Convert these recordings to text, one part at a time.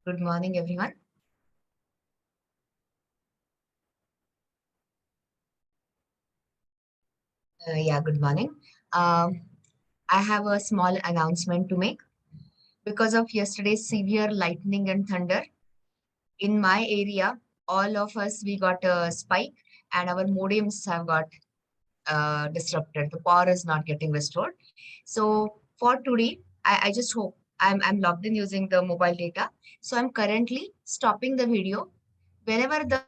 Good morning, everyone. Good morning. Um, I have a small announcement to make. Because of yesterday's severe lightning and thunder, in my area, all of us, we got a spike and our modems have got disrupted. The power is not getting restored. So for today, I just hope I'm logged in using the mobile data. So I'm currently stopping the video. Whenever the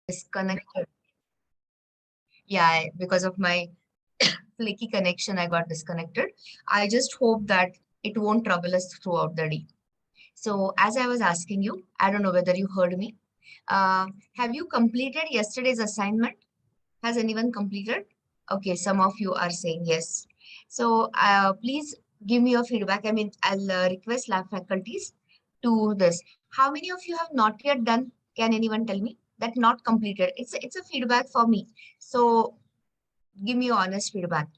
disconnected, because of my flaky connection, I got disconnected. I just hope that it won't trouble us throughout the day. So, as I was asking you, I don't know whether you heard me. Have you completed yesterday's assignment? Has anyone completed? Okay, some of you are saying yes. So, please give me your feedback. I mean, I'll request lab faculties to this. How many of you have not yet done? Can anyone tell me that not completed? It's a feedback for me. So, give me your honest feedback.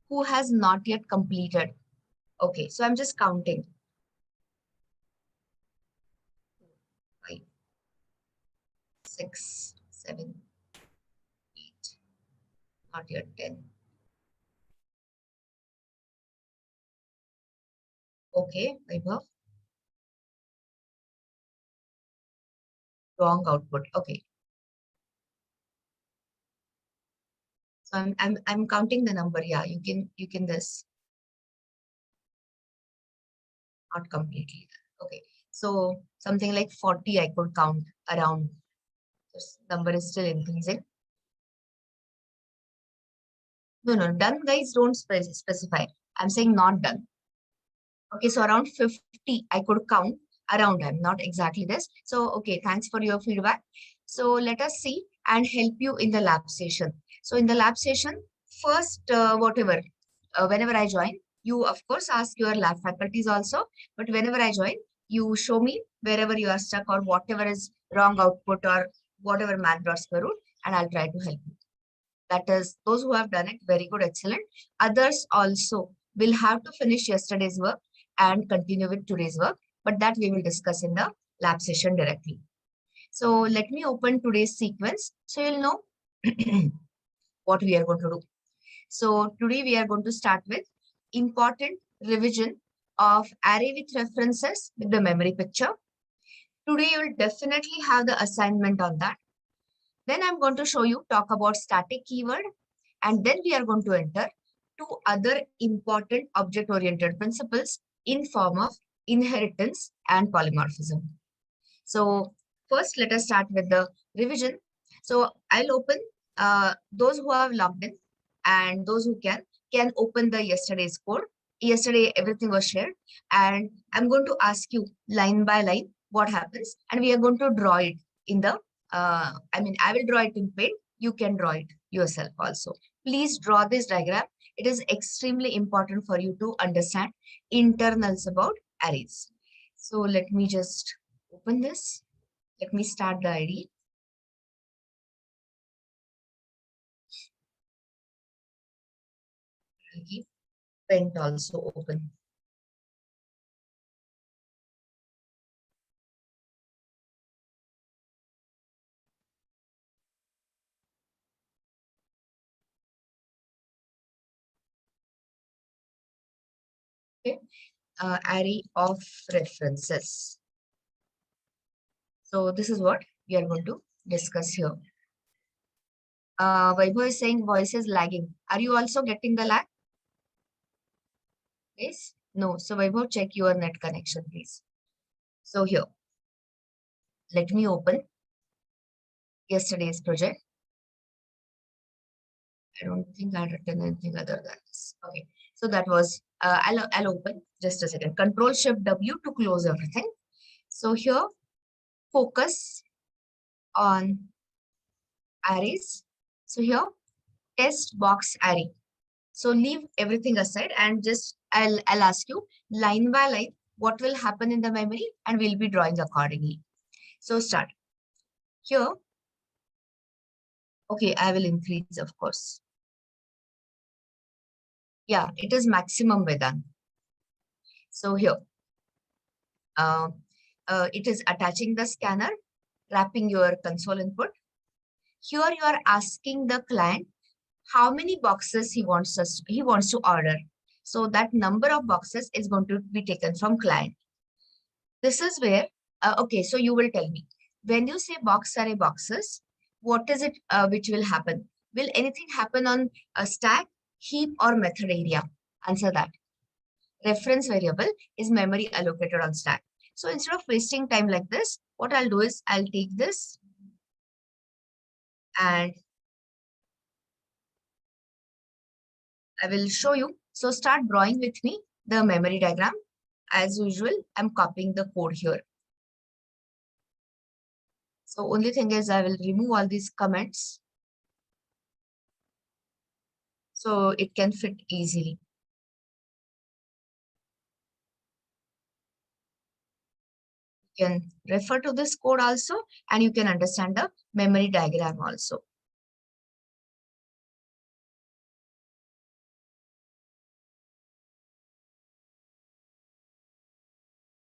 Who has not yet completed? Okay, so I'm just counting. 5, 6, 7, 8, not yet 10. Okay, Vaibhav, wrong output. Okay, so I'm counting the number. Yeah, you can this, not completely. Okay, so something like 40 I could count around. This number is still increasing. No, done guys don't specify. I'm saying not done. Okay, so around 50 I could count around. I'm not exactly this. So, okay, thanks for your feedback. So let us see and help you in the lab session. So in the lab session, first, whenever I join, you of course ask your lab faculties also, but whenever I join, you show me wherever you are stuck or whatever is wrong output or whatever math dot square root, and I'll try to help you. That is, those who have done it, very good, excellent. Others also will have to finish yesterday's work and continue with today's work, but that we will discuss in the lab session directly. So let me open today's sequence so you'll know what we are going to do. So today we are going to start with important revision of array with references with the memory picture. Today you will definitely have the assignment on that. Then I'm going to show you, talk about static keyword, and then we are going to enter two other important object-oriented principles in form of inheritance and polymorphism. So first, let us start with the revision. So I'll open those who have logged in and those who can open the yesterday's code. Yesterday, everything was shared, and I'm going to ask you line by line what happens, and we are going to draw it in the, I will draw it in paint. You can draw it yourself also. Please draw this diagram. It is extremely important for you to understand internals about arrays. So let me just open this. Let me start the ID. I'll keep Paint also open. Okay. Array of references. So this is what we are going to discuss here. Vaibhav is saying voice is lagging. Are you also getting the lag? Yes? No. So Vaibhav, check your net connection, please. So here, let me open yesterday's project. I don't think I had written anything other than this. Okay. So that was, I'll open just a second. Control Shift W to close everything. So here, focus on arrays. So here, test box array. So leave everything aside and just I'll ask you line by line what will happen in the memory and we'll be drawing accordingly. So start. Here, okay, I will increase, of course. Yeah, it is maximum Vedan. So here, it is attaching the scanner, wrapping your console input. Here you are asking the client how many boxes he wants to order. So that number of boxes is going to be taken from client. This is where, okay, so you will tell me, when you say box array boxes, what is it which will happen? Will anything happen on a stack, heap, or method area? Answer that. Reference variable is memory allocated on stack. So instead of wasting time like this, what I'll do is I'll take this and I will show you. So start drawing with me the memory diagram. As usual, I'm copying the code here. So only thing is I will remove all these comments so it can fit easily. You can refer to this code also and you can understand the memory diagram also.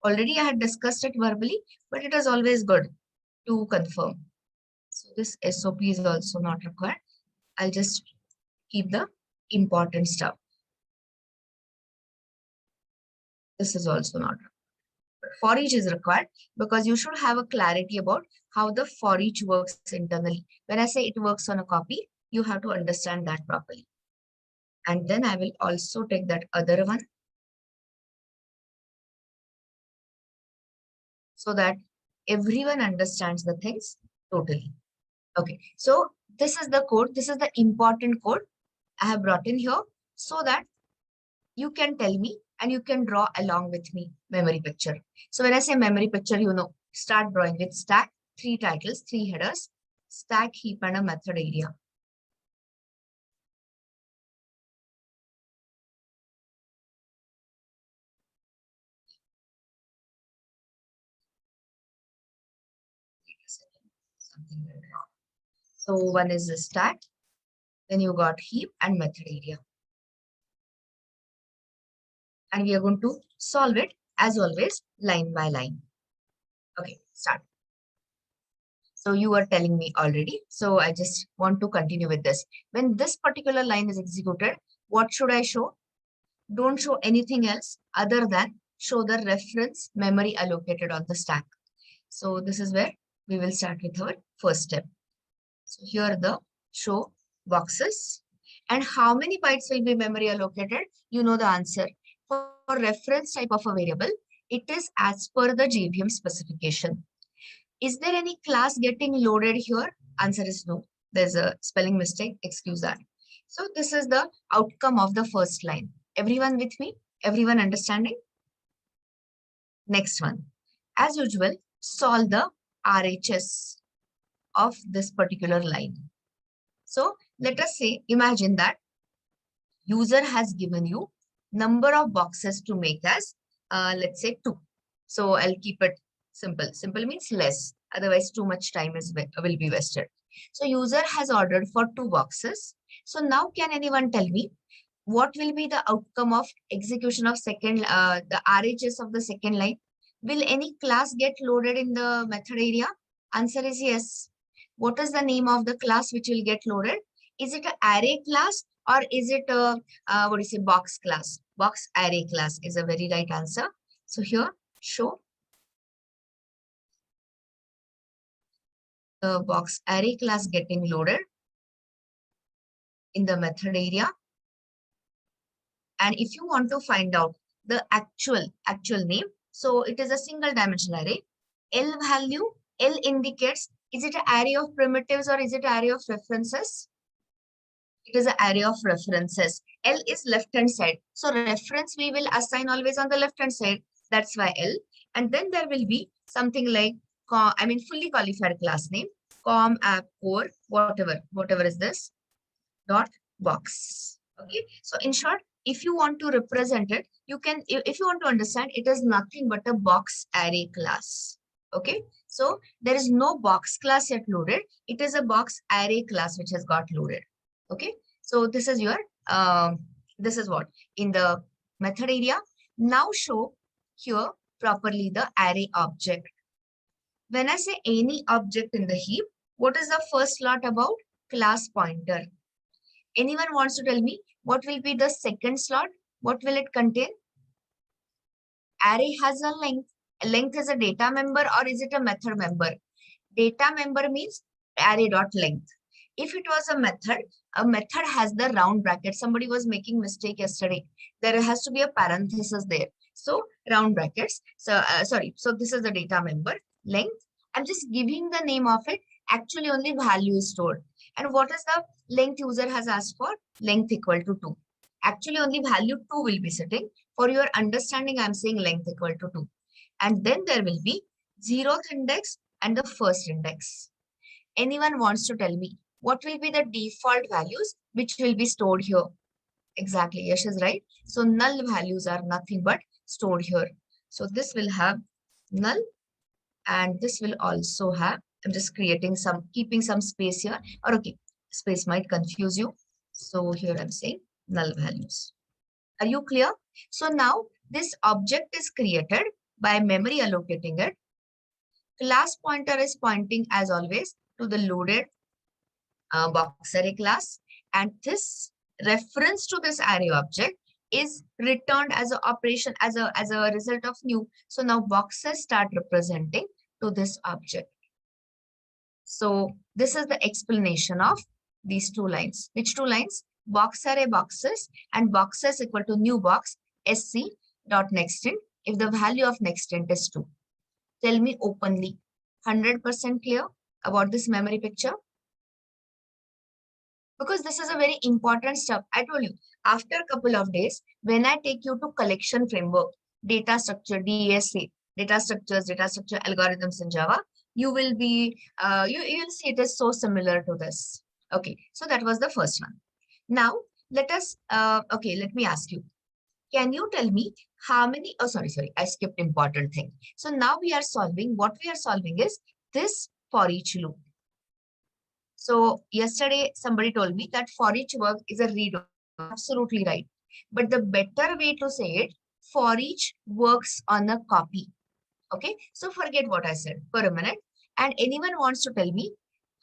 Already I had discussed it verbally, but it is always good to confirm. So this SOP is also not required. I'll just keep the important stuff. This is also not required. But for each is required because you should have a clarity about how the for each works internally. When I say it works on a copy, you have to understand that properly. And then I will also take that other one so that everyone understands the things totally. Okay, so this is the code. This is the important code I have brought in here so that you can tell me and you can draw along with me memory picture. So when I say memory picture, you know, start drawing with stack, 3 titles, 3 headers, stack, heap, and a method area. Something went wrong. So one is the stack, then you got heap and method area. And we are going to solve it as always, line by line. Okay, start. So you were telling me already. So I just want to continue with this. When this particular line is executed, what should I show? Don't show anything else other than show the reference memory allocated on the stack. So this is where we will start with our first step. So here the show boxes and how many bytes will be memory allocated? You know the answer. For reference type of a variable, it is as per the JVM specification. Is there any class getting loaded here? Answer is no. There's a spelling mistake. Excuse that. So this is the outcome of the first line. Everyone with me? Everyone understanding? Next one. As usual, solve the RHS of this particular line. So let us say, imagine that user has given you number of boxes to make as, let's say 2. So I'll keep it simple. Simple means less. Otherwise, too much time will be wasted. So user has ordered for 2 boxes. So now can anyone tell me what will be the outcome of execution of the RHS of the second line? Will any class get loaded in the method area? Answer is yes. What is the name of the class which will get loaded? Is it an array class or is it a, box class? Box array class is a very right answer. So here, show box array class getting loaded in the method area. And if you want to find out the actual name, so it is a single dimensional array. L value, L indicates, is it an array of primitives or is it an array of references? It is an array of references. L is left hand side. So reference we will assign always on the left hand side. That's why L. And then there will be something like, fully qualified class name, com app core, whatever is this, dot box. Okay. So in short, if you want to represent it, you can, if you want to understand, it is nothing but a box array class. Okay. So there is no box class yet loaded. It is a box array class which has got loaded. Okay. So this is your, this is what in the method area. Now show here properly the array object. When I say any object in the heap, what is the first slot about? Class pointer. Anyone wants to tell me what will be the second slot? What will it contain? Array has a length. A length is a data member or is it a method member? Data member means array.length. If it was a method has the round bracket. Somebody was making mistake yesterday. There has to be a parenthesis there. So round brackets. So So this is the data member length. I'm just giving the name of it. Actually only value is stored. And what is the length user has asked for? Length equal to 2. Actually only value 2 will be sitting. For your understanding, I'm saying length equal to 2. And then there will be 0th index and the first index. Anyone wants to tell me what will be the default values which will be stored here? Exactly, Yash is right. So null values are nothing but stored here. So this will have null and this will also have, I'm just keeping some space here. Or okay, space might confuse you. So here I'm saying null values. Are you clear? So now this object is created by memory allocating it. Class pointer is pointing as always to the loaded box array class, and this reference to this array object is returned as an operation as a result of new. So now boxes start representing to this object. So this is the explanation of these two lines. Which two lines? Box array boxes and boxes equal to new box sc dot nextInt if the value of nextInt is 2. Tell me openly, 100% clear about this memory picture? Because this is a very important stuff. I told you, after a couple of days, when I take you to collection framework, data structure, DSA, data structure algorithms in Java, you will be, you will see it is so similar to this. Okay, so that was the first one. Now, let me ask you. Can you tell me how many, sorry, I skipped important thing. So now we are solving, what we are solving is this for each loop. So yesterday, somebody told me that for each work is a read. Absolutely right. But the better way to say it, for each works on a copy. Okay. So forget what I said for a minute. And anyone wants to tell me,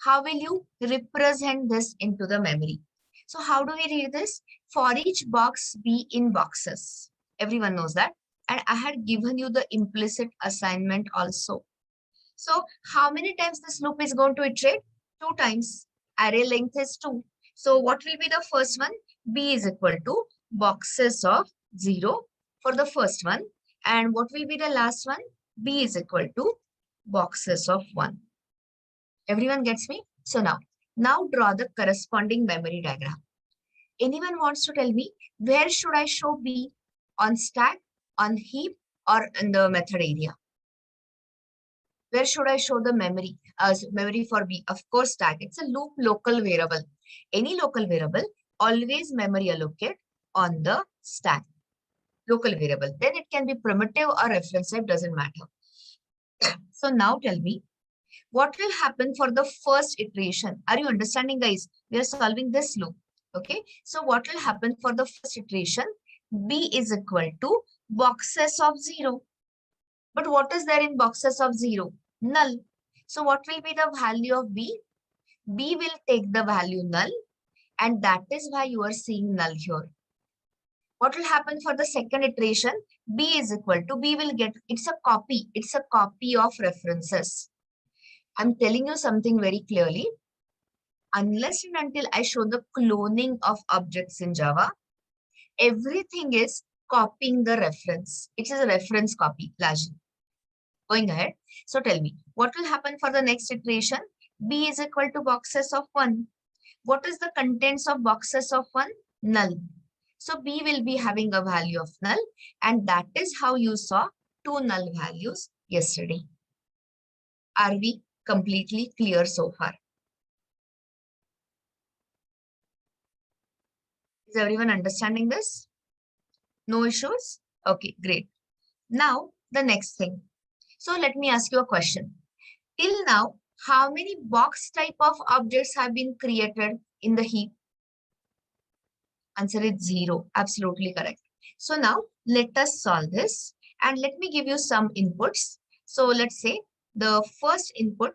how will you represent this into the memory? So how do we read this? For each box be in boxes. Everyone knows that. And I had given you the implicit assignment also. So how many times this loop is going to iterate? 2 times. Array length is 2. So what will be the first one? B is equal to boxes of 0 for the first one. And what will be the last one? B is equal to boxes of 1. Everyone gets me? So now draw the corresponding memory diagram. Anyone wants to tell me where should I show B? On stack, on heap, or in the method area? Where should I show the memory? Memory for B, of course, stack. It's a loop local variable. Any local variable, always memory allocate on the stack. Local variable. Then it can be primitive or reference type, doesn't matter. So now tell me, what will happen for the first iteration? Are you understanding, guys? We are solving this loop. Okay. So what will happen for the first iteration? B is equal to boxes of 0. But what is there in boxes of 0? Null. So what will be the value of B? B will take the value null, and that is why you are seeing null here. What will happen for the second iteration? B is equal to, B will get, it's a copy of references. I'm telling you something very clearly. Unless and until I show the cloning of objects in Java, everything is copying the reference. It is a reference copy, largely. Going ahead. So tell me, what will happen for the next iteration? B is equal to boxes of 1. What is the contents of boxes of 1? Null. So B will be having a value of null, and that is how you saw two null values yesterday. Are we completely clear so far? Is everyone understanding this? No issues? Okay, great. Now, the next thing. So let me ask you a question. Till now, how many box type of objects have been created in the heap? Answer is 0. Absolutely correct. So now let us solve this and let me give you some inputs. So let's say the first input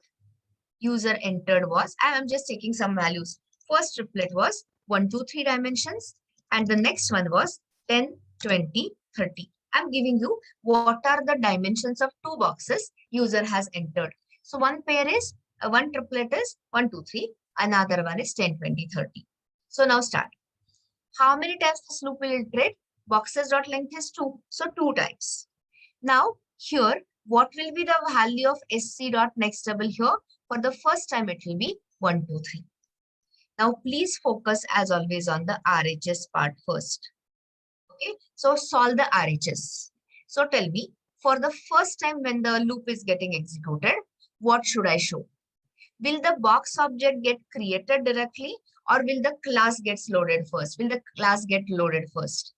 user entered was, I am just taking some values. First triplet was 1, 2, 3 dimensions, and the next one was 10, 20, 30. I'm giving you what are the dimensions of two boxes user has entered. So one pair is, one triplet is 1, 2, 3. Another one is 10, 20, 30. So now start. How many times this loop will iterate? Boxes dot length is 2. So 2 times. Now here, what will be the value of sc dot next double here? For the first time, it will be 1, 2, 3. Now please focus as always on the RHS part first. Okay, so solve the RHS. So tell me, for the first time when the loop is getting executed, what should I show? Will the box object get created directly, or will the class gets loaded first? Will the class get loaded first?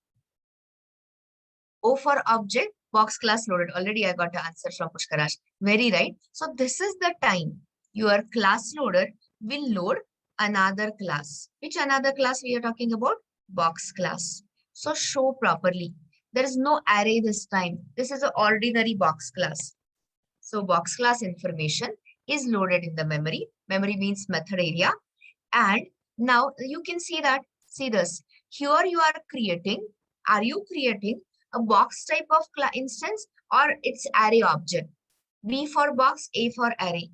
O for object, box class loaded. Already I got the answer from Pushkarash. Very right. So this is the time your class loader will load another class. Which another class we are talking about? Box class. So show properly. There is no array this time. This is an ordinary box class. So box class information is loaded in the memory. Memory means method area. And now you can see that, see this. Here you are creating, are you creating a box type of instance or it's array object? B for box, A for array.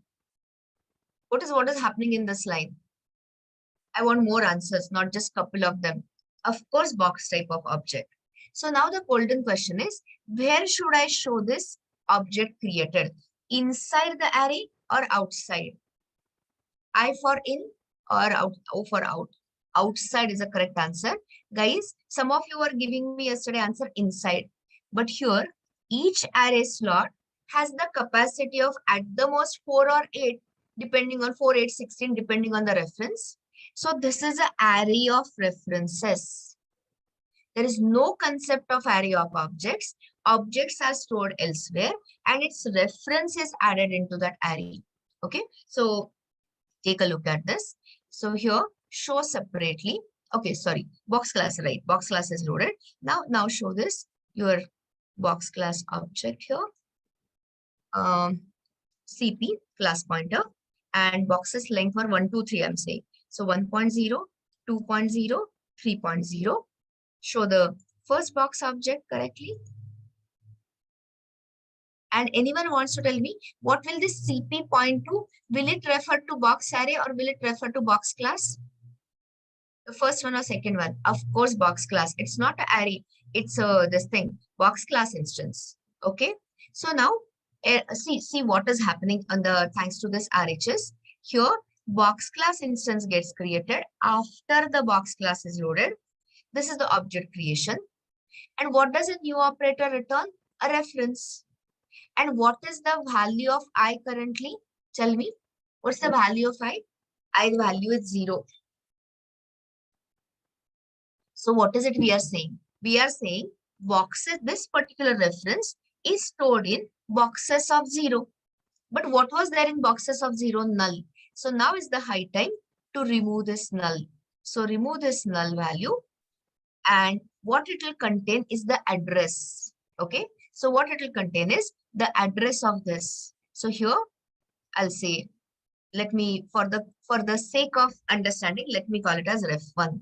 What is happening in this line? I want more answers, not just couple of them. Of course, box type of object. So now the golden question is, where should I show this object created? Inside the array or outside? I for in or out, O for out. Outside is a correct answer. Guys, some of you were giving me yesterday answer inside. But here, each array slot has the capacity of at the most 4 or 8, depending on 4, 8, 16, depending on the reference. So this is an array of references. There is no concept of array of objects. Objects are stored elsewhere and its reference is added into that array. Okay, so take a look at this. So here, show separately. Okay, sorry, box class, right? Box class is loaded. Now show this, your box class object here. CP, class pointer, and boxes length were 1, 2, 3, I'm saying. So 1.0, 2.0, 3.0. Show the first box object correctly. And anyone wants to tell me, what will this CP point to? Will it refer to box array or will it refer to box class? The first one or second one? Of course, box class. It's not an array. It's this thing, box class instance. Okay. So now, see what is happening on the, thanks to this RHS. Here, box class instance gets created after the box class is loaded. This is the object creation. And what does a new operator return? A reference. And what is the value of I currently? Tell me. What's the value of I? I value is 0. So what is it we are saying? We are saying boxes, this particular reference is stored in boxes of 0. But what was there in boxes of 0? Null. So now is the high time to remove this null. So remove this null value. And what it will contain is the address. Okay. So what it will contain is the address of this. So here I'll say, let me, for the sake of understanding, let me call it as ref1.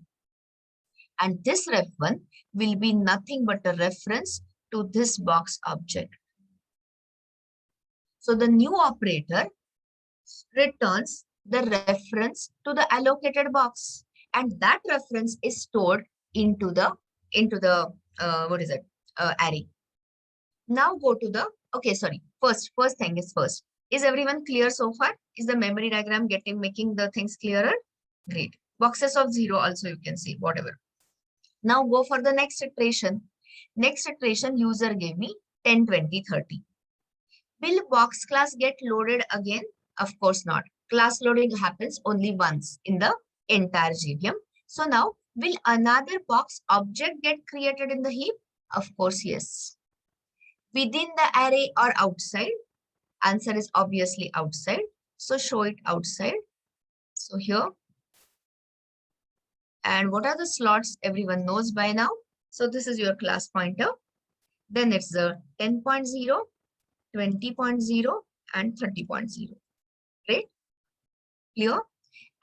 And this ref1 will be nothing but a reference to this box object. So the new operator returns the reference to the allocated box, and that reference is stored into the what is it, array. Now go to the, okay, sorry, first thing is first. Is everyone clear so far? Is the memory diagram making the things clearer? Great. Boxes of 0 also you can see, whatever. Now go for the next iteration. Next iteration, user gave me 10, 20, 30. Will box class get loaded again? Of course not. Class loading happens only once in the entire JVM. So now, will another box object get created in the heap? Of course, yes. Within the array or outside? Answer is obviously outside. So show it outside. So here. And what are the slots? Everyone knows by now. So this is your class pointer. Then it's the 10.0, 20.0 and 30.0. Right? Clear?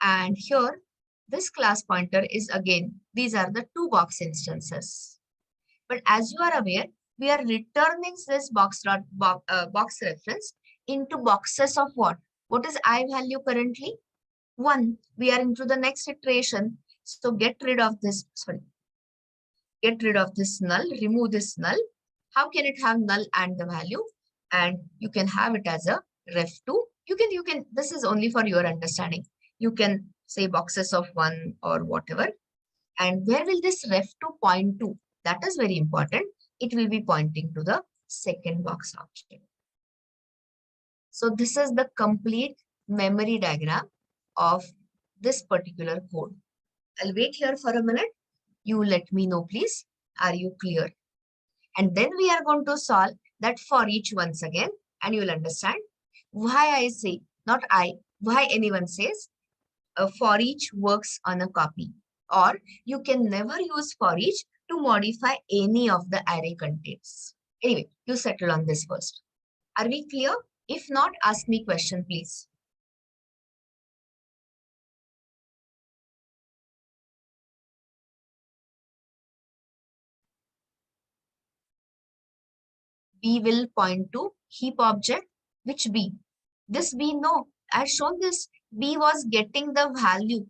And here, this class pointer is again, these are the two box instances. But as you are aware, we are returning this box reference into boxes of what? What is I value currently? 1. We are into the next iteration. So get rid of this, get rid of this null, remove this null. How can it have null and the value? And you can have it as a ref2. You can, this is only for your understanding. You can say boxes of 1 or whatever. And where will this ref2 point to? That is very important. It will be pointing to the second box object. So this is the complete memory diagram of this particular code. I'll wait here for a minute. You let me know, please. Are you clear? And then we are going to solve that for each once again. And you will understand why I say, not I, why anyone says for each works on a copy. Or you can never use for each to modify any of the array contents. Anyway, you settle on this first. Are we clear? If not, ask me question, please. B will point to heap object. Which B? This B, no. I've shown this. B was getting the value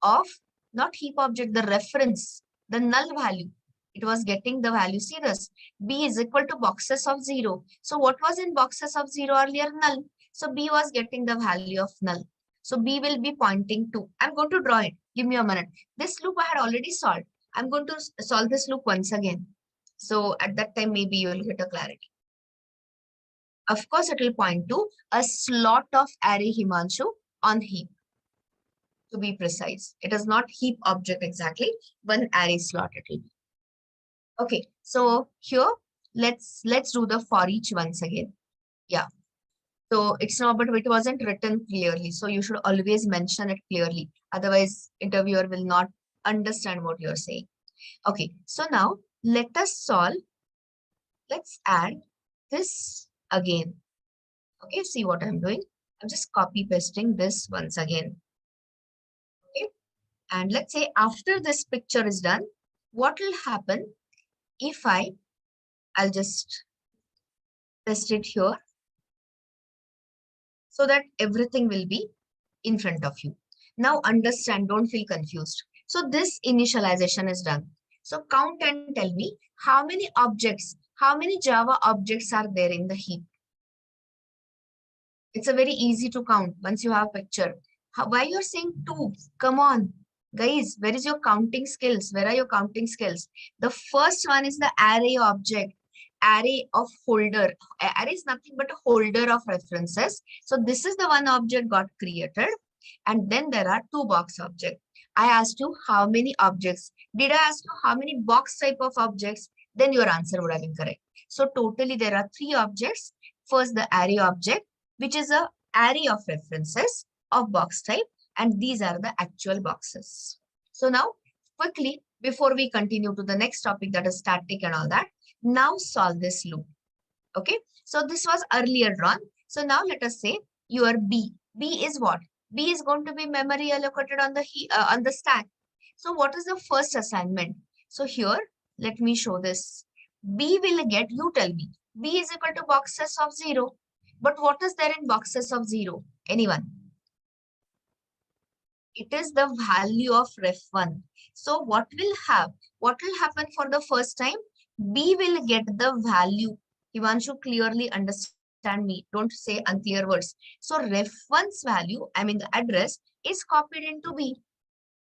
of, not heap object, the reference, the null value. It was getting the value. See this. B is equal to boxes of 0. So what was in boxes of 0 earlier? Null. So B was getting the value of null. So B will be pointing to. I'm going to draw it. Give me a minute. This loop I had already solved. I'm going to solve this loop once again. So at that time, maybe you will get a clarity. Of course, it will point to a slot of array Himanshu on heap. To be precise, it is not heap object exactly, one array slot it will be. Okay, so here let's do the for each once again. Yeah. So it's not, but it wasn't written clearly. So you should always mention it clearly. Otherwise, interviewer will not understand what you're saying. Okay, so now let us solve. Let's add this again. Okay, see what I'm doing. I'm just copy pasting this once again. Okay, and let's say after this picture is done, what will happen if I'll just test it here so that everything will be in front of you. Now understand, don't feel confused. So this initialization is done. So count and tell me how many objects, how many Java objects are there in the heap. It's a very easy to count once you have a picture. Why you're saying 2? Come on, guys, where is your counting skills? Where are your counting skills? The first one is the array object, array of holder. Array is nothing but a holder of references. So this is the one object got created. And then there are 2 box objects. I asked you how many objects. Did I ask you how many box type of objects? Then your answer would have been correct. So totally there are 3 objects. First, the array object, which is an array of references of box type. And these are the actual boxes. So now quickly, before we continue to the next topic, that is static and all that, now solve this loop. Okay. So this was earlier drawn. So now let us say your B. B is what? B is going to be memory allocated on the stack. So what is the first assignment? So here, let me show this. B will get, you tell me, B is equal to boxes of 0. But what is there in boxes of 0? Anyone? It is the value of ref1. So what will happen for the first time? B will get the value. Himanshu, clearly understand me. Don't say unclear words. So ref1's value, I mean the address, is copied into B.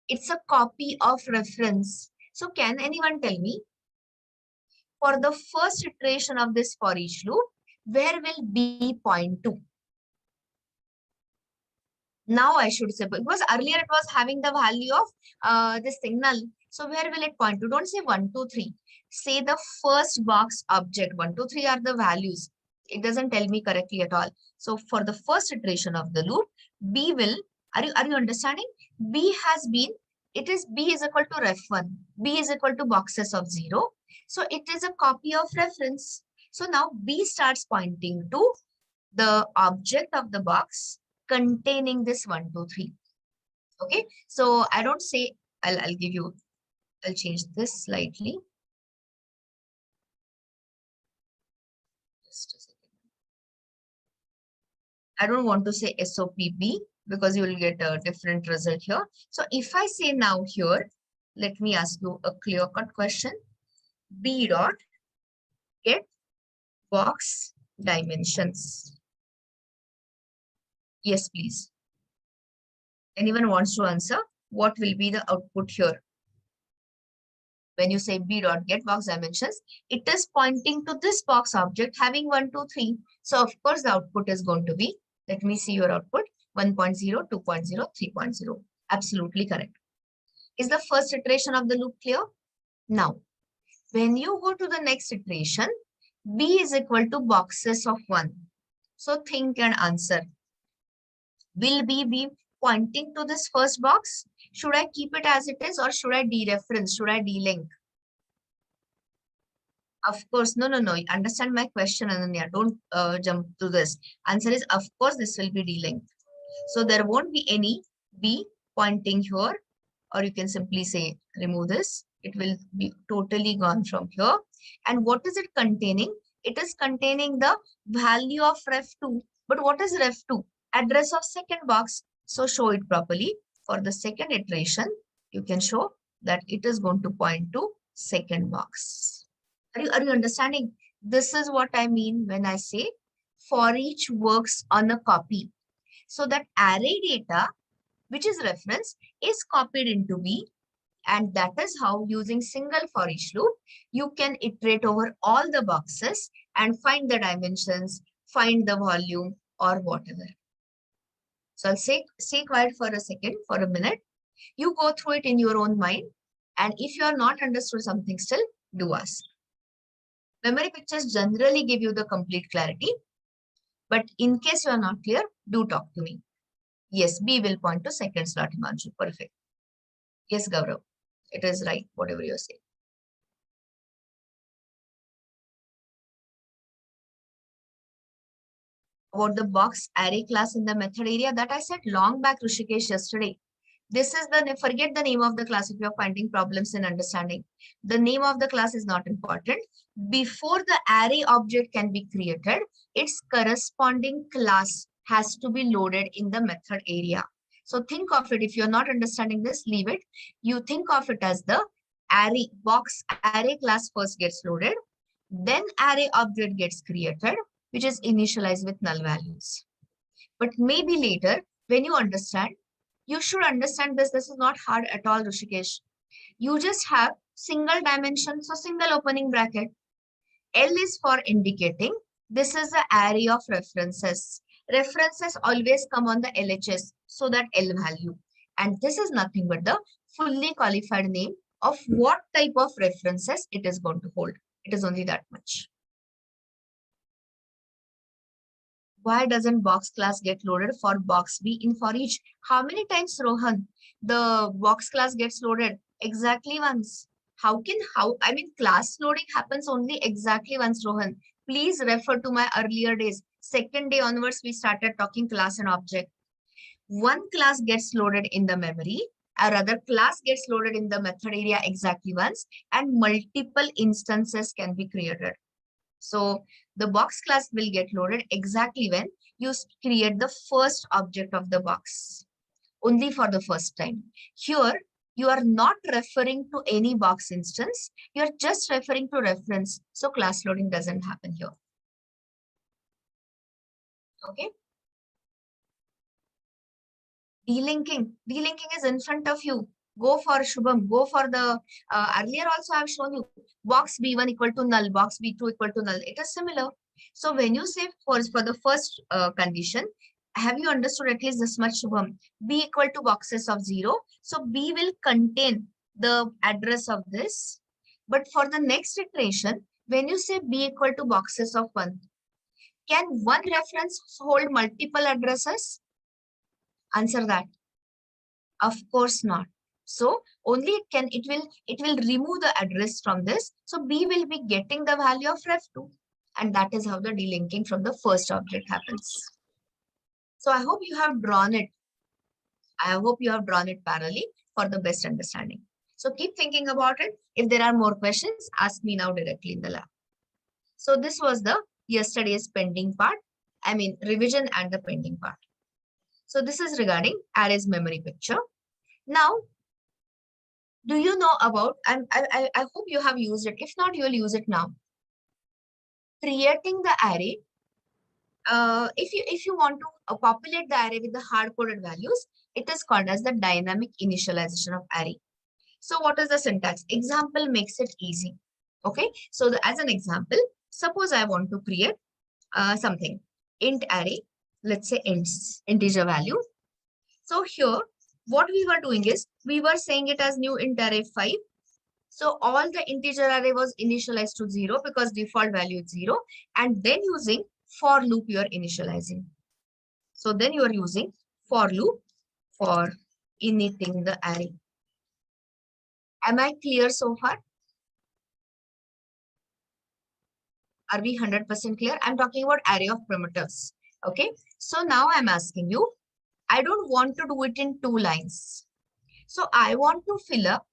It's a copy of reference. So can anyone tell me, for the first iteration of this for each loop, where will B point to? Now I should say, because earlier it was having the value of this thing null. So where will it point to? Don't say 1, 2, 3. Say the first box object. 1, 2, 3 are the values. It doesn't tell me correctly at all. So for the first iteration of the loop, B will, are you understanding? B has been, B is equal to ref1. B is equal to boxes of 0. So it is a copy of reference. So now B starts pointing to the object of the box containing this 1, 2, 3. Okay, so I don't say, I'll change this slightly. Just a second. I don't want to say SOPB because you will get a different result here. So if I say now here, let me ask you a clear-cut question. B dot get box dimensions. Yes, please. Anyone wants to answer? What will be the output here? When you say B dot get box dimensions, it is pointing to this box object having 1, 2, 3. So of course the output is going to be, let me see your output, 1.0, 2.0, 3.0. Absolutely correct. Is the first iteration of the loop clear? Now, when you go to the next iteration, B is equal to boxes of 1. So think and answer. Will B be pointing to this first box? Should I keep it as it is or should I dereference? Should I delink? Of course, no. Understand my question, Ananya. Don't jump to this. Answer is, of course, this will be delinked. So there won't be any B pointing here, or you can simply say, remove this. It will be totally gone from here. And what is it containing? It is containing the value of ref2. But what is ref2? Address of second box. So show it properly. For the second iteration, you can show that it is going to point to second box. Are you understanding? This is what I mean when I say for each works on a copy. So that array data, which is reference, is copied into B. And that is how, using single for each loop, you can iterate over all the boxes and find the dimensions, find the volume, or whatever. So I'll say quiet for a second, for a minute. You go through it in your own mind. And if you are not understood something still, do ask. Memory pictures generally give you the complete clarity. But in case you are not clear, do talk to me. Yes, B will point to second slot, Himanshu. Perfect. Yes, Gaurav. It is right, whatever you say. About the box array class in the method area that I said long back, Rishikesh, yesterday. This is the, forget the name of the class if you're finding problems in understanding. The name of the class is not important. Before the array object can be created, its corresponding class has to be loaded in the method area. So think of it, if you're not understanding this, leave it. You think of it as the array box array class first gets loaded, then array object gets created, which is initialized with null values. But maybe later, when you understand, you should understand this. This is not hard at all, Rishikesh. You just have single dimension, so single opening bracket. L is for indicating this is the array of references. References always come on the LHS, so that L value. And this is nothing but the fully qualified name of what type of references it is going to hold. It is only that much. Why doesn't box class get loaded for box B in for each? How many times, Rohan, the box class gets loaded? Exactly once. I mean, class loading happens only exactly once, Rohan. Please refer to my earlier days. Second day onwards, we started talking class and object. One class gets loaded in the memory, or other class gets loaded in the method area exactly once, and multiple instances can be created. So the box class will get loaded exactly when you create the first object of the box, only for the first time. Here, you are not referring to any box instance. You are just referring to reference. So class loading doesn't happen here. Okay. Delinking. Delinking is in front of you. Go for Shubham. Go for the, earlier also I have shown you, box B1 equal to null, box B2 equal to null. It is similar. So when you say for the first condition, have you understood at least this much, Shubham? B equal to boxes of 0. So B will contain the address of this. But for the next iteration, when you say B equal to boxes of 1, can one reference hold multiple addresses? Answer that. Of course not. So only it will remove the address from this. So B will be getting the value of ref2. And that is how the delinking from the first object happens. So I hope you have drawn it. I hope you have drawn it parallelly for the best understanding. So keep thinking about it. If there are more questions, ask me now directly in the lab. So this was the yesterday's pending part. I mean revision and the pending part. So this is regarding arrays memory picture. Now, do you know about, I hope you have used it. If not, you will use it now. Creating the array. If you want to populate the array with the hard-coded values, it is called as the dynamic initialization of array. So what is the syntax? Example makes it easy. Okay. So as an example, suppose I want to create something, int array, let's say ints, integer value. So here, what we were doing is, we were saying it as new int array 5. So all the integer array was initialized to 0 because default value is 0. And then using for loop, you are initializing. So then you are using for loop for initting the array. Am I clear so far? Are we 100% clear? I'm talking about array of primitives. Okay. So now I'm asking you, I don't want to do it in 2 lines. So I want to fill up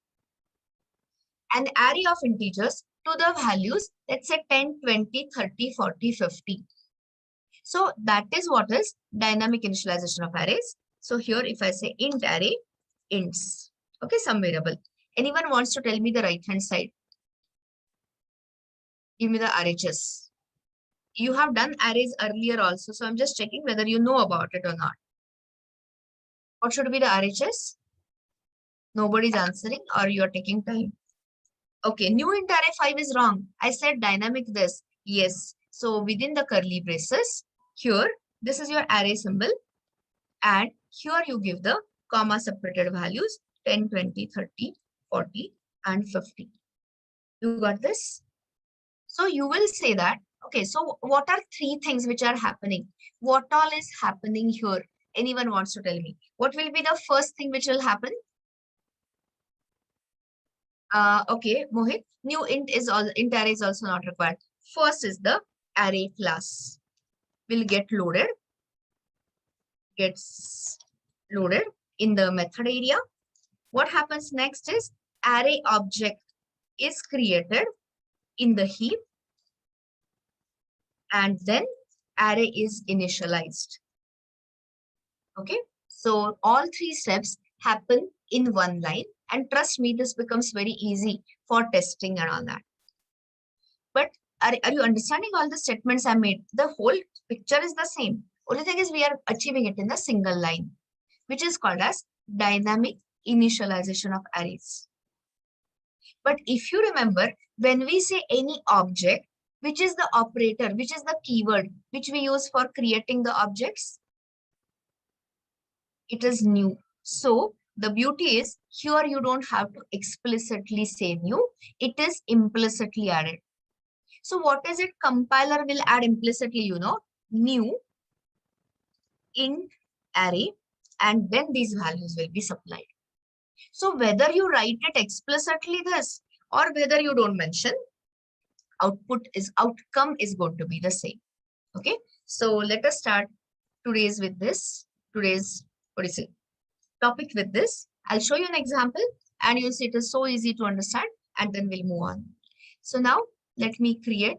an array of integers to the values, let's say 10, 20, 30, 40, 50. So that is what is dynamic initialization of arrays. So here if I say int array, ints, okay, some variable. Anyone wants to tell me the right hand side? Give me the RHS. You have done arrays earlier also, so I'm just checking whether you know about it or not. What should be the RHS? Nobody's answering, or you're taking time. Okay, new int array 5 is wrong. I said dynamic this. Yes. So within the curly braces, here, this is your array symbol. And here you give the comma separated values 10, 20, 30, 40, and 50. You got this? So you will say that, okay, so what are 3 things which are happening? What all is happening here? Anyone wants to tell me? What will be the first thing which will happen? Okay, Mohit, new int array is also not required. First is the array class will get loaded, gets loaded in the method area. What happens next is array object is created in the heap, and then array is initialized. Okay, so all 3 steps happen in one line, and trust me, this becomes very easy for testing and all that. But are you understanding all the statements I made? The whole picture is the same. Only thing is we are achieving it in a single line, which is called as dynamic initialization of arrays. But if you remember, when we say any object, which is the operator, which is the keyword, which we use for creating the objects? It is new. So the beauty is here you don't have to explicitly say new. It is implicitly added. So what is it? Compiler will add implicitly, you know, new int array, and then these values will be supplied. So whether you write it explicitly this or whether you don't mention, outcome is going to be the same. Okay. So let us start today's with this. Today's, what do you say, topic with this. I'll show you an example and you'll see it is so easy to understand, and then we'll move on. So now let me create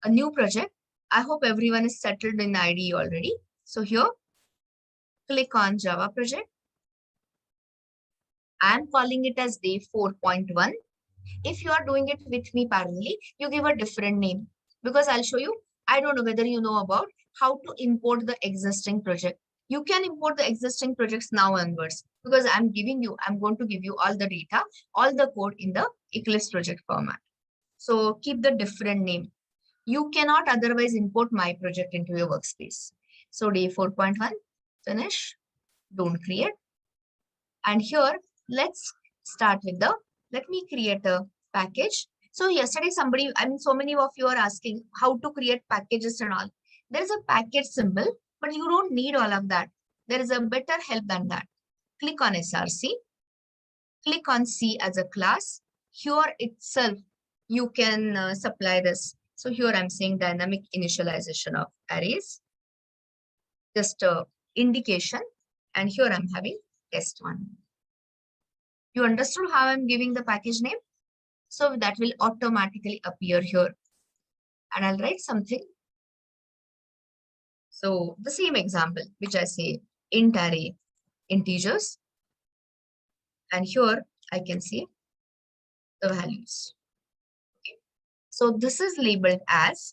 a new project. I hope everyone is settled in IDE already. So here, click on Java project. I'm calling it as day 4.1. If you are doing it with me parallelly, you give a different name because I'll show you. I don't know whether you know about how to import the existing project. You can import the existing projects now onwards because I'm going to give you all the data, all the code in the Eclipse project format. So keep the different name. You cannot otherwise import my project into your workspace. So day 4.1, finish, don't create. And here, let's start with let me create a package. So yesterday so many of you are asking how to create packages and all. There is a package symbol, but you don't need all of that. There is a better help than that. Click on SRC, click on C as a class. Here itself, you can supply this. So here I'm saying dynamic initialization of arrays, just a indication. And here I'm having test1. You understood how I'm giving the package name? So that will automatically appear here. And I'll write something. So the same example, which I say int array integers. And here I can see the values. Okay. So this is labeled as,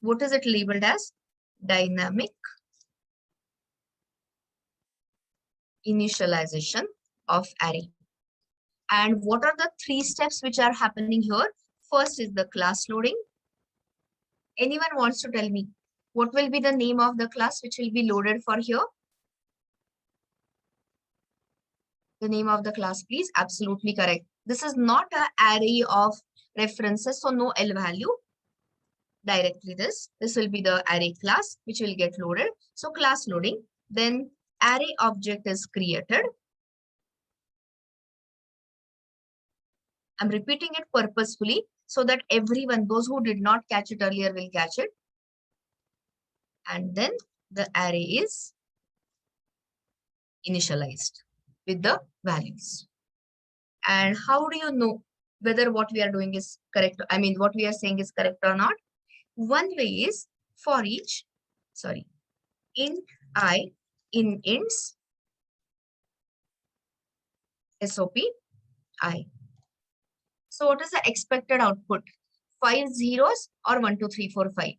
what is it labeled as? Dynamic initialization of array. And what are the 3 steps which are happening here? First is the class loading. Anyone wants to tell me what will be the name of the class which will be loaded for here? The name of the class, please. Absolutely correct. This is not an array of references, so no L value. Directly this will be the array class which will get loaded. So class loading, then array object is created. I'm repeating it purposefully so that everyone, those who did not catch it earlier, will catch it. And then the array is initialized with the values. And how do you know whether what we are doing is correct? I mean, what we are saying is correct or not? One way is for each, int I in ints, SOP I. So what is the expected output? 5 zeros or 1, 2, 3, 4, 5?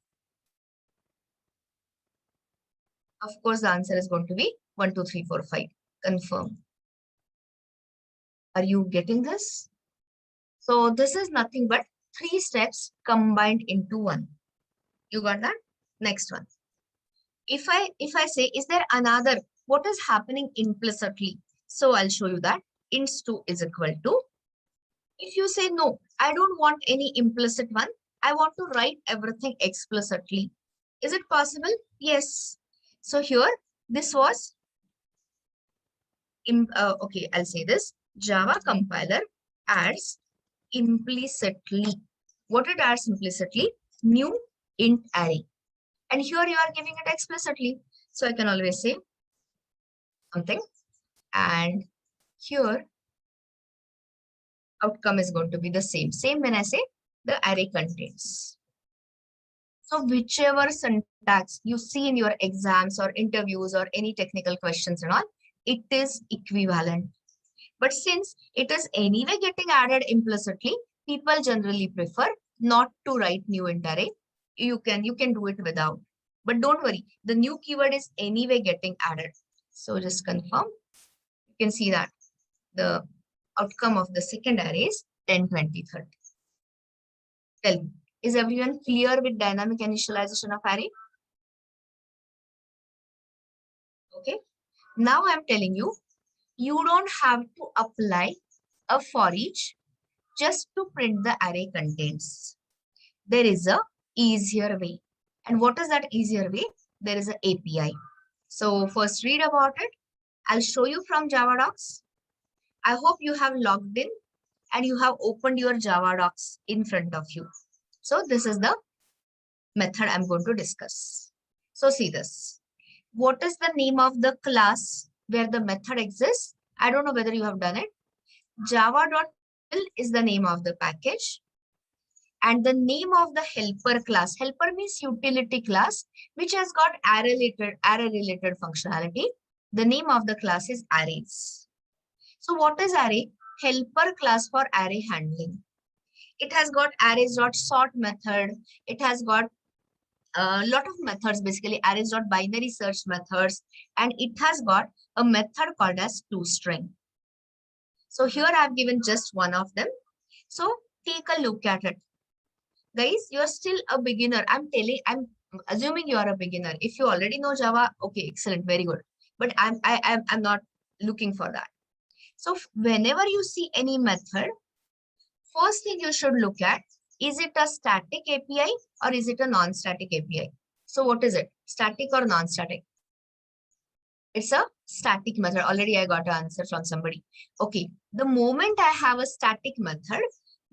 Of course, the answer is going to be 1, 2, 3, 4, 5. Confirm. Are you getting this? So this is nothing but 3 steps combined into one. You got that? Next one. If I say, is there another? What is happening implicitly? So I'll show you that. Ints2 is equal to. If you say, no, I don't want any implicit one. I want to write everything explicitly. Is it possible? Yes. So here, this was, okay, I'll say this. Java compiler adds implicitly. What it adds implicitly? New int array. And here you are giving it explicitly. So I can always say something. And here, outcome is going to be the same. Same when I say the array contains. So whichever syntax you see in your exams or interviews or any technical questions and all, it is equivalent. But since it is anyway getting added implicitly, people generally prefer not to write new int array. You can do it without. But don't worry, the new keyword is anyway getting added. So just confirm. You can see that the outcome of the second array is 10, 20, 30. Tell me, is everyone clear with dynamic initialization of array? Okay. Now I'm telling you, you don't have to apply a for each just to print the array contents. There is a easier way. And what is that easier way? There is an API. So first read about it. I'll show you from Java Docs. I hope you have logged in and you have opened your Java Docs in front of you. So this is the method I'm going to discuss. So see this. What is the name of the class where the method exists? I don't know whether you have done it. Java.fill is the name of the package. and the name of the helper class. Helper means utility class, which has got array-related functionality. The name of the class is arrays. So what is array? Helper class for array handling. It has got arrays.sort method. It has got a lot of methods, basically arrays.binary search methods, and it has got a method called as toString. So here I have given just one of them. So take a look at it. Guys, you're still a beginner. I'm assuming you are a beginner. If you already know Java, okay, excellent, very good. But I'm not looking for that. So whenever you see any method, first thing you should look at, is it a static API or is it a non-static API? So what is it? Static or non-static? It's a static method. Already I got an answer from somebody. Okay, the moment I have a static method,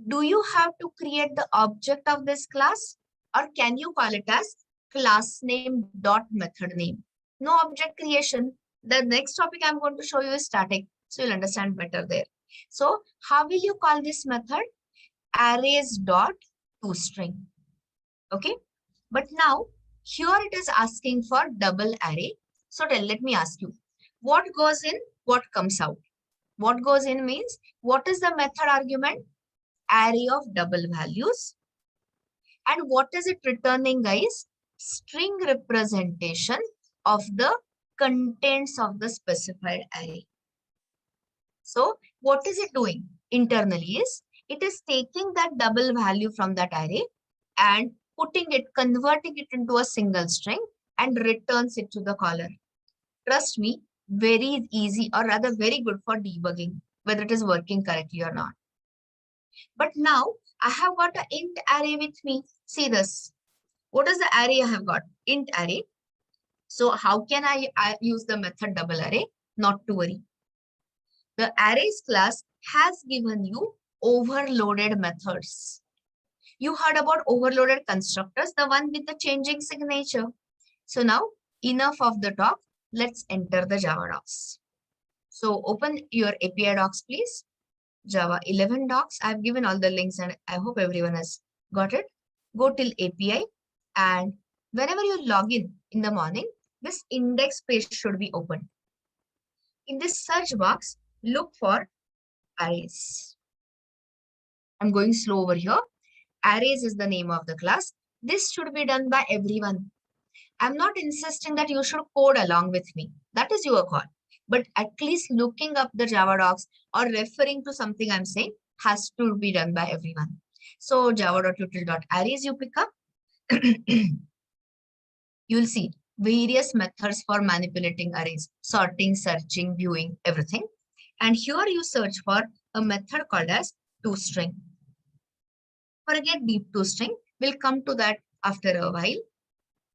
do you have to create the object of this class, or can you call it as class name dot method name? No object creation. The next topic I'm going to show you is static, so you'll understand better there. So how will you call this method? Arrays dot toString. Okay, but now here it is asking for double array. So let me ask you, what goes in, what comes out? What goes in means, what is the method argument? Array of double values. And what is it returning, guys? String representation of the contents of the specified array. So what is it doing internally is, it is taking that double value from that array and converting it into a single string and returns it to the caller. Trust me, very easy, or rather very good for debugging, whether it is working correctly or not. But now I have got an int array with me. See this. What is the array I have got? Int array. So how can I use the method double array? Not to worry. The arrays class has given you overloaded methods. You heard about overloaded constructors, the one with the changing signature. So now, enough of the talk. Let's enter the Java docs. So open your API docs, please. Java 11 docs. I've given all the links and I hope everyone has got it. Go till API, and whenever you log in the morning, this index page should be open. In this search box, look for arrays. I'm going slow over here. Arrays is the name of the class. This should be done by everyone. I'm not insisting that you should code along with me. That is your call. But at least looking up the Java docs or referring to something I'm saying has to be done by everyone. So java.util.arrays you pick up. You'll see various methods for manipulating arrays, sorting, searching, viewing, everything. And here you search for a method called as toString. Forget deep toString. We'll come to that after a while.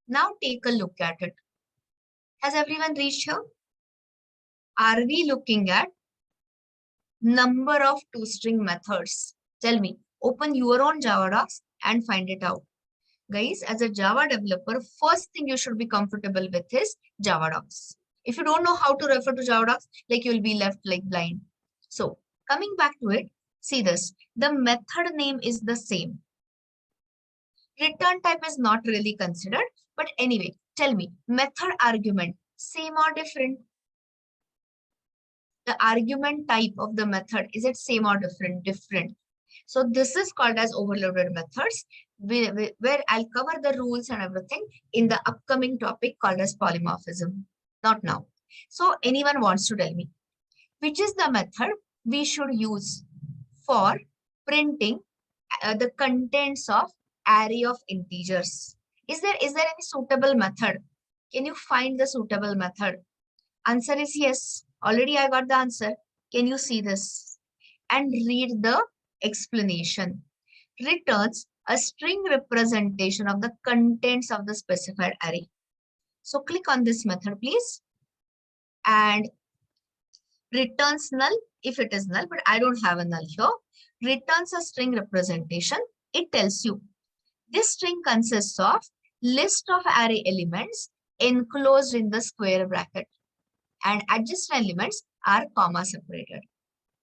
Now take a look at it. Has everyone reached here? Are we looking at number of toString methods? Tell me, open your own Java docs and find it out. Guys, as a Java developer, first thing you should be comfortable with is Java docs. If you don't know how to refer to Java docs, like you'll be left like blind. So coming back to it, see this, the method name is the same. Return type is not really considered, but anyway, tell me, method argument, same or different? The argument type of the method, is it same or different? Different. So this is called as overloaded methods, where I'll cover the rules and everything in the upcoming topic called as polymorphism. Not now. So anyone wants to tell me, which is the method we should use for printing the contents of array of integers? Is there any suitable method? Can you find the suitable method? Answer is yes. Already I got the answer. Can you see this? And read the explanation. Returns a string representation of the contents of the specified array. So click on this method, please. And returns null if it is null, but I don't have a null here. Returns a string representation. It tells you this string consists of list of array elements enclosed in the square bracket, and adjacent elements are comma separated.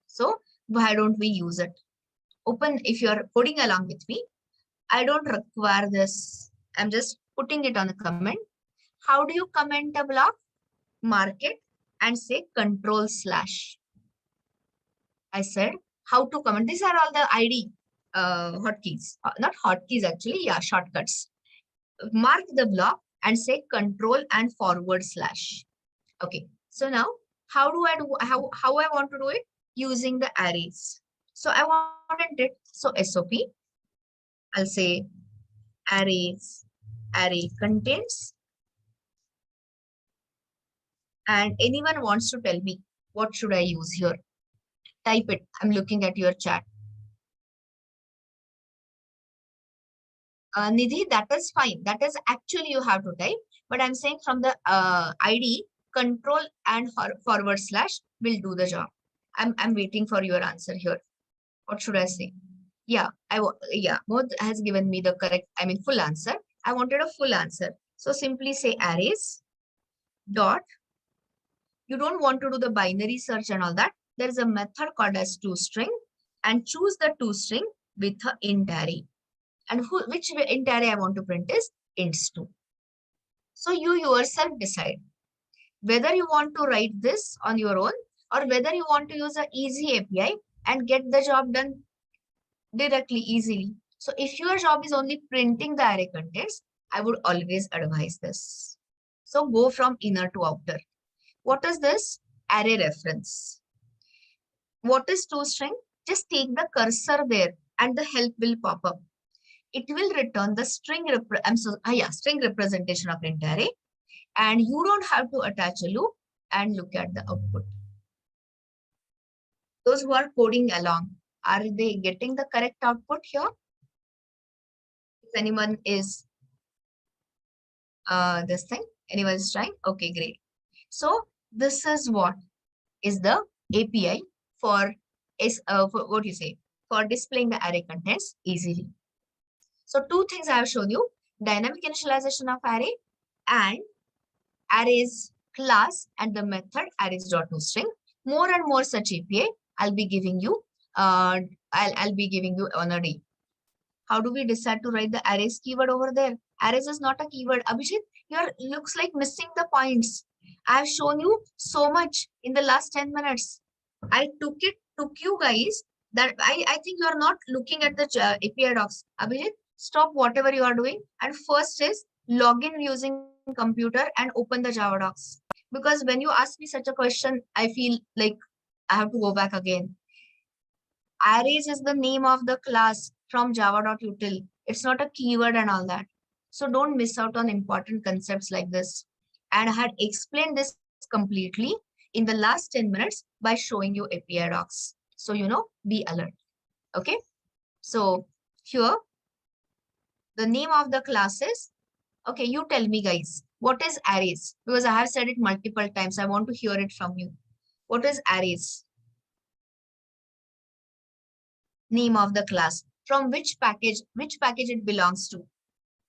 So why don't we use it? Open, if you're coding along with me, I don't require this. I'm just putting it on a comment. How do you comment a block? Mark it and say control slash. I said how to comment. These are all the ID hotkeys, not hotkeys actually. Yeah, shortcuts. Mark the block and say control and forward slash. Okay. So now how do I do how I want to do it? Using the arrays. So I wanted it. So SOP, I'll say arrays, array contents. And anyone wants to tell me what should I use here? Type it. I'm looking at your chat. Nidhi, that is fine. That is actually you have to type. But I'm saying from the ID, control and forward slash will do the job. I'm waiting for your answer here. What should I say? Yeah, Mohd has given me the correct, full answer. I wanted a full answer. So simply say arrays dot. You don't want to do the binary search and all that. There is a method called as toString and choose the toString with a int array. And which int array I want to print is ints2. So you yourself decide whether you want to write this on your own or whether you want to use an easy API and get the job done directly, easily. So if your job is only printing the array contents, I would always advise this. So go from inner to outer. What is this? Array reference. What is toString? Just take the cursor there and the help will pop up. It will return the string representation of int array, and you don't have to attach a loop and look at the output. Those who are coding along, are they getting the correct output here? If anyone is this thing, anyone is trying? Okay, great. So this is what is the API for what you say, for displaying the array contents easily. So two things I have shown you: dynamic initialization of array and arrays class and the method arrays.toString. More and more such API I'll be giving you. I'll be giving you on a day. How do we decide to write the arrays keyword over there? Arrays is not a keyword. Abhijit, you're looks like missing the points. I've shown you so much in the last 10 minutes. I took you guys that I think you are not looking at the API docs. Abhijit, stop whatever you are doing. And first is log in using computer and open the Java docs. Because when you ask me such a question, I feel like I have to go back again. Arrays is the name of the class from java.util. It's not a keyword and all that. So don't miss out on important concepts like this. And I had explained this completely in the last 10 minutes by showing you API docs. So, be alert. Okay. So here, the name of the class is, okay, you tell me guys, what is arrays? Because I have said it multiple times. I want to hear it from you. What is arrays? Name of the class. From which package it belongs to.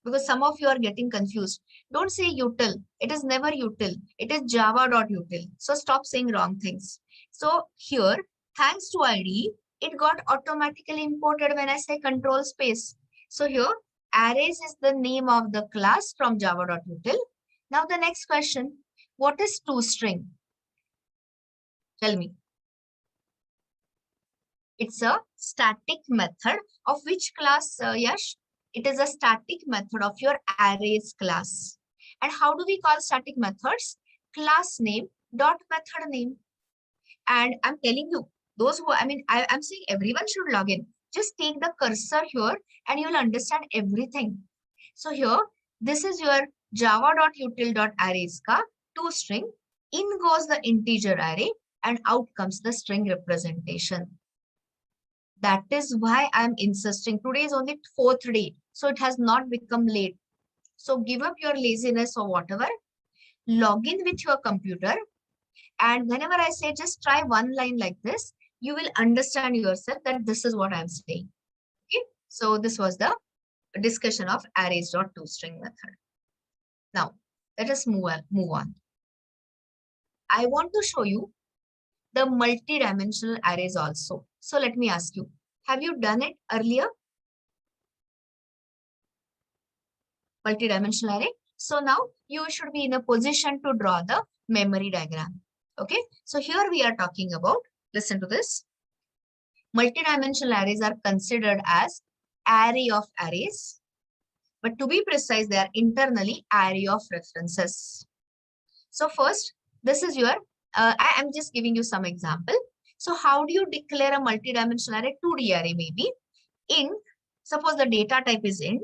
Because some of you are getting confused. Don't say util. It is never util. It is java.util. So stop saying wrong things. So here, thanks to ID, it got automatically imported when I say control space. So here, arrays is the name of the class from java.util. Now the next question, what is toString? Tell me. It's a static method of which class, Yash? It is a static method of your arrays class. And how do we call static methods? Class name dot method name. And I'm telling you, those who, I'm saying everyone should log in. Just take the cursor here and you'll understand everything. So here, this is your java.util.arrays ka toString. In goes the integer array and out comes the string representation. That is why I'm insisting. Today is only 4th day, so it has not become late. So give up your laziness or whatever. Log in with your computer. And whenever I say just try one line like this, you will understand yourself that this is what I'm saying. Okay. So this was the discussion of arrays.toString method. Now, let us move on. I want to show you the multi-dimensional arrays also. So let me ask you, have you done it earlier? multi-dimensional array. So now you should be in a position to draw the memory diagram. Okay, so here we are talking about, listen to this. Multi-dimensional arrays are considered as array of arrays, but to be precise, they are internally array of references. So first, this is your, I am just giving you some example. So how do you declare a multi-dimensional array? 2D array maybe. Int, suppose the data type is int,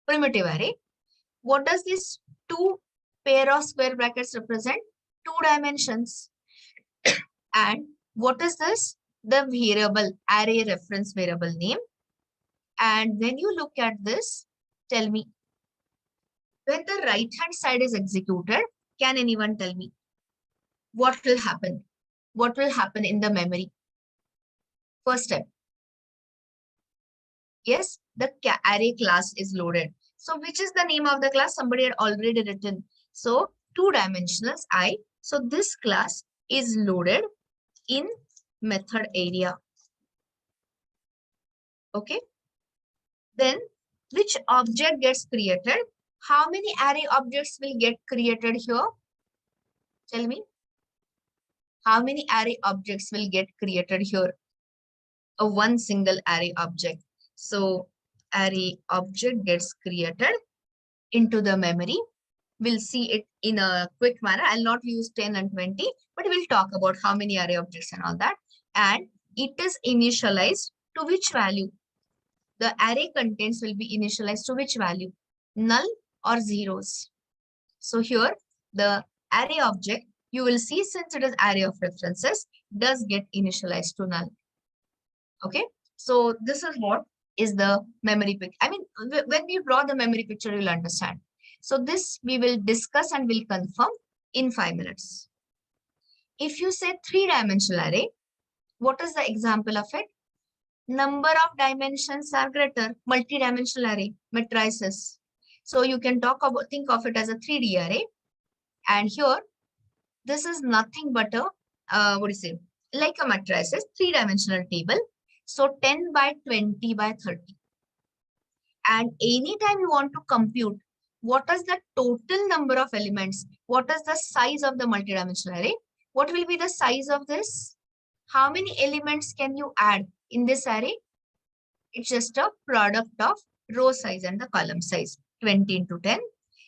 primitive array. What does this 2 pair of square brackets represent? 2 dimensions. And what is this? The variable, array reference variable name. And when you look at this, tell me, when the right hand side is executed, can anyone tell me what will happen? What will happen in the memory? First step. Yes, the array class is loaded. So which is the name of the class? Somebody had already written. So 2-dimensionals I. So this class is loaded in method area. Okay. Then which object gets created? How many array objects will get created here? Tell me. How many array objects will get created here? A one single array object. So array object gets created into the memory. We'll see it in a quick manner. I'll not use 10 and 20, but we'll talk about how many array objects and all that. And it is initialized to which value? The array contents will be initialized to which value? Null or zeros. So here the array object, you will see, since it is array of references, does get initialized to null. Okay. So this is what is the memory picture. I mean, when we draw the memory picture, you'll understand. So this we will discuss and will confirm in 5 minutes. If you say 3-dimensional array, what is the example of it? Number of dimensions are greater, multi-dimensional array, matrices. So you can think of it as a 3D array. And here, this is nothing but a, like a matrices, 3-dimensional table. So 10 by 20 by 30. And anytime you want to compute, what is the total number of elements? What is the size of the multi-dimensional array? What will be the size of this? How many elements can you add in this array? It's just a product of row size and the column size, 20 into 10.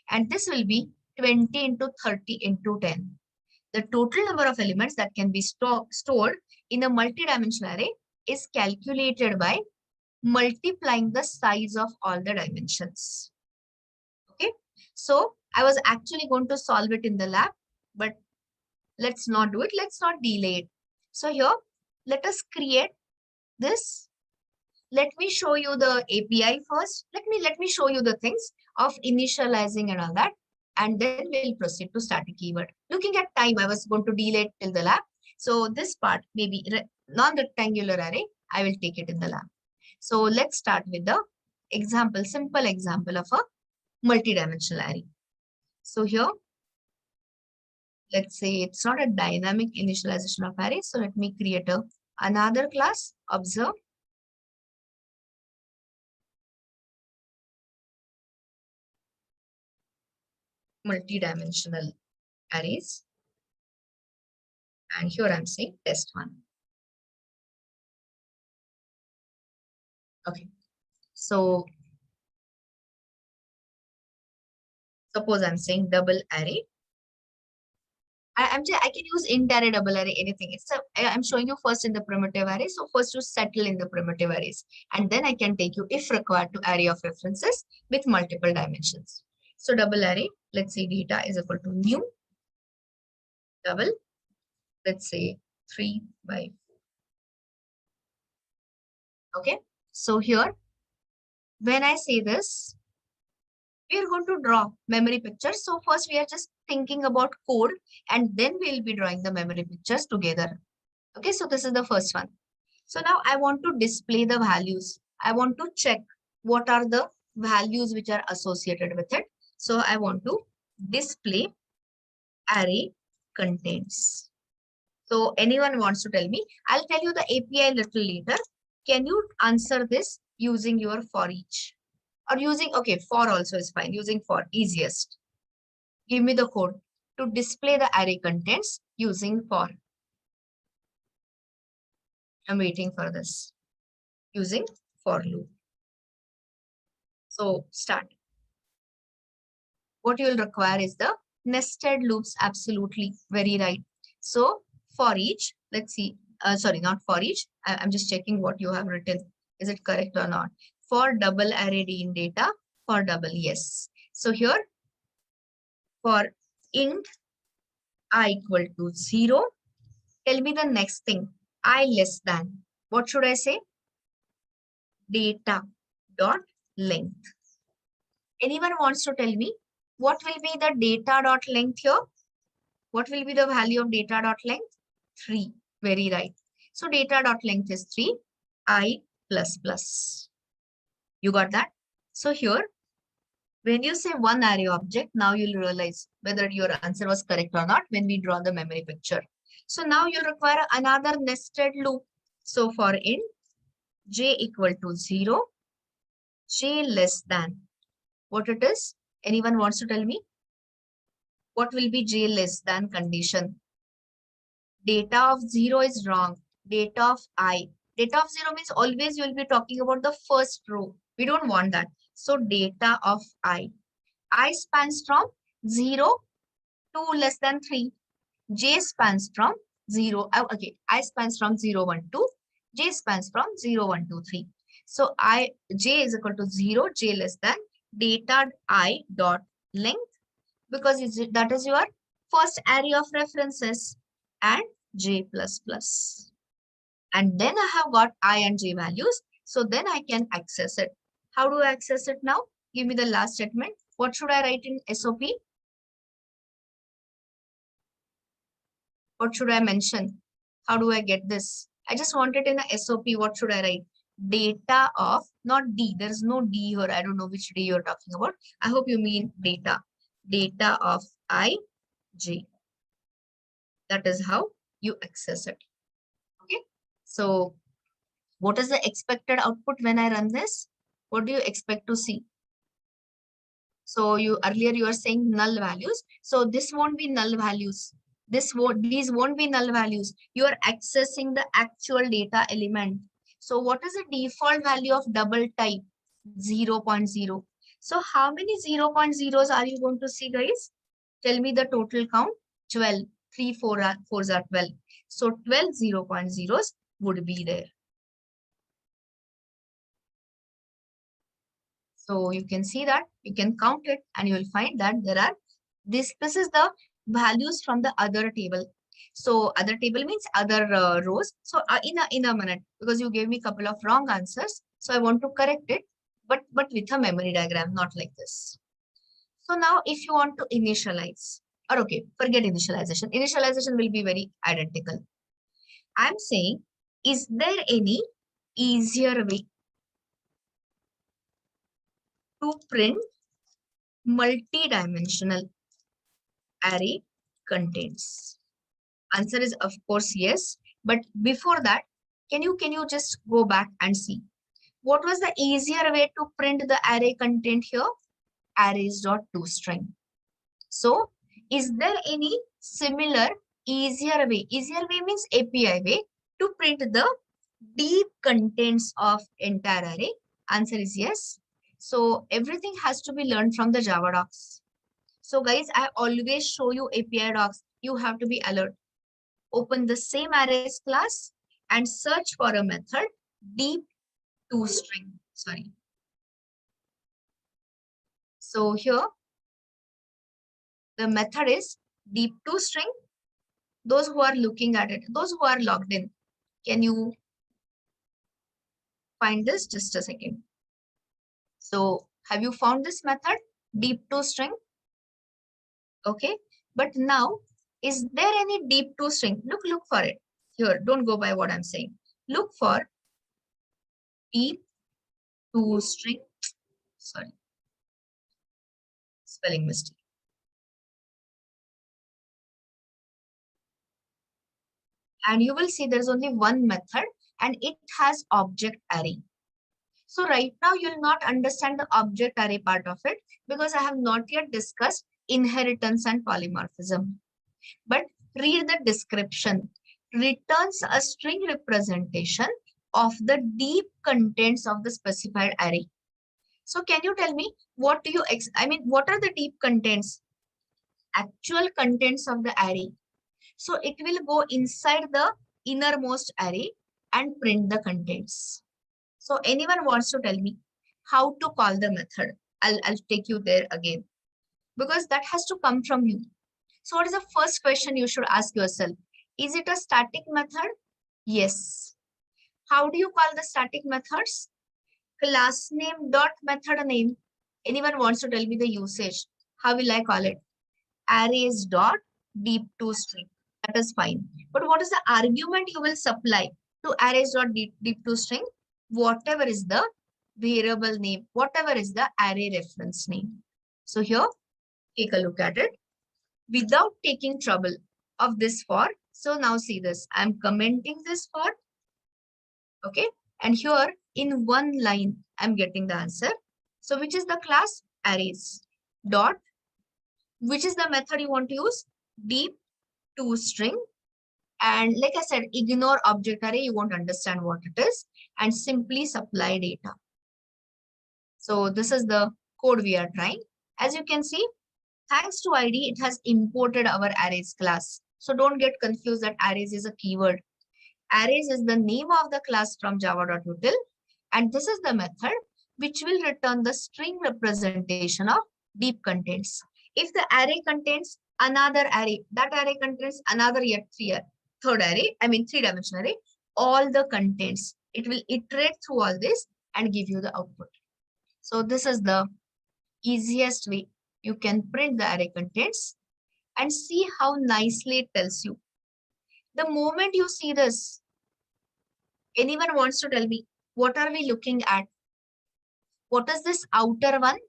And this will be 20 into 30 into 10. The total number of elements that can be stored in a multi-dimensional array is calculated by multiplying the size of all the dimensions. Okay, so I was actually going to solve it in the lab, but let's not do it. Let's not delay it. So here, let us create this. Let me show you the API first. Let me show you the things of initializing and all that. And then we'll proceed to static keyword. Looking at time, I was going to delay it till the lab. So this part, maybe non-rectangular array, I will take it in the lab. So let's start with the example, simple example of a multi-dimensional array. So here, let's say it's not a dynamic initialization of array. So let me create another class, observe. Multi-dimensional arrays. And here I'm saying test one. Okay. So suppose I'm saying double array. I can use int array, double array, anything. I'm showing you first in the primitive array. So first you settle in the primitive arrays, and then I can take you, if required, to array of references with multiple dimensions. So double array, let's say data is equal to new double, let's say 3 by 4. Okay. So here, when I say this, we are going to draw memory pictures. So first we are just thinking about code, and then we'll be drawing the memory pictures together. Okay, so this is the first one. So now I want to display the values. I want to check what are the values which are associated with it. So I want to display array contents. So anyone wants to tell me? I'll tell you the API a little later. Can you answer this using your for each? or using, okay, for also is fine. Using for, easiest. Give me the code to display the array contents using for. I'm waiting for this. Using for loop. So start. What you will require is the nested loops. Absolutely, very right. So for each, let's see. Sorry, not for each. I'm just checking what you have written. Is it correct or not? For double array d in data, for double, yes. So here, for int I equal to 0, tell me the next thing. I less than. What should I say? Data dot length. Anyone wants to tell me what will be the data dot length here? What will be the value of data dot length? 3. Very right. So data dot length is 3, I plus plus. You got that? So here, when you say one array object, now you'll realize whether your answer was correct or not when we draw the memory picture. So now you'll require another nested loop. So for int j equal to 0, j less than. What it is? Anyone wants to tell me? What will be j less than condition? Data of 0 is wrong. Data of I. Data of 0 means always you will be talking about the first row. We don't want that. So data of I. I spans from 0 to less than 3. J spans from 0. Okay, I spans from 0, 1, 2. J spans from 0, 1, 2, 3. So j is equal to 0, j less than data I dot length, because that is your first array of references, and j plus plus. And then I have got I and j values. So then I can access it. How do I access it now? Give me the last statement. What should I write in SOP? What should I mention? How do I get this? I just want it in a SOP. What should I write? Data of, not D. There's no D here. I don't know which D you're talking about. I hope you mean data. Data of I, J. That is how you access it. Okay. So what is the expected output when I run this? What do you expect to see? So earlier you were saying null values. So this won't be null values. These won't be null values. You are accessing the actual data element. So what is the default value of double type? 0.0. So how many 0.0s are you going to see, guys? Tell me the total count. 12. 3, 4 are 4s are 12. So 12 0.0s would be there. So you can see that, you can count it, and you will find that there are this is the values from the other table. So other table means other rows. So in a minute, because you gave me a couple of wrong answers, so I want to correct it, but with a memory diagram, not like this. So now if you want to initialize, or okay, forget initialization. Initialization will be very identical. I'm saying, is there any easier way to print multi-dimensional array contents? Answer is of course yes. But before that, can you just go back and see what was the easier way to print the array content here? Arrays.toString. So is there any similar easier way? Easier way means API way to print the deep contents of entire array. Answer is yes. So everything has to be learned from the Java docs. So guys, I always show you API docs. You have to be alert. Open the same arrays class and search for a method deep toString. Sorry. So here the method is deep toString. Those who are looking at it, those who are logged in, can you find this? Just a second. So have you found this method deep toString? Okay, but now is there any deep toString? Look for it. Here, don't go by what I'm saying. Look for deep toString. Sorry, spelling mistake. And you will see there's only one method and it has object array. So right now you'll not understand the object array part of it because I have not yet discussed inheritance and polymorphism. But read the description. Returns a string representation of the deep contents of the specified array. So can you tell me what do you, what are the deep contents? Actual contents of the array. So it will go inside the innermost array and print the contents. So anyone wants to tell me how to call the method? I'll take you there again because that has to come from you. So what is the first question you should ask yourself? Is it a static method? Yes. How do you call the static methods? Class name dot method name. Anyone wants to tell me the usage? How will I call it? Arrays dot deep to string. That is fine. But what is the argument you will supply to arrays dot deep to string? Whatever is the variable name, whatever is the array reference name. So here, take a look at it without taking trouble of this for. So now see this, I'm commenting this for, okay. And here in one line, I'm getting the answer. So which is the class? Arrays dot, which is the method you want to use? Deep to string. And like I said, ignore object array, you won't understand what it is, and simply supply data. So this is the code we are trying. As you can see, thanks to ID, it has imported our arrays class. So don't get confused that arrays is a keyword. Arrays is the name of the class from java.util. And this is the method which will return the string representation of deep contents. If the array contains another array, that array contains another yet third array, three-dimensional array, all the contents, it will iterate through all this and give you the output. So this is the easiest way you can print the array contents and see how nicely it tells you. The moment you see this, anyone wants to tell me, what are we looking at? What is this outer one?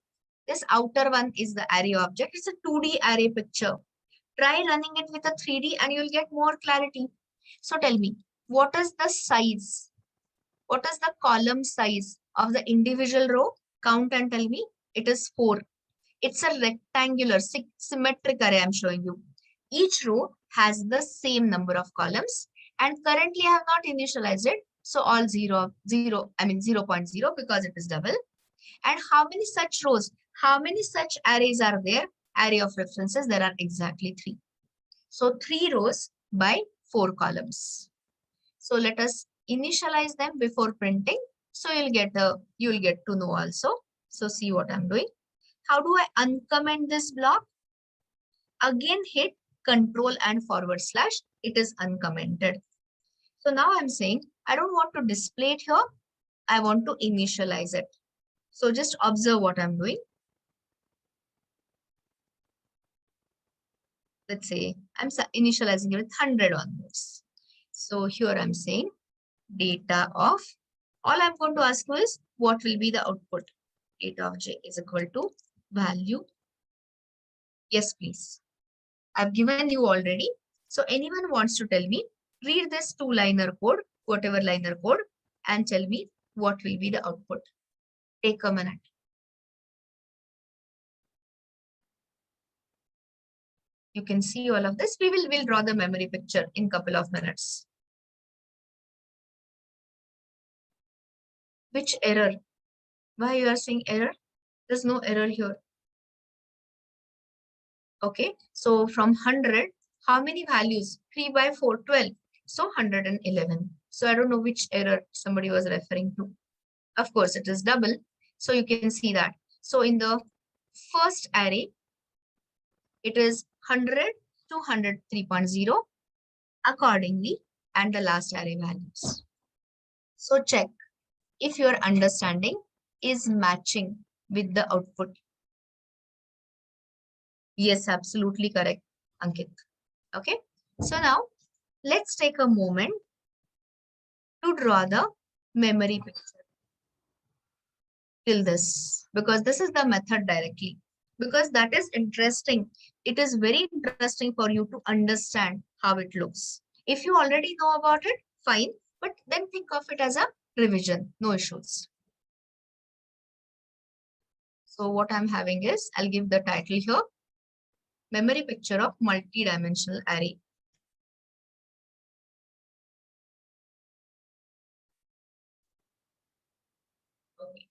This outer one is the array object. It's a 2D array picture. Try running it with a 3D and you'll get more clarity. So tell me, what is the size? What is the column size of the individual row? Count and tell me. It is 4. It's a rectangular, symmetric array I'm showing you. Each row has the same number of columns. And currently I have not initialized it. So all 0.0 because it is double. And how many such rows? How many such arrays are there? Array of references, there are exactly 3. So 3 rows by 4 columns. So let us initialize them before printing. So you'll get to know also. So see what I'm doing. How do I uncomment this block? Again hit Control and /. It is uncommented. So now I'm saying I don't want to display it here. I want to initialize it. So just observe what I'm doing. Let's say I'm initializing it with 100 onwards. So here I'm saying data of, all I'm going to ask you is what will be the output? Data of j is equal to value. Yes, please. I've given you already. So anyone wants to tell me, read this 2-liner code, whatever liner code, and tell me what will be the output. Take a minute. You can see all of this. We'll draw the memory picture in a couple of minutes. Which error? Why you are saying error? There's no error here. Okay, so from 100, how many values? 3 by 4, 12. So 111. So I don't know which error somebody was referring to. Of course, it is double. So you can see that. So in the first array, it is 100 to 103.0 accordingly, and the last array values. So check if your understanding is matching with the output. Yes, absolutely correct, Ankit. Okay, so now let's take a moment to draw the memory picture till this, because this is the method directly, because that is interesting. It is very interesting for you to understand how it looks. If you already know about it, fine, but then think of it as a revision, no issues. So what I'm having is, I'll give the title here, memory picture of multi-dimensional array. Okay.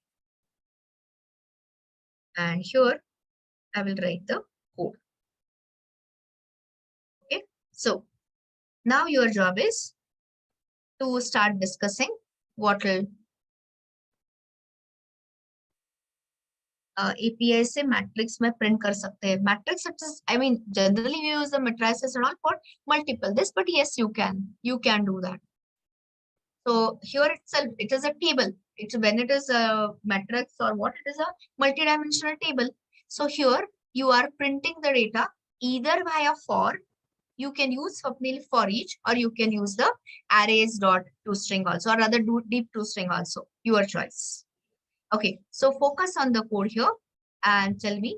And here I will write the code. Okay. So now your job is to start discussing what will API से matrix में print कर सकते हैं. Matrix, I mean, generally we use the matrices and all for multiple this, but yes, you can do that. So here itself, it is a table. It's when it is a matrix or what, it is a multi-dimensional table. So here you are printing the data either via for, you can use for each, or you can use the arrays dot toString also, or rather deep toString also, your choice. Okay, so focus on the code here and tell me,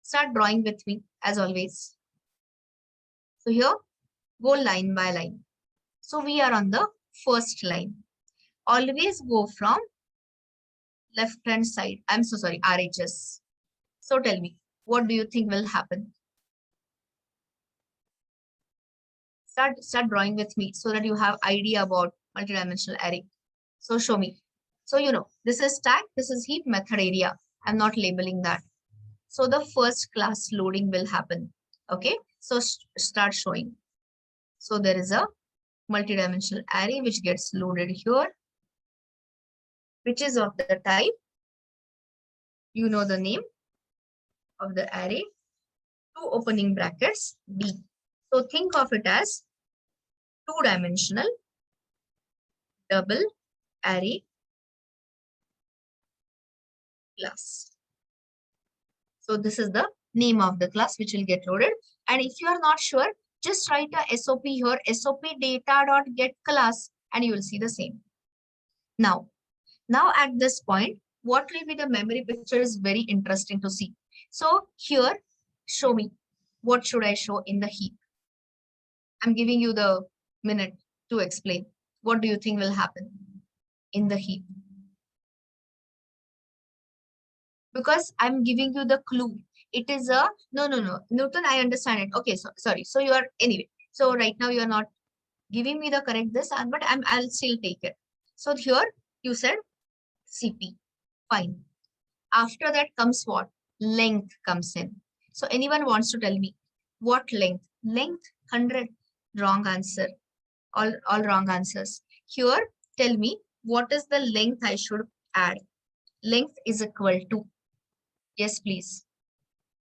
start drawing with me as always. So here, go line by line. So we are on the first line. Always go from left hand side. I'm so sorry, RHS. So tell me, what do you think will happen? Start drawing with me so that you have idea about multidimensional array. So show me. So you know, this is stack, this is heap, method area. I'm not labeling that. So the first class loading will happen. Okay, so start showing. So there is a multidimensional array which gets loaded here, which is of the type, you know the name of the array, 2 opening brackets, D. So think of it as 2-dimensional double array class. So this is the name of the class which will get loaded. And if you are not sure, just write a SOP here, SOP data.get class, and you will see the same. Now at this point, what will be the memory picture is very interesting to see. So here, show me, what should I show in the heap? I'm giving you the minute to explain. What do you think will happen in the heap? Because I'm giving you the clue. It is a, no, Newton, I understand it. Okay, so sorry. So you are, anyway. So right now you are not giving me the correct this, but I'll still take it. So here you said CP, fine. After that comes what? Length comes in. So anyone wants to tell me what length? Length 100, wrong answer. All wrong answers. Here, tell me what is the length I should add? Length is equal to, yes, please.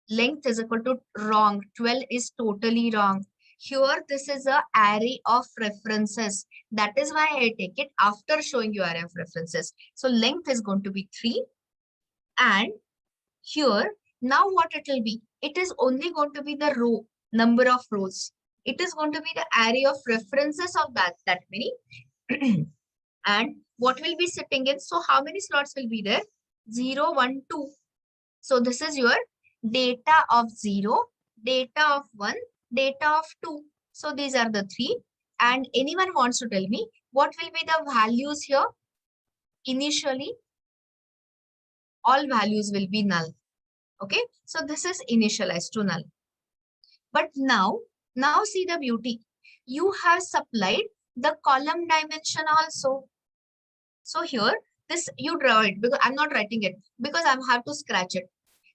Length is equal to wrong. 12 is totally wrong. Here, this is an array of references. That is why I take it after showing you array of references. So length is going to be 3. And here, now what it will be? It is only going to be the row, number of rows. It is going to be the array of references of that many. And what will be sitting in? So how many slots will be there? 0, 1, 2. So this is your data of 0, data of 1, data of 2. So these are the 3. And anyone wants to tell me what will be the values here? Initially, all values will be null. Okay, so this is initialized to null. But now see the beauty. You have supplied the column dimension also. So here, this you draw it because I'm not writing it because I have to scratch it.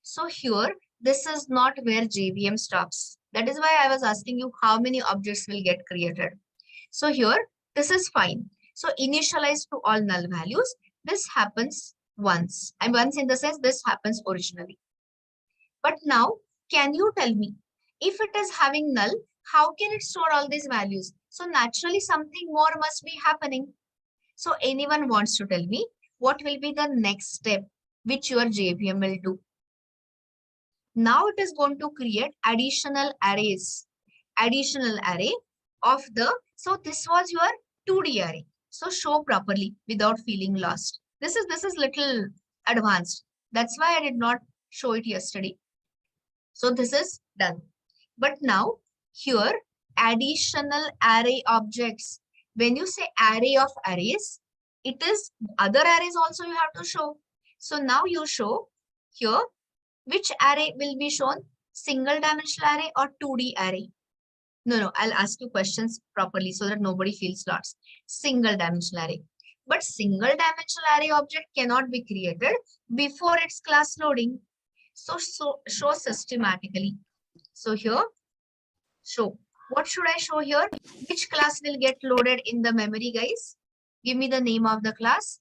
So here, this is not where JVM stops. That is why I was asking you how many objects will get created. So here, this is fine. So initialize to all null values. This happens once. And once in the sense this happens originally. But now, can you tell me, if it is having null, how can it store all these values? So naturally something more must be happening. So anyone wants to tell me what will be the next step which your JVM will do? Now it is going to create additional arrays. Additional array of the, so this was your 2D array. So show properly without feeling lost. This is little advanced. That's why I did not show it yesterday. So this is done. But now here additional array objects. When you say array of arrays, it is other arrays also you have to show. So now you show Here, which array will be shown? Single dimensional array or 2D array? No, I'll ask you questions properly so that nobody feels lost. Single dimensional array. But single dimensional array object cannot be created before its class loading. So show systematically. So here, show. What should I show here? Which class will get loaded in the memory, guys? Give me the name of the class.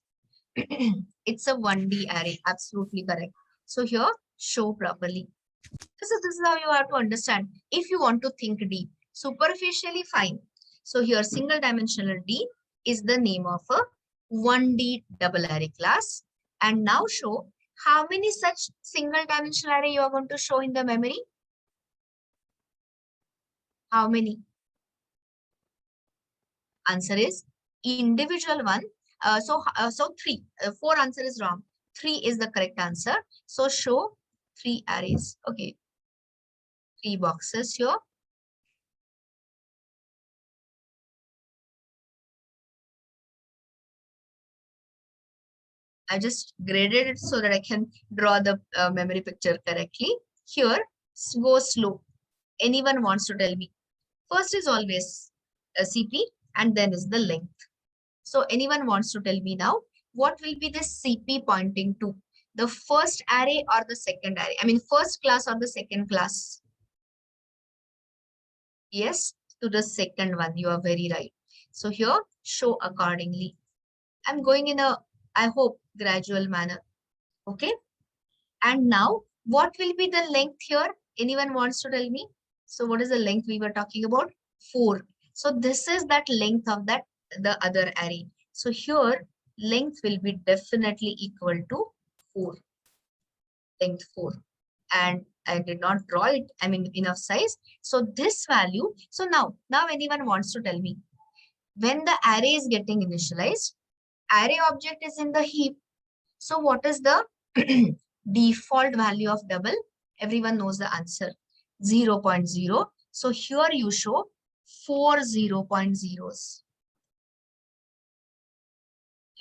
It's a 1D array. Absolutely correct. So here, show properly. So this is how you have to understand. If you want to think deep, superficially, fine. So here, single dimensional D is the name of a 1D double array class. And now show how many such single dimensional array you are going to show in the memory. How many? Answer is individual one. So 3. 4 answer is wrong. 3 is the correct answer. So show 3 arrays. Okay. 3 boxes here. I just graded it so that I can draw the memory picture correctly. Here, go slow. Anyone wants to tell me? First is always a CP and then is the length. So anyone wants to tell me now, what will be this CP pointing to? The first array or the second array? I mean, first class or the second class? Yes, to the second one. You are very right. So here, show accordingly. I'm going in a, I hope, gradual manner. Okay. And now, what will be the length here? Anyone wants to tell me? So what is the length we were talking about? 4. So this is that length of that the other array. So here, length will be definitely equal to 4. Length 4. And I did not draw it, I mean, enough size. So this value, so now anyone wants to tell me, when the array is getting initialized, array object is in the heap. So what is the default value of double? Everyone knows the answer, 0.0. So here you show 4 0.0s.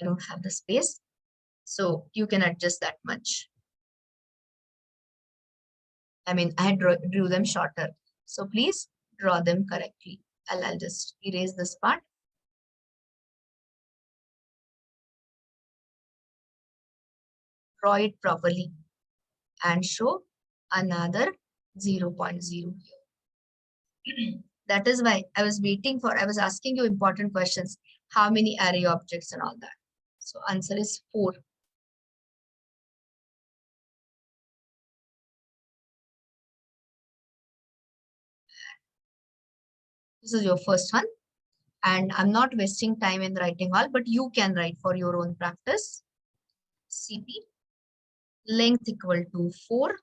I don't have the space, so you can adjust that much. I mean, I drew them shorter. So please draw them correctly. I'll just erase this part. Draw it properly and show another 0.0 here. That is why I was asking you important questions. How many array objects and all that? So answer is 4. This is your first one. And I'm not wasting time in writing all, but you can write for your own practice. CP, length equal to 4.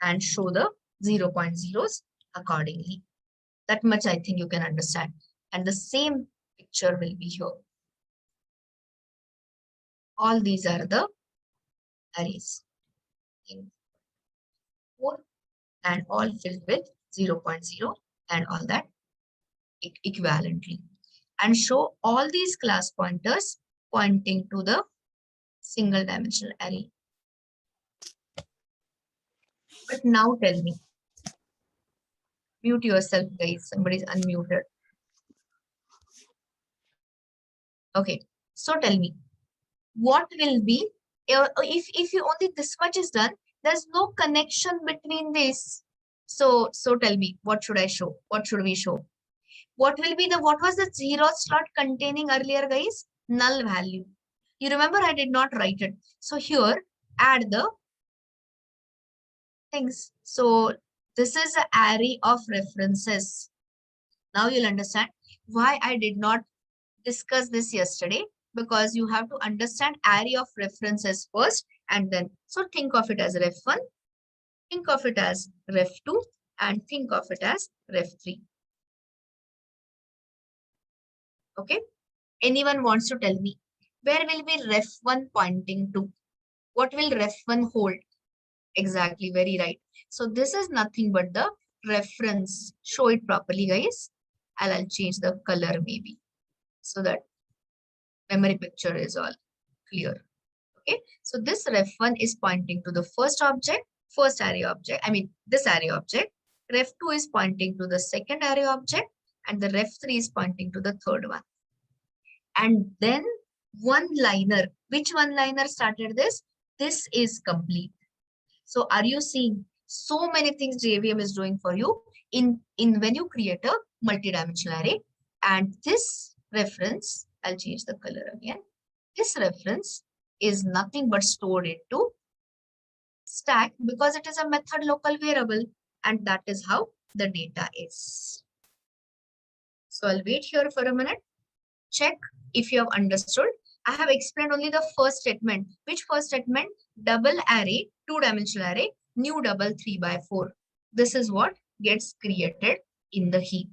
And show the 0.0s accordingly. That much I think you can understand. And the same picture will be here. All these are the arrays. 4 and all filled with 0.0 and all that equivalently. And show all these class pointers pointing to the single dimensional array. But now tell me. Mute yourself, guys. Somebody's unmuted. Okay. So tell me, what will be, if you only this much is done, there's no connection between this. So tell me, what should I show? What should we show? What will be what was the 0 slot containing earlier, guys? Null value. You remember I did not write it. So here, add the things. So this is an array of references. Now you'll understand why I did not discuss this yesterday, because you have to understand array of references first and then. So think of it as ref1, think of it as ref2, and think of it as ref3. Okay. Anyone wants to tell me, where will be ref1 pointing to? What will ref1 hold? Exactly, very right. So this is nothing but the reference. Show it properly, guys. I'll change the color maybe so that memory picture is all clear. Okay, so this ref1 is pointing to the first object, first array object, I mean this array object. Ref2 is pointing to the second array object, and the ref3 is pointing to the third one. And then one liner, which one liner started this? This is complete. So are you seeing so many things JVM is doing for you in when you create a multi-dimensional array? And this reference, I'll change the color again. This reference is nothing but stored into stack because it is a method local variable, and that is how the data is. So I'll wait here for a minute. Check if you have understood. I have explained only the first statement. Which first statement? Double array, two-dimensional array, new double 3x4. This is what gets created in the heap.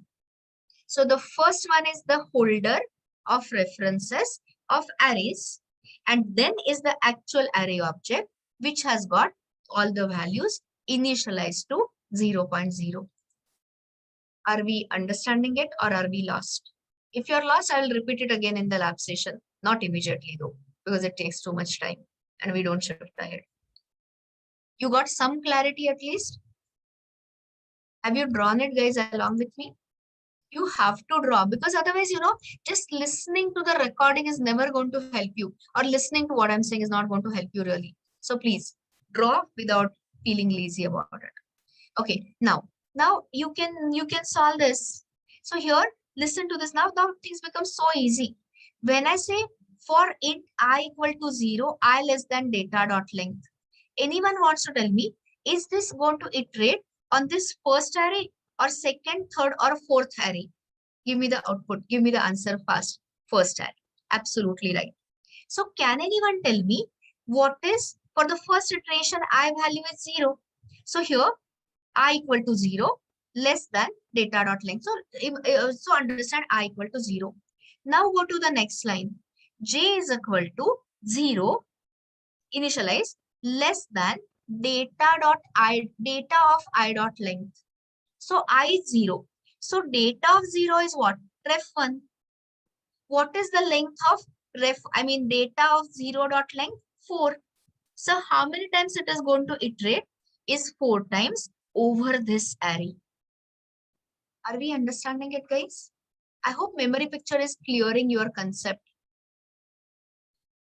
So the first one is the holder of references of arrays, and then is the actual array object, which has got all the values initialized to 0.0. Are we understanding it or are we lost? If you're lost, I'll repeat it again in the lab session. Not immediately though, because it takes too much time and we don't shift ahead. You got some clarity at least? Have you drawn it, guys, along with me? You have to draw, because otherwise, just listening to the recording is never going to help you, or listening to what I'm saying is not going to help you really. So please draw without feeling lazy about it. Okay, now you can solve this. So here, listen to this. Now things become so easy. When I say for int I equal to 0, I less than data dot length. Anyone wants to tell me, is this going to iterate on this first array or second, third, or fourth array? Give me the output. Give me the answer fast. First array. Absolutely right. So can anyone tell me what is for the first iteration I value is 0? So here I equal to 0 less than data dot length. So understand I equal to 0. Now go to the next line. J is equal to 0 initialize less than data of I dot length. So I is 0. So data of 0 is what? Ref1. What is the length of data of 0 dot length? 4. So how many times it is going to iterate? Is 4 times over this array. Are we understanding it, guys? I hope memory picture is clearing your concept.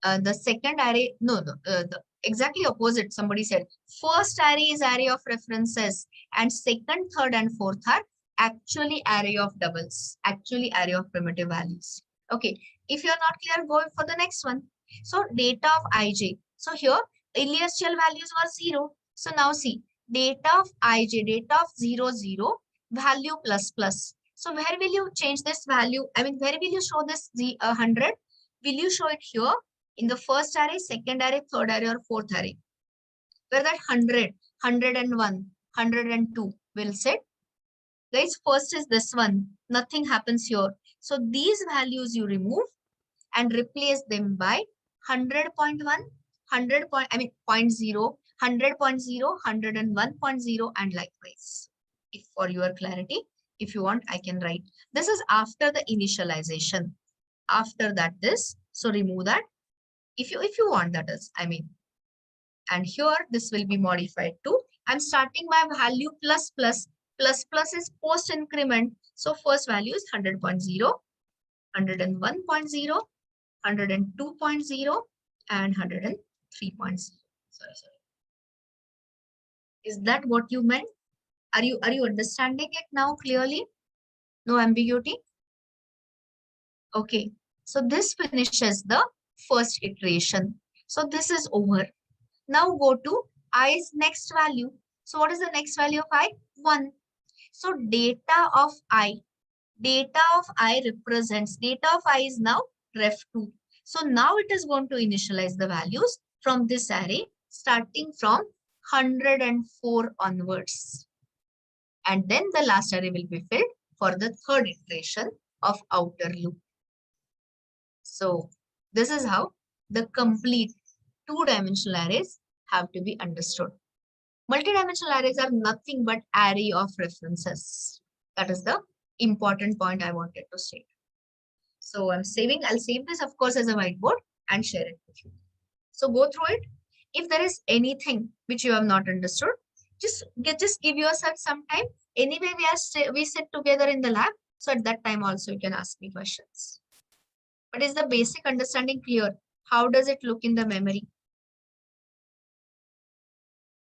The second array, the exactly opposite. Somebody said first array is array of references, and second, third, and fourth are actually array of doubles, actually array of primitive values. Okay, if you're not clear, go for the next one. So data of ij. So here initial values were 0. So now see data of ij, data of 0, 0, value plus plus. So where will you change this value? Where will you show this 100? Will you show it here in the first array, second array, third array, or fourth array? Where that 100, 101, 102 will sit? Guys, first is this one. Nothing happens here. So these values you remove and replace them by 100.1, 100 point, 0.0, 100.0, 101.0, and likewise. If for your clarity, if you want, I can write. This is after the initialization. After that, this. So remove that. If you want, that is, and here this will be modified to, I'm starting my value plus plus. Plus plus is post increment. So first value is 100.0, 101.0, 102.0, and 103.0. Sorry. Is that what you meant? Are you understanding it now clearly? No ambiguity? Okay. So this finishes the first iteration. So this is over. Now go to i's next value. So what is the next value of I? 1. So data of I represents, data of I is now ref2. So now it is going to initialize the values from this array starting from 104 onwards. And then the last array will be filled for the third iteration of outer loop. So this is how the complete two-dimensional arrays have to be understood. Multi-dimensional arrays are nothing but array of references. That is the important point I wanted to state. So I'll save this, of course, as a whiteboard and share it with you. So go through it. If there is anything which you have not understood, just give yourself some time. Anyway, we sit together in the lab. So at that time also you can ask me questions. But is the basic understanding clear? How does it look in the memory?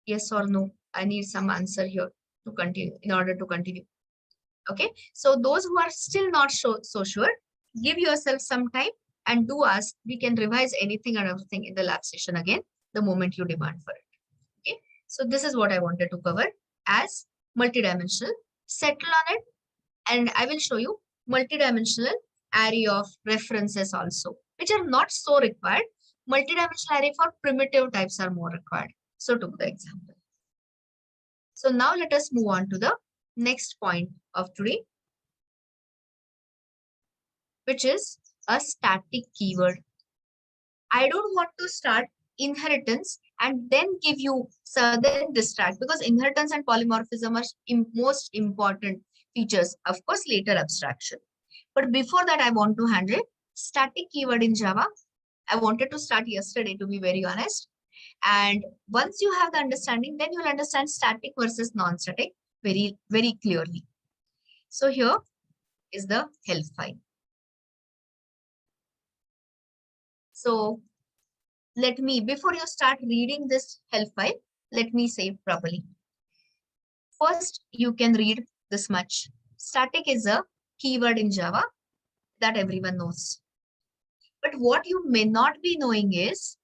Yes or no? I need some answer here to continue, in order to continue. Okay. So those who are still not so sure, give yourself some time and do ask. We can revise anything and everything in the lab session again, the moment you demand for it. Okay. So this is what I wanted to cover as multidimensional. Settle on it, and I will show you multidimensional array of references also, which are not so required. Multidimensional array for primitive types are more required. So took the example. So now let us move on to the next point of today, which is a static keyword. I don't want to start inheritance and then give you then distract, because inheritance and polymorphism are most important features. Of course, later abstraction. But before that, I want to handle static keyword in Java. I wanted to start yesterday, to be very honest. And once you have the understanding, then you'll understand static versus non-static very, very clearly. So here is the help file. So let me, before you start reading this help file, let me say properly. First, you can read this much. Static is a keyword in Java that everyone knows. But what you may not be knowing is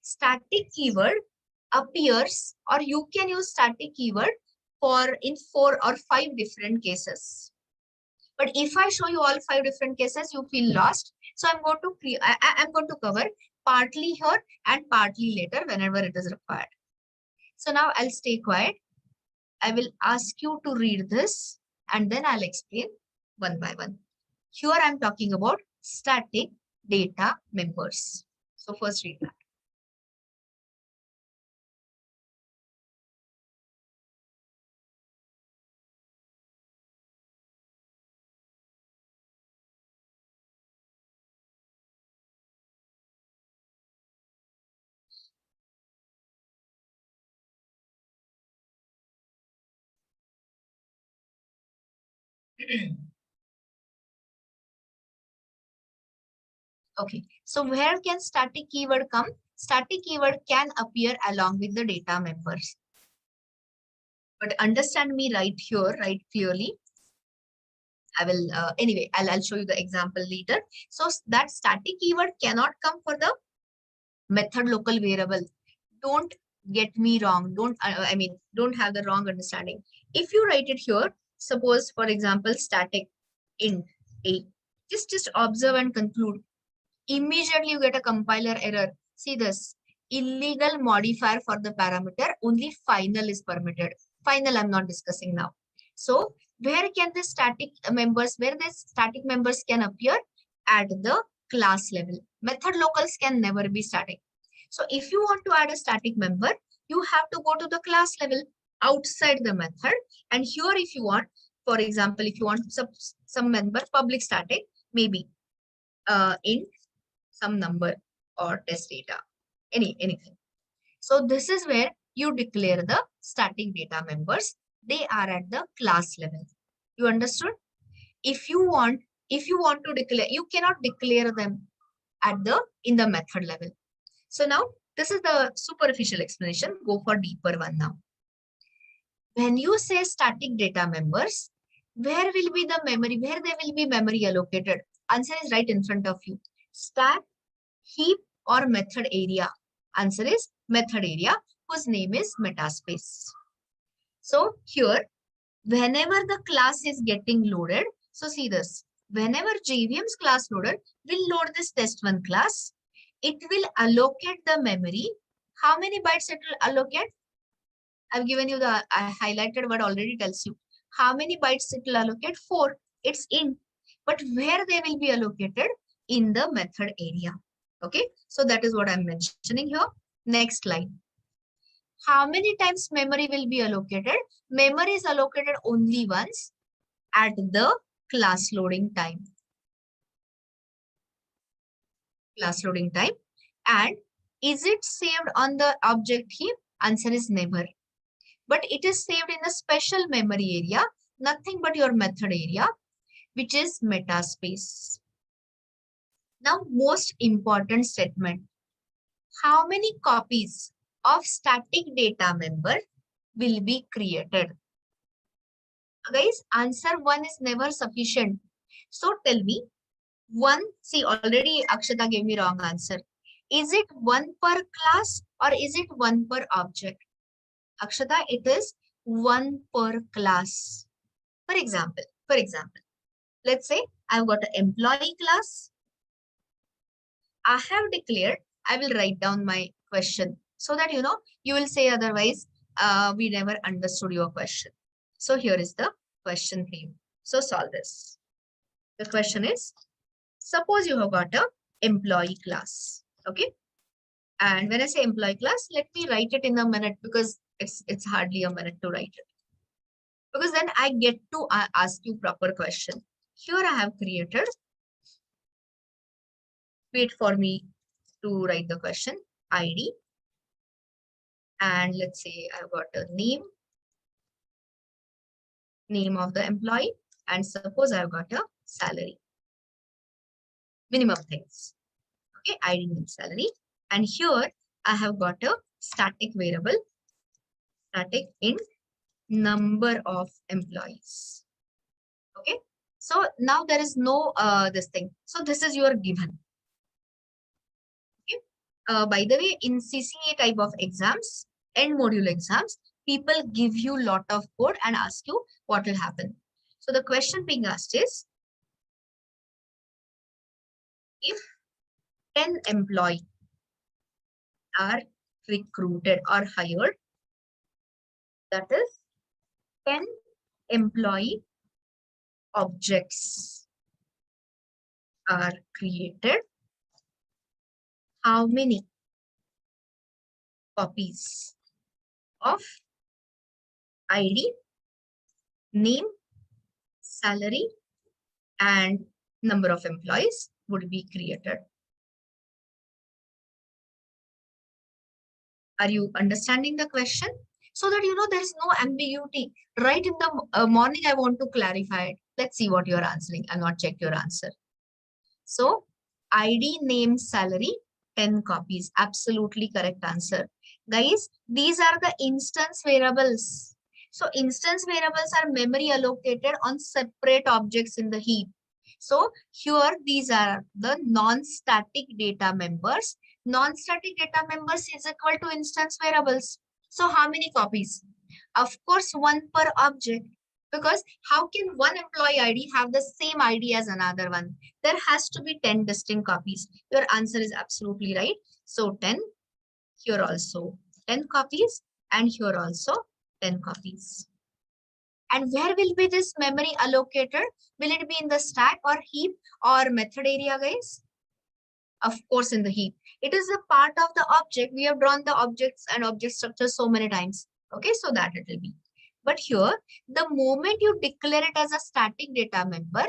static keyword appears, or you can use static keyword in 4 or 5 different cases. But if I show you all 5 different cases, you feel lost. So I'm going to cover partly here and partly later whenever it is required. So now I'll stay quiet. I will ask you to read this and then I'll explain one by one. Here I'm talking about static data members. So first read that. Okay, so where can static keyword come? Static keyword can appear along with the data members. But understand me right here, right clearly. I will, anyway, I'll show you the example later. So that static keyword cannot come for the method local variable. Don't get me wrong. Don't have the wrong understanding. If you write it here, suppose, for example, static int a, just observe and conclude. Immediately you get a compiler error. See this, illegal modifier for the parameter, only final is permitted. Final I'm not discussing now. So where can the static members can appear? At the class level. Method locals can never be static. So if you want to add a static member, you have to go to the class level outside the method. And here if you want, for example, if you want some member public static, maybe int some number or test data, anything. So this is where you declare the static data members. They are at the class level. You understood? If you want to declare, you cannot declare them in the method level. So now this is the superficial explanation. Go for deeper one now. When you say static data members, where will be the memory? Where they will be memory allocated? Answer is right in front of you. Stack, heap, or method area. Answer is method area, whose name is metaspace. So here, whenever the class is getting loaded, so see this, whenever JVM's class loader will load this test1 class, it will allocate the memory. How many bytes it will allocate? I've given you the highlighted word already tells you. How many bytes it will allocate? 4. It's in. But where they will be allocated? In the method area. Okay. So that is what I'm mentioning here. Next line. How many times memory will be allocated? Memory is allocated only once at the class loading time. Class loading time. And Is it saved on the object heap? Answer is never. But it is saved in a special memory area, nothing but your method area, which is meta space. Now, most important statement. How many copies of static data member will be created? Guys, answer 1 is never sufficient. So tell me, 1, see already Akshata gave me wrong answer. Is it 1 per class or is it 1 per object? Akshata, it is 1 per class. For example, let's say I've got an employee class. I have declared, I will write down my question so that you will say otherwise, we never understood your question. So here is the question for you. So solve this. The question is, suppose you have got a employee class. Okay. And when I say employee class, let me write it in a minute because it's hardly a minute to write it. Because then I get to ask you proper question. Here I have created, wait for me to write the question, ID. And let's say I've got a name of the employee. And suppose I've got a salary. Minimum things. Okay, ID name salary. And here I have got a static variable, static int number of employees. Okay, so now there is no this thing. So this is your given. Okay, by the way, in CCA type of exams and module exams, people give you a lot of code and ask you what will happen. So the question being asked is, if 10 employees are recruited or hired, that is 10 employee objects are created, how many copies of ID, name, salary, and number of employees would be created? Are you understanding the question? So that there is no ambiguity. Right in the morning, I want to clarify it. Let's see what you're answering. I'll not check your answer. So ID, name, salary, 10 copies. Absolutely correct answer. Guys, these are the instance variables. So instance variables are memory allocated on separate objects in the heap. So here these are the non-static data members. Non-static data members is equal to instance variables. So how many copies? Of course, 1 per object. Because how can one employee ID have the same ID as another one? There has to be 10 distinct copies. Your answer is absolutely right. So 10, here also 10 copies, and here also 10 copies. And where will be this memory allocated? Will it be in the stack or heap or method area, guys? Of course, in the heap. It is a part of the object. We have drawn the objects and object structures so many times. Okay, so that it will be. But here, the moment you declare it as a static data member,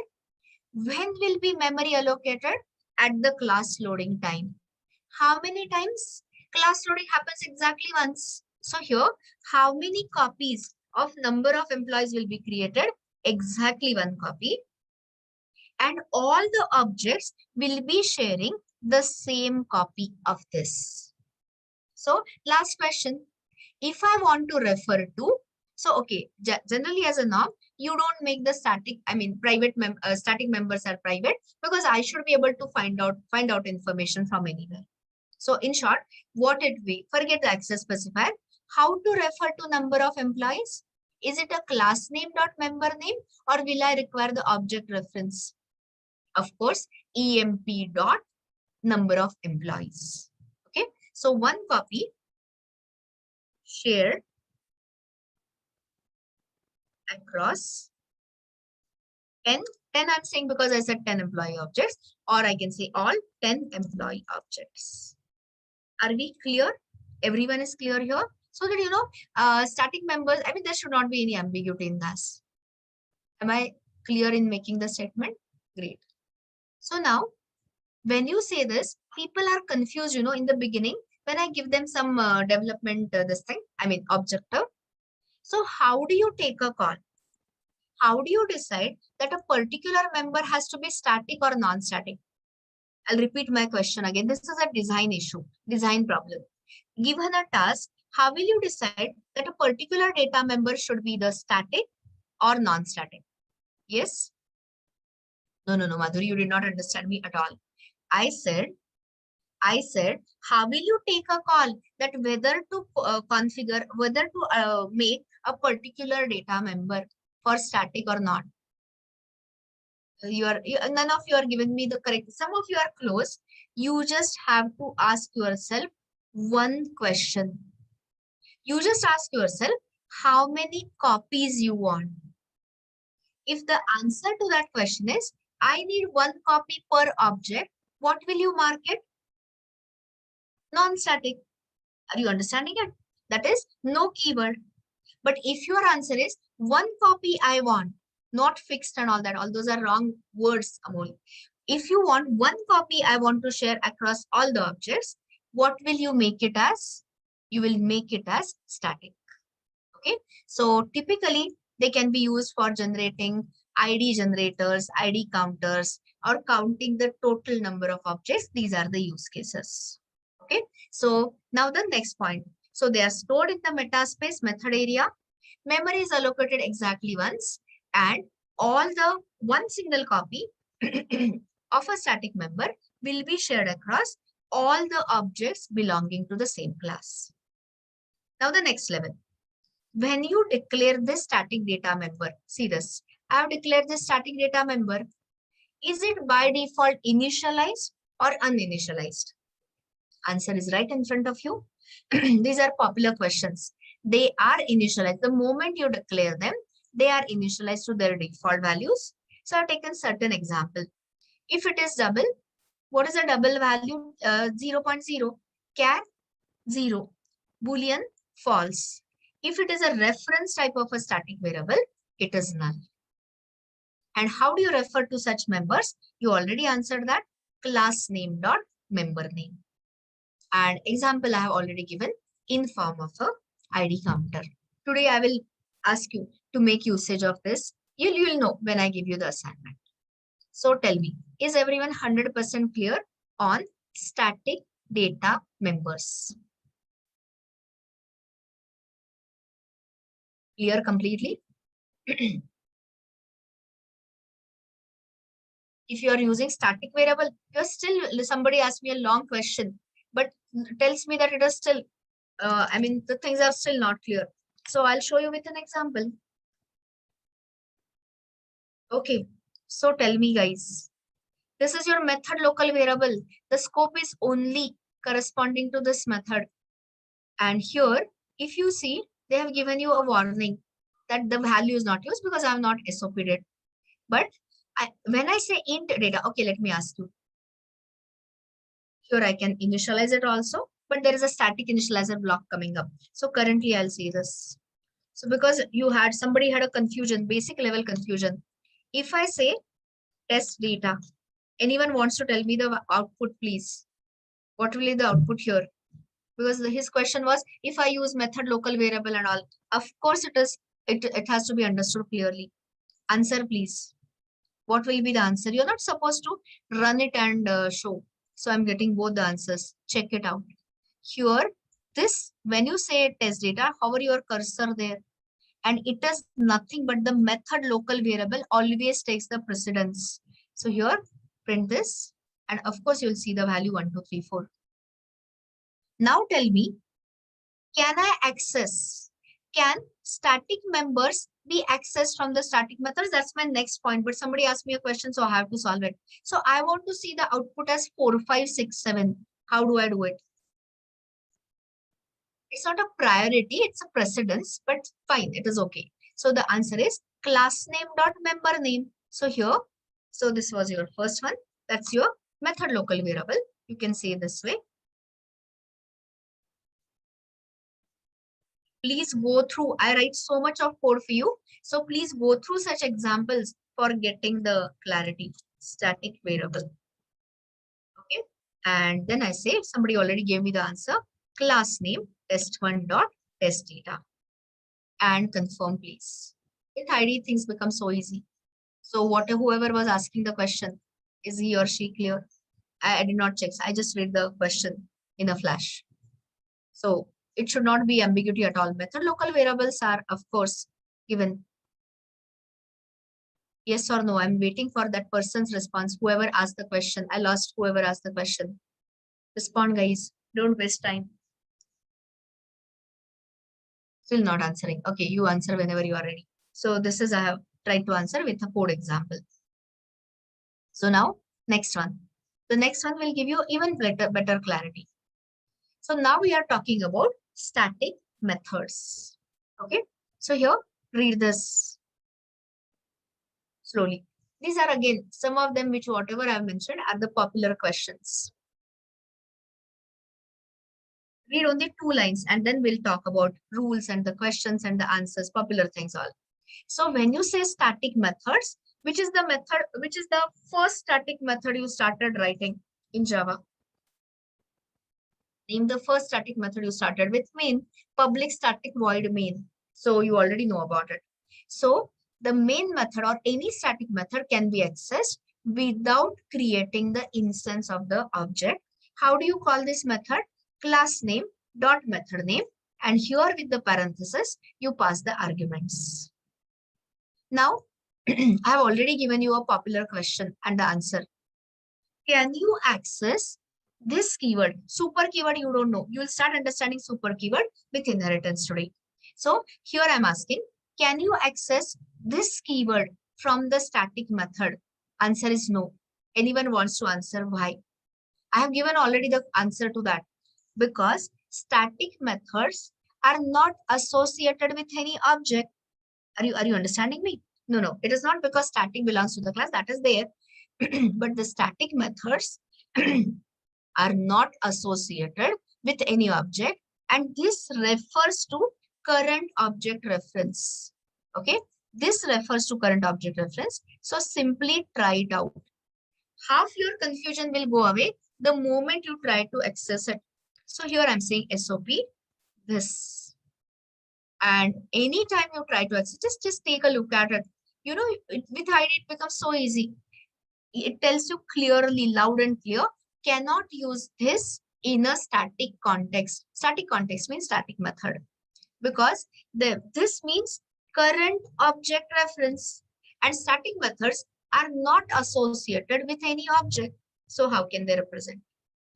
when will be memory allocated? At the class loading time. How many times? Class loading happens exactly once. So here, how many copies of number of employees will be created? Exactly 1 copy. And all the objects will be sharing the same copy of this. So last question. If I want to refer to, so okay, generally as a norm, you don't make the static, private static members are private because I should be able to find out information from anywhere. So in short, what did we forget the access specifier? How to refer to number of employees? Is it a class name dot member name or will I require the object reference? Of course, emp dot number of employees. Okay, so 1 copy shared across 10 I'm saying because I said 10 employee objects, or I can say all 10 employee objects. Are we clear? Everyone is clear here? So that static members, there should not be any ambiguity in this. Am I clear in making the statement? Great. So now when you say this, people are confused, in the beginning, when I give them some development, objective. So how do you take a call? How do you decide that a particular member has to be static or non-static? I'll repeat my question again. This is a design issue, design problem. Given a task, how will you decide that a particular data member should be the static or non-static? Yes? No, Madhuri, you did not understand me at all. I said, how will you take a call that whether to configure, whether to make a particular data member for static or not? None of you are giving me the correct. Some of you are close. You just have to ask yourself one question. You just ask yourself how many copies you want. If the answer to that question is, I need one copy per object, what will you mark it? Non-static. Are you understanding it? That is no keyword. But if your answer is one copy I want, not fixed and all that, all those are wrong words, Amol. If you want one copy I want to share across all the objects, what will you make it as? You will make it as static. Okay. So typically they can be used for generating ID generators, ID counters, or counting the total number of objects. These are the use cases. Okay. So now the next point. So they are stored in the metaspace method area. Memory is allocated exactly once, and all the one single copy of a static member will be shared across all the objects belonging to the same class. Now the next level. When you declare this static data member, see this, I have declared this static data member. Is it by default initialized or uninitialized? Answer is right in front of you. These are popular questions. They are initialized. The moment you declare them, they are initialized to their default values. So I've taken certain example. If it is double, what is a double value? 0.0, char 0, boolean false. If it is a reference type of a static variable, it is null. And how do you refer to such members? You already answered that, class name dot member name. And example I have already given in form of a ID counter. Today I will ask you to make usage of this. You'll know when I give you the assignment. So tell me, is everyone 100% clear on static data members? Clear completely? If you are using static variable, you're still, somebody asked me a long question, but tells me that it is still, the things are still not clear. So I'll show you with an example. Okay, so tell me guys, this is your method local variable. The scope is only corresponding to this method. And here, if you see, they have given you a warning that the value is not used because I have not SOP'd it. But when I say int data, okay, let me ask you. Here I can initialize it also, but there is a static initializer block coming up. So currently I'll see this. So because somebody had a confusion, basic level confusion. If I say test data, anyone wants to tell me the output, please? What will be the output here? Because his question was, if I use method local variable and all, of course it has to be understood clearly. Answer, please. What will be the answer? You're not supposed to run it and show. So I'm getting both the answers. Check it out. Here, when you say test data, hover your cursor there. And it is nothing but the method local variable always takes the precedence. So here, print this. And of course, you'll see the value 1, 2, 3, 4. Now tell me, can static members be accessed from the static methods? That's my next point. But somebody asked me a question, so I have to solve it. So I want to see the output as 4, 5, 6, 7. How do I do it? It's not a priority, it's a precedence, but fine, it is okay. So the answer is class name dot member name. So here, so this was your first one. That's your method local variable. You can say this way. Please go through. I write so much of code for you. So please go through such examples for getting the clarity. Static variable. Okay. And then I say, somebody already gave me the answer. class name test1 dot test data and confirm please. With ID things become so easy. So whoever was asking the question, is he or she clear? I did not check. I just read the question in a flash. So it should not be ambiguity at all. Method local variables are of course given. Yes or no? I'm waiting for that person's response. Whoever asked the question. I lost whoever asked the question. Respond, guys. Don't waste time. Still not answering. Okay, you answer whenever you are ready. So this is I have tried to answer with a code example. So now next one. The next one will give you even better clarity. So now we are talking about static methods. Okay. So here read this slowly. These are again some of them which whatever I have mentioned are the popular questions. Read only 2 lines and then we'll talk about rules and the questions and the answers, popular things all. So when you say static methods, which is the first static method you started writing in Java? Name the first static method you started with. Main, public static void main. So you already know about it. So the main method or any static method can be accessed without creating the instance of the object. How do you call this method? Class name dot method name, and here with the parenthesis you pass the arguments. Now I have already given you a popular question and the answer. Can you access this keyword? Super keyword you don't know. You will start understanding super keyword with inheritance today. So here I'm asking, can you access this keyword from the static method? Answer is no. Anyone wants to answer why? I have given already the answer to that. Because static methods are not associated with any object. Are you understanding me? No. It is not because static belongs to the class that is there. But the static methods are not associated with any object, and this refers to current object reference. Okay, this refers to current object reference. So simply try it out. Half your confusion will go away the moment you try to access it. So here I'm saying SOP this, and anytime you try to access, just take a look at it. You know, with ID it becomes so easy. It tells you clearly, loud and clear, cannot use this in a static context. Static context means static method, because this means current object reference, and static methods are not associated with any object. So how can they represent?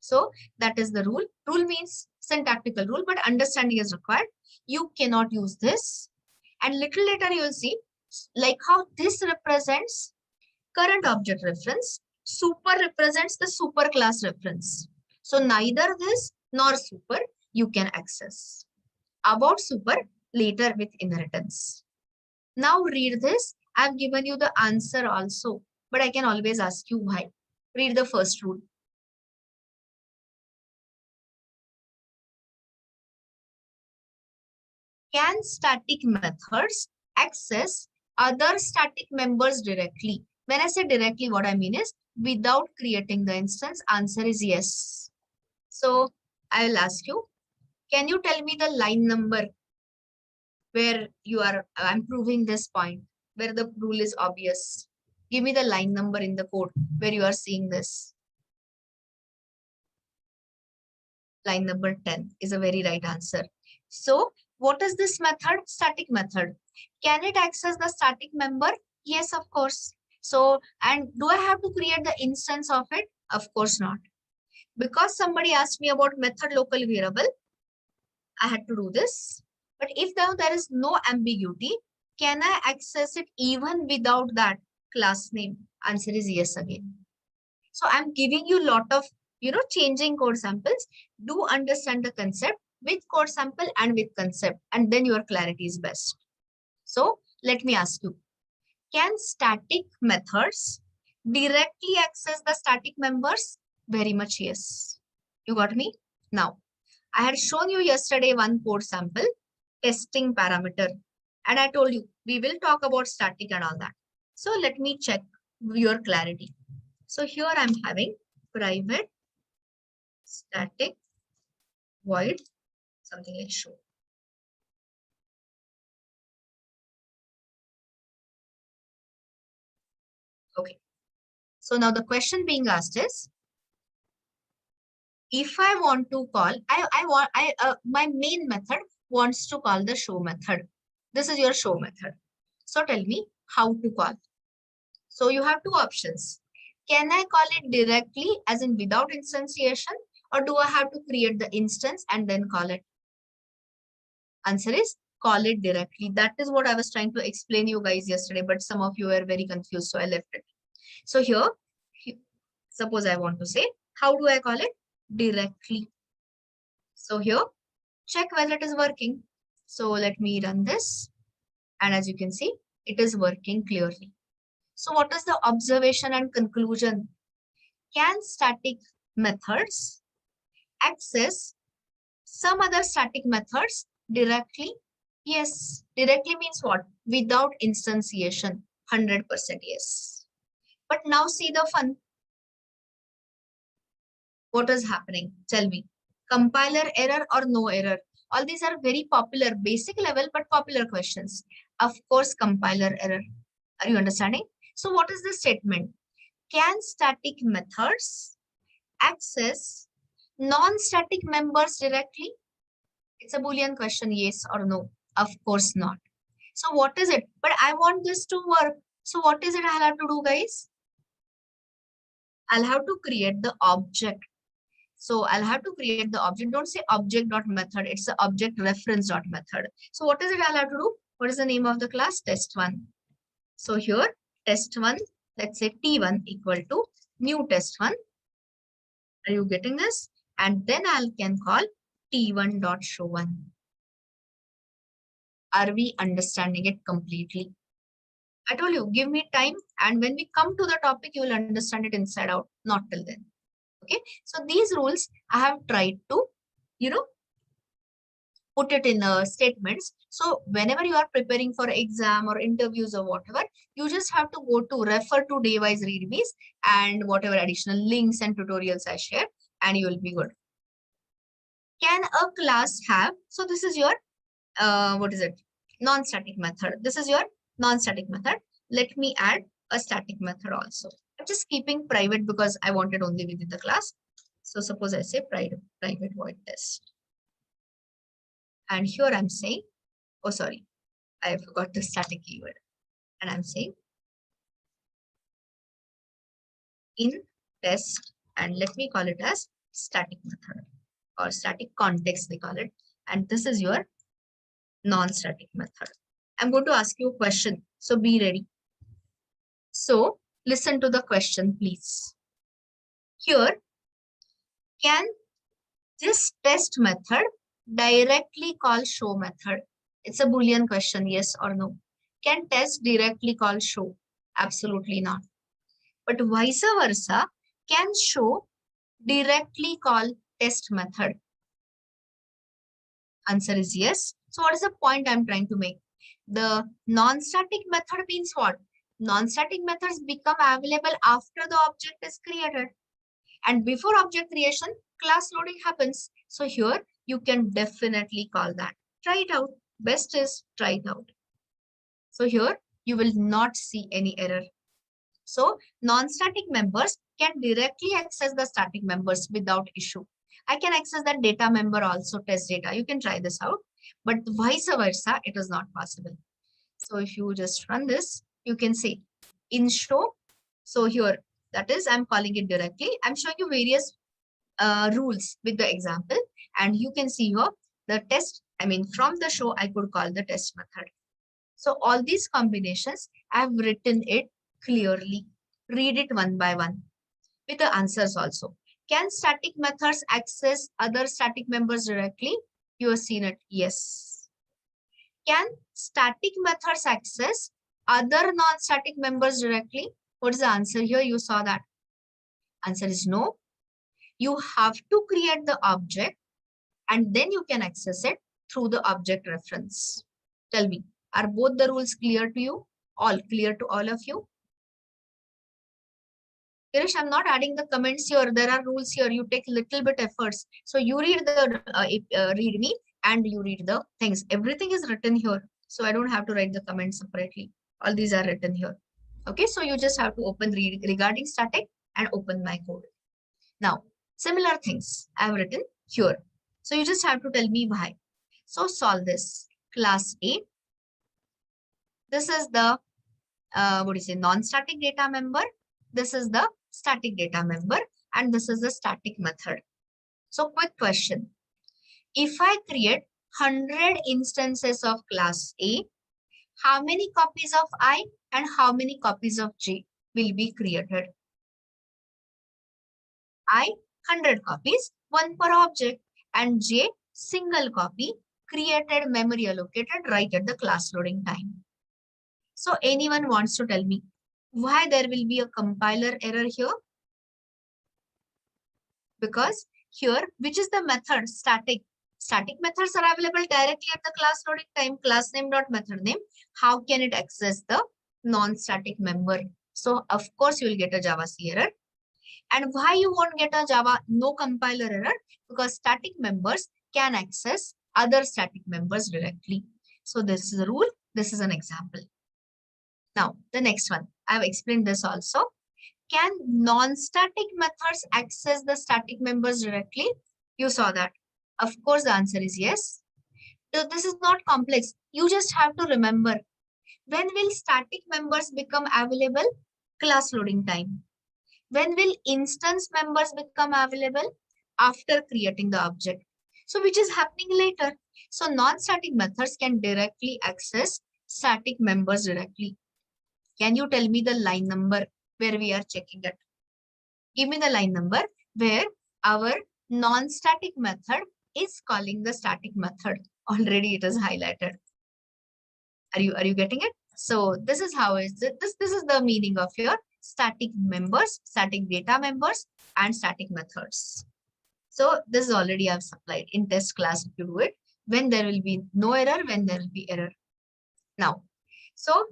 So that is the rule. Rule means syntactical rule, but understanding is required. You cannot use this. And little later you will see like how this represents current object reference, super represents the super class reference. So neither this nor super you can access. About super later with inheritance. Now read this. I've given you the answer also, but I can always ask you why. Read the first rule. Can static methods access other static members directly? When I say directly, what I mean is without creating the instance. Answer is yes. So I will ask you, can you tell me the line number where I'm proving this point, where the rule is obvious? Give me the line number in the code where you are seeing this. Line number 10 is a very right answer. So what is this method? Static method. Can it access the static member? Yes, of course. So, and do I have to create the instance of it? Of course not. Because somebody asked me about method local variable, I had to do this. But if now there is no ambiguity, can I access it even without that class name? Answer is yes again. So I'm giving you a lot of, changing code samples. Do understand the concept with code sample and with concept, and then your clarity is best. So let me ask you, can static methods directly access the static members? Very much yes. You got me? Now, I had shown you yesterday one code sample, testing parameter, and I told you we will talk about static and all that. So let me check your clarity. So here I'm having private static void something like show. Okay. So now the question being asked is, if I want to call, my main method wants to call the show method. This is your show method. So tell me how to call. So you have two options. Can I call it directly as in without instantiation, or do I have to create the instance and then call it? Answer is call it directly. That is what I was trying to explain you guys yesterday, but some of you were very confused, so I left it. So here, suppose I want to say, how do I call it? Directly. So here, check whether it is working. So let me run this. And as you can see, it is working clearly. So what is the observation and conclusion? Can static methods access some other static methods directly? Yes. Directly means what? Without instantiation. 100% yes. But now see the fun. What is happening? Tell me. Compiler error or no error? All these are very popular, basic level, but popular questions. Of course, compiler error. Are you understanding? So what is the statement? Can static methods access non-static members directly? It's a Boolean question, yes or no. Of course not. So what is it? But I want this to work. So what is it I'll have to do, guys? I'll have to create the object. So I'll have to create the object. Don't say object.method. It's the object reference.method. So what is it I'll have to do? What is the name of the class? Test1. So here, test1, let's say T1 equal to new test1. Are you getting this? And then I can call T1.show1. Are we understanding it completely? I told you, give me time. And when we come to the topic, you will understand it inside out, not till then. Okay. So these rules I have tried to, put it in statements. So whenever you are preparing for exam or interviews or whatever, you just have to go to refer to day-wise readmes and whatever additional links and tutorials I share, and you will be good. Can a class have, so this is your, what is it? Non-static method. This is your non-static method. Let me add a static method also. I'm just keeping private because I want it only within the class. So suppose I say private void test. And here I'm saying, oh, sorry, I forgot the static keyword. And I'm saying in test, and let me call it as static method or static context, they call it. And this is your non-static method. I'm going to ask you a question, so be ready. So listen to the question, please. Here, can this test method directly call show method? It's a Boolean question, yes or no. Can test directly call show? Absolutely not. But vice versa, can show directly call test method? Answer is yes. So what is the point I'm trying to make? The non-static method means what? Non-static methods become available after the object is created. And before object creation, class loading happens. So here you can definitely call that. Try it out. Best is try it out. So here you will not see any error. So non-static members can directly access the static members without issue. I can access that data member also, test data. You can try this out, but vice versa, it is not possible. So if you just run this, you can see in show. So here, that is, I'm calling it directly. I'm showing you various rules with the example, and you can see here the test. I mean, from the show, I could call the test method. So all these combinations, I've written it clearly. Read it one by one with the answers also. Can static methods access other static members directly? You have seen it. Yes. Can static methods access other non-static members directly? What is the answer here? You saw that. Answer is no. You have to create the object and then you can access it through the object reference. Tell me, are both the rules clear to you? All clear to all of you? Girish, I'm not adding the comments here. There are rules here. You take little bit efforts. So you read the readme and you read the things. Everything is written here. So I don't have to write the comments separately. All these are written here. Okay, so you just have to open read regarding static and open my code. Now, similar things I have written here. So you just have to tell me why. So solve this. Class A. This is the non-static data member. This is the static data member, and this is the static method. So quick question. If I create 100 instances of class A, how many copies of I and how many copies of J will be created? I, 100 copies, one per object, and J, single copy, created, memory allocated right at the class loading time. So anyone wants to tell me why there will be a compiler error here? Because here, which is the method? Static. Static methods are available directly at the class loading time, class name dot method name. How can it access the non-static member? So of course you will get a Java C error. And why you won't get a Java no compiler error? Because static members can access other static members directly. So this is a rule. This is an example. Now the next one, I have explained this also. Can non-static methods access the static members directly? You saw that. Of course, the answer is yes. So this is not complex. You just have to remember, when will static members become available? Class loading time. When will instance members become available? After creating the object. So which is happening later. So non-static methods can directly access static members directly. Can you tell me the line number where we are checking it? Give me the line number where our non-static method is calling the static method. Already it is highlighted. Are you getting it? So this is how is it. This is the meaning of your static members, static data members, and static methods. So this is already I've supplied in test class if you do it. When there will be no error, when there will be error. Now, so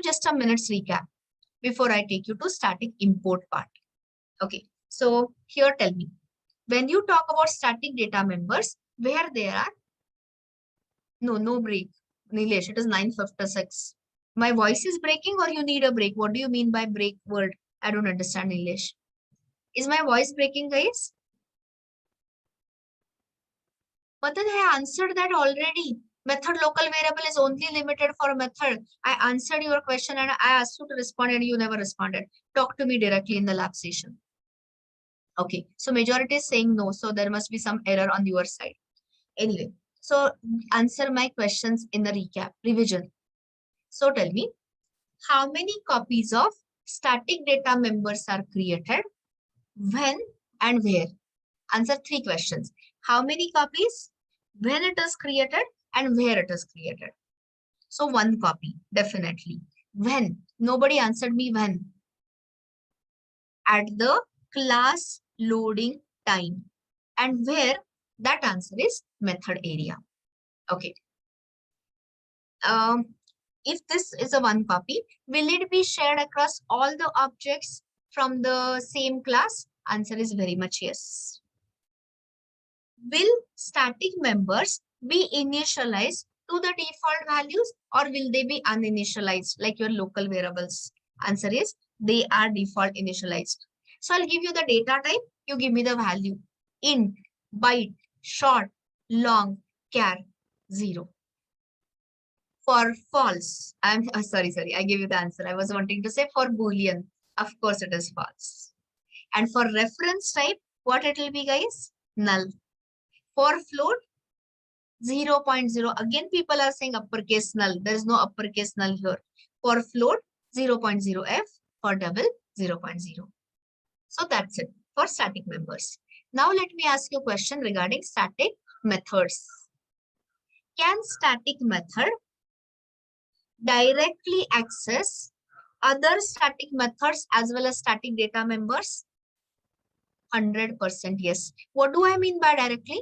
just a minute's recap before I take you to static import part. Okay, so here tell me, when you talk about static data members, where there are, no break. Nilesh, it is 9:56. My voice is breaking or you need a break? What do you mean by break word? I don't understand Nilesh. Is my voice breaking, guys? But then I answered that already. Method local variable is only limited for a method. I answered your question and I asked you to respond and you never responded. Talk to me directly in the lab session. Okay, so majority is saying no, so there must be some error on your side. Anyway, so answer my questions in the recap, revision. So tell me, how many copies of static data members are created, when and where? Answer 3 questions. How many copies, when it is created, and where it is created? So 1 copy, definitely. When? Nobody answered me when. At the class loading time. And where? That answer is method area. Okay. If this is a 1 copy, will it be shared across all the objects from the same class? Answer is very much yes. Will static members be initialized to the default values or will they be uninitialized like your local variables? Answer is they are default initialized. So I'll give you the data type. You give me the value. Int, byte, short, long, char, 0. For false, I'm sorry, I gave you the answer. I was wanting to say for Boolean. Of course, it is false. And for reference type, what it will be, guys? Null. For float, 0.0. Again, people are saying uppercase null. There is no uppercase null here. For float, 0.0f. For double, 0.0. So that's it for static members. Now let me ask you a question regarding static methods. Can static method directly access other static methods as well as static data members? 100% yes. What do I mean by directly?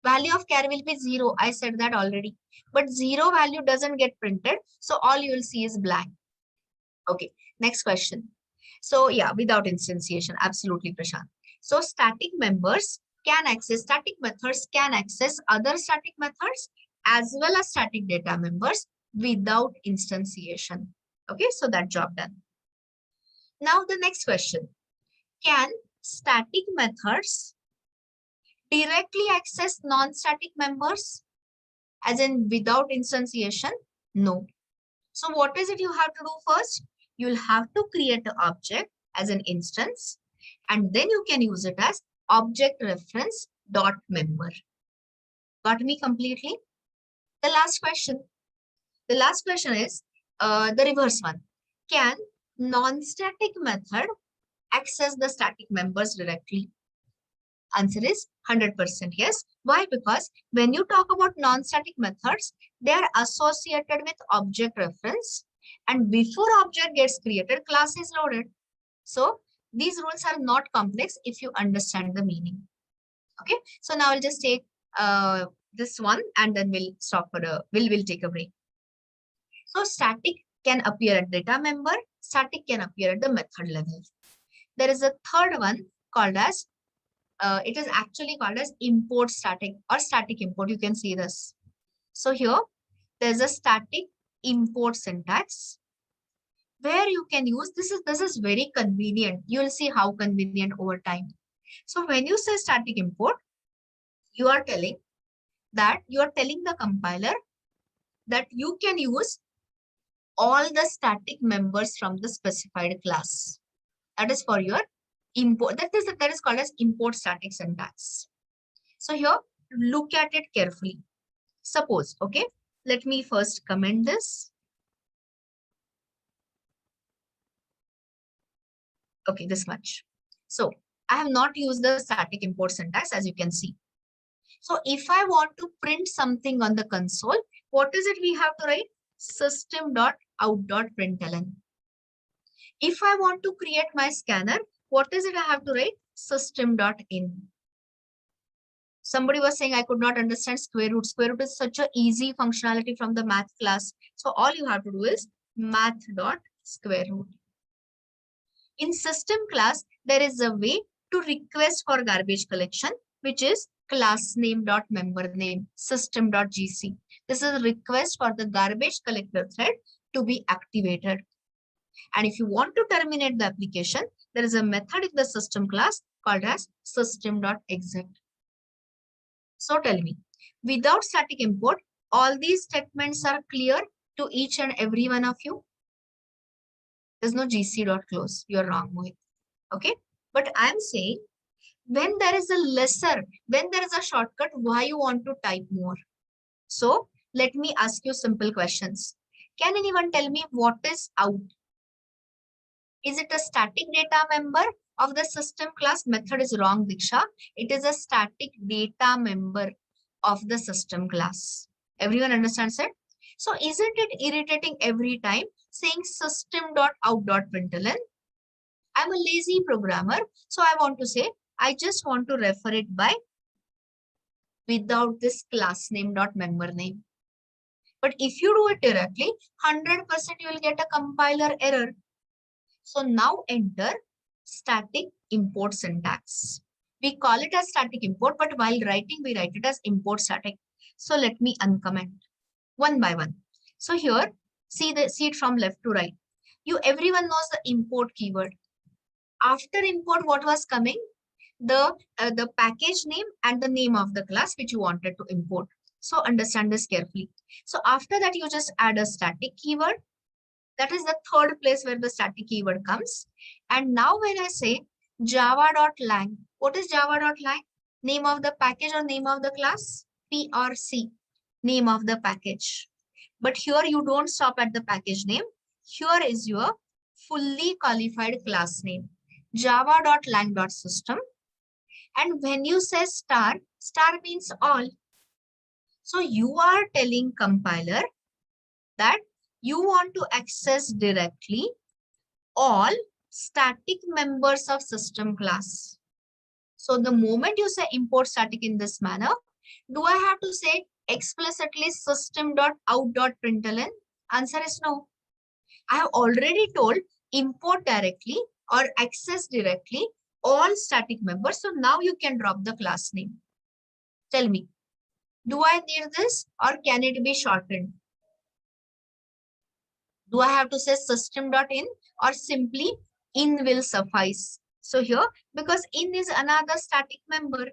Value of char will be 0. I said that already. But 0 value doesn't get printed. So all you will see is blank. Okay. Next question. So yeah, without instantiation, absolutely, Prashant. So static methods can access other static methods as well as static data members without instantiation. Okay, so that job done. Now the next question, can static methods directly access non-static members as in without instantiation? No. So what is it you have to do first? You'll have to create an object as an instance, and then you can use it as object reference dot member. Got me completely? The last question. The last question is the reverse one. Can non-static method access the static members directly? Answer is 100% yes. Why? Because when you talk about non-static methods, they are associated with object reference, and before object gets created, class is loaded. So these rules are not complex if you understand the meaning. Okay, so now I'll just take this one and then we'll stop for we'll take a break. So static can appear at data member, static can appear at the method level. There is a third one called as it is actually called as import static or static import. You can see this. So here there's a static import syntax where you can use this is very convenient. You will see how convenient over time. So when you say static import, you are telling the compiler that you can use all the static members from the specified class. That is for your import. That is called as import static syntax. So here, look at it carefully. Suppose, okay, let me first comment this. Okay, this much. So I have not used the static import syntax, as you can see. So if I want to print something on the console, what is it we have to write? System.out.println. If I want to create my scanner, what is it I have to write? System.in. Somebody was saying I could not understand square root. Square root is such an easy functionality from the math class. So all you have to do is math.square root. In system class, there is a way to request for garbage collection, which is class name.member name system.gc. This is a request for the garbage collector thread to be activated. And if you want to terminate the application, there is a method in the system class called as system.exit. So tell me, without static import, all these statements are clear to each and every one of you? There's no gc.close. You're wrong, Mohit. Okay. But I'm saying when there is a shortcut, why you want to type more? So let me ask you simple questions. Can anyone tell me what is out? Is it a static data member of the system class? Method is wrong, Diksha. It is a static data member of the system class. Everyone understands it? So isn't it irritating every time saying system.out.println? I'm a lazy programmer, so I want to say, I just want to refer it by without this class name.member name. But if you do it directly, 100% you will get a compiler error. So now enter static import syntax. We call it as static import, but while writing, we write it as import static. So let me uncomment one by one. So here, see it from left to right. Everyone knows the import keyword. After import, what was coming? The package name and the name of the class which you wanted to import. So understand this carefully. So after that, you just add a static keyword. That is the third place where the static keyword comes. And now when I say java.lang, what is java.lang? Name of the package or name of the class? PRC, name of the package. But here you don't stop at the package name. Here is your fully qualified class name, java.lang.system. And when you say star, star means all. So you are telling compiler that you want to access directly all static members of system class. So the moment you say import static in this manner, do I have to say explicitly system.out.println? Answer is no. I have already told import directly or access directly all static members. So now you can drop the class name. Tell me, do I need this or can it be shortened? Do I have to say system.in or simply in will suffice? So here, because in is another static member,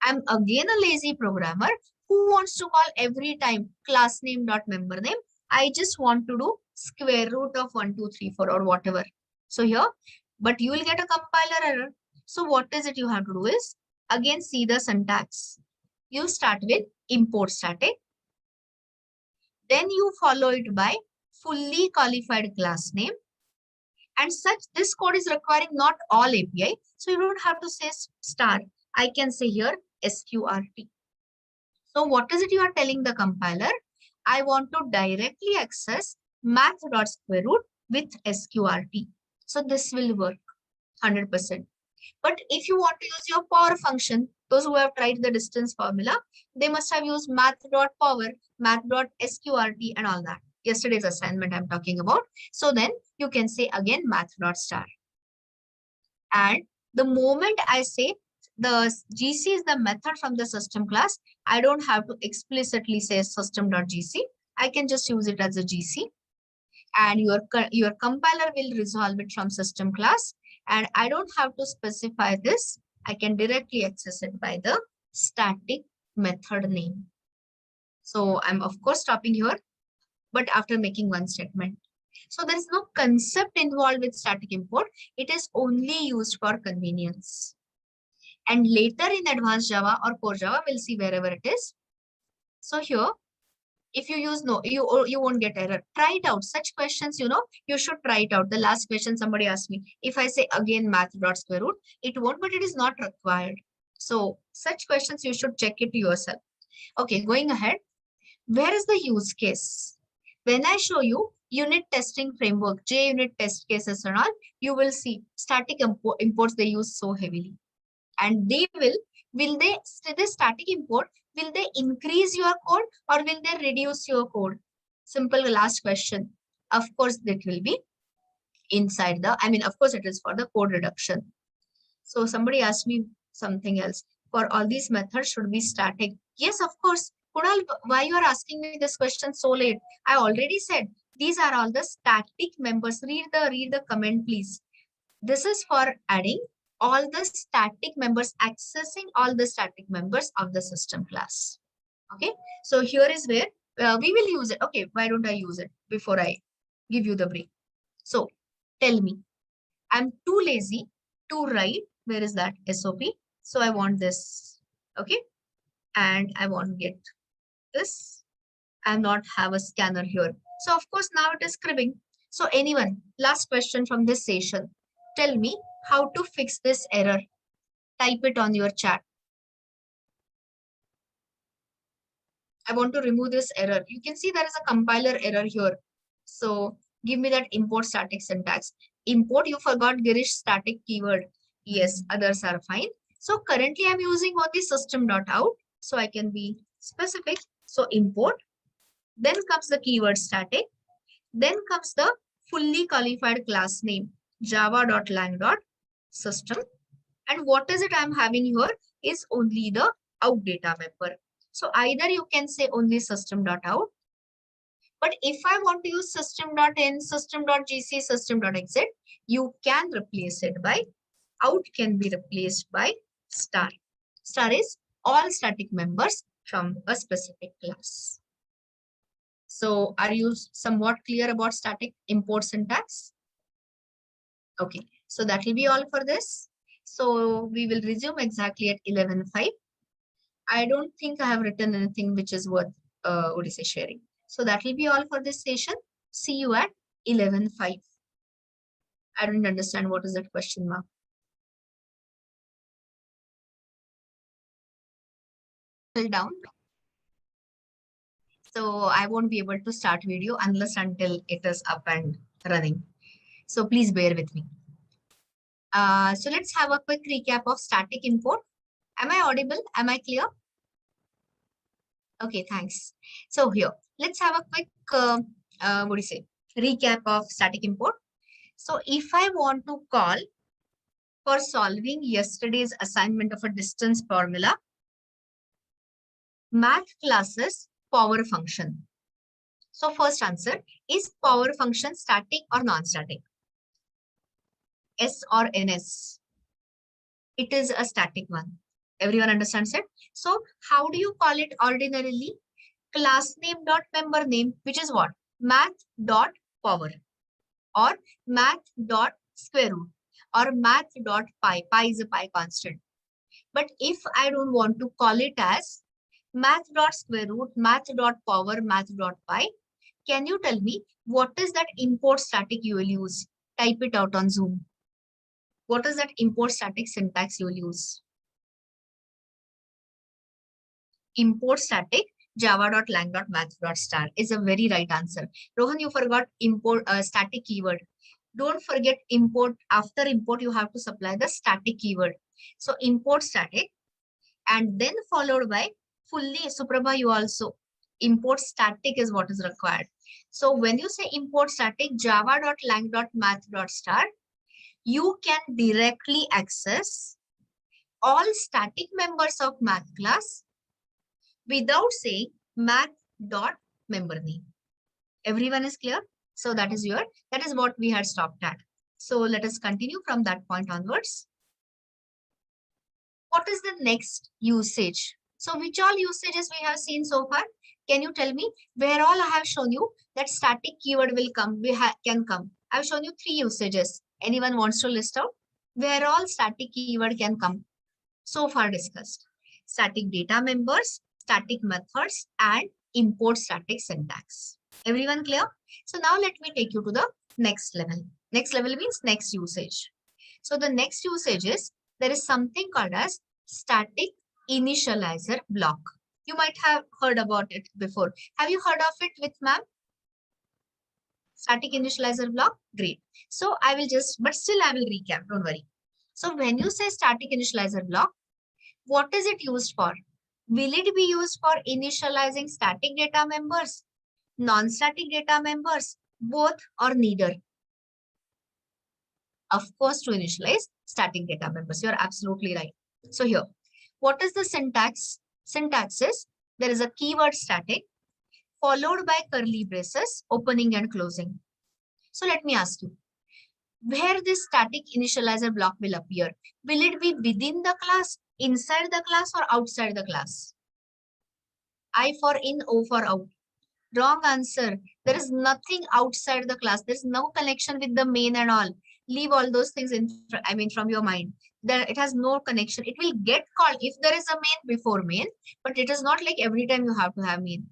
I'm again a lazy programmer who wants to call every time class name dot member name. I just want to do square root of 1, 2, 3, 4 or whatever. So here, but you will get a compiler error. So what is it you have to do is, again, see the syntax. You start with import static. Then you follow it by fully qualified class name. And such, this code is requiring not all API. So you don't have to say star. I can say here sqrt. So what is it you are telling the compiler? I want to directly access math.square root with sqrt. So this will work 100%. But if you want to use your power function, those who have tried the distance formula, they must have used math.power, math.sqrt and all that. Yesterday's assignment I'm talking about. So then you can say again math.star. And the moment I say the GC is the method from the system class, I don't have to explicitly say system.gc. I can just use it as a GC. And your compiler will resolve it from system class. And I don't have to specify this. I can directly access it by the static method name. So I'm of course stopping here, but after making one statement. So there is no concept involved with static import. It is only used for convenience. And later in advanced Java or core Java, we'll see wherever it is. So here, if you use no, you won't get error. Try it out. Such questions, you should try it out. The last question somebody asked me, if I say again math.square root, it won't, but it is not required. So such questions, you should check it yourself. Okay, going ahead. Where is the use case? When I show you unit testing framework, JUnit test cases and all, you will see static imports they use so heavily. And they will they static import, will they increase your code or will they reduce your code? Simple last question. Of course, that will be inside the, of course, it is for the code reduction. So somebody asked me something else. For all these methods should be static. Yes, of course. Kunal, why you are asking me this question so late? I already said these are all the static members. Read the comment, please. This is for adding all the static members, accessing all the static members of the system class. Okay, so here is where we will use it. Okay, why don't I use it before I give you the break? So tell me, I'm too lazy to write. Where is that SOP? So I want this. Okay, and I want to get this and not have a scanner here. So of course now it is scribbing. So anyone, last question from this session. Tell me how to fix this error. Type it on your chat. I want to remove this error. You can see there is a compiler error here. So give me that import static syntax. Import, you forgot Girish static keyword. Yes, others are fine. So currently I'm using only system.out. So I can be specific. So import. Then comes the keyword static. Then comes the fully qualified class name, java.lang.system. And what is it I'm having here is only the out data member. So either you can say only system.out. But if I want to use system.in, system.gc, system.exit, you can replace it by out can be replaced by star. Star is all static members from a specific class. So are you somewhat clear about static import syntax? Okay, so that will be all for this. So we will resume exactly at 11:05. I don't think I have written anything which is worth Odisha sharing. So that will be all for this session. See you at 11:05. I don't understand what is that question mark. Down. So I won't be able to start video unless until it is up and running. So please bear with me. So let's have a quick recap of static import. Am I audible? Am I clear? Okay, thanks. So here, let's have a quick, recap of static import. So if I want to call for solving yesterday's assignment of a distance formula, math classes power function. So first answer, is power function static or non-static? S or NS? It is a static one. Everyone understands it? So how do you call it ordinarily? Class name dot member name, which is what? Math dot power or math dot square root or math dot pi. Pi is a pi constant. But if I don't want to call it as math dot square root, math dot power, math dot pi, can you tell me what is that import static you will use? Type it out on Zoom. What is that import static syntax you will use? Import static java.lang.math.star is a very right answer. Rohan, you forgot import static keyword. Don't forget import. After import, you have to supply the static keyword. So import static and then followed by fully, Suprabha, you also import static is what is required. So when you say import static java.lang.math.star, you can directly access all static members of math class without saying math dot member name. Everyone is clear? So that is what we had stopped at. So let us continue from that point onwards. What is the next usage? So which all usages we have seen so far? Can you tell me where all I have shown you that static keyword will come, can come? I've shown you 3 usages. Anyone wants to list out where all static keyword can come? So far discussed. Static data members, static methods, and import static syntax. Everyone clear? So now let me take you to the next level. Next level means next usage. So the next usage is there is something called as static initializer block. You might have heard about it before. Have you heard of it with ma'am? Static initializer block? Great. So I will just, but still I will recap, don't worry. So when you say static initializer block, what is it used for? Will it be used for initializing static data members, non-static data members, both or neither? Of course, to initialize static data members. You're absolutely right. So here, what is the syntax? Syntax is there is a keyword static followed by curly braces, opening and closing. So let me ask you, where this static initializer block will appear? Will it be within the class, inside the class, or outside the class? I for in, O for out. Wrong answer. There is nothing outside the class. There's no connection with the main and all. Leave all those things in, from your mind. There, it has no connection. It will get called if there is a main before main, but it is not like every time you have to have main.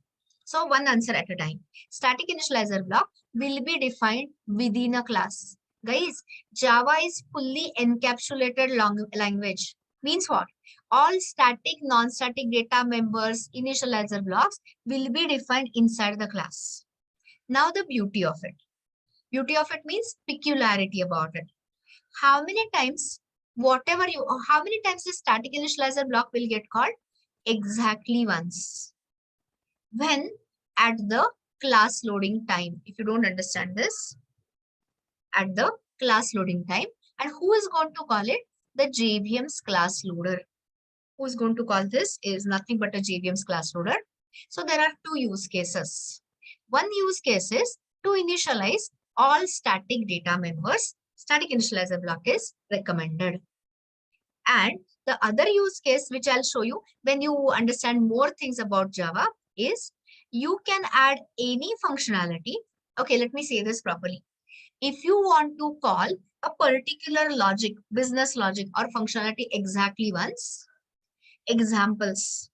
So one answer at a time. Static initializer block will be defined within a class. Guys, Java is fully encapsulated language. Means what? All static, non-static data members, initializer blocks will be defined inside the class. Now the beauty of it. Beauty of it means peculiarity about it. How many times, how many times the static initializer block will get called? Exactly once. When? At the class loading time. If you don't understand this, at the class loading time. And who is going to call it? The JVM's class loader. Who is going to call this is nothing but a JVM's class loader. So there are 2 use cases. One use case is to initialize all static data members. Static initializer block is recommended. And the other use case, which I'll show you when you understand more things about Java, is you can add any functionality. Okay, let me say this properly. If you want to call a particular logic, business logic or functionality exactly once, examples.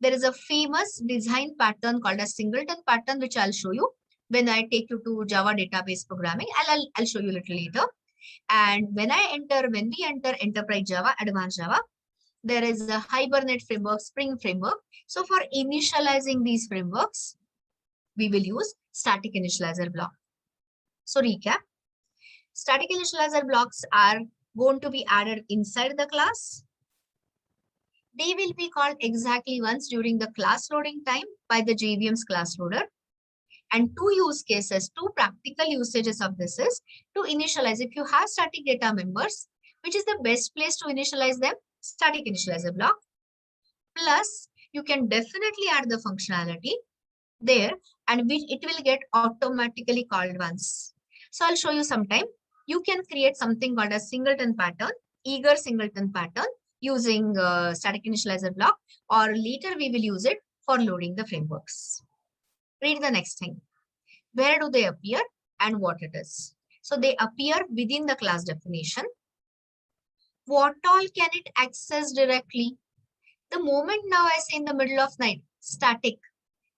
There is a famous design pattern called a singleton pattern, which I'll show you when I take you to Java database programming. I'll show you a little later. And when we enter Enterprise Java, Advanced Java, there is a Hibernate framework, Spring framework. So for initializing these frameworks, we will use static initializer block. So recap, static initializer blocks are going to be added inside the class. They will be called exactly once during the class loading time by the JVM's class loader. And two use cases, two practical usages of this is to initialize. If you have static data members, which is the best place to initialize them? Static initializer block. Plus, you can definitely add the functionality there, and it will get automatically called once. So I'll show you sometime. You can create something called a singleton pattern, eager singleton pattern using static initializer block, or later we will use it for loading the frameworks. Read the next thing. Where do they appear and what it is? So they appear within the class definition. What all can it access directly? The moment now I say in the middle of night, static.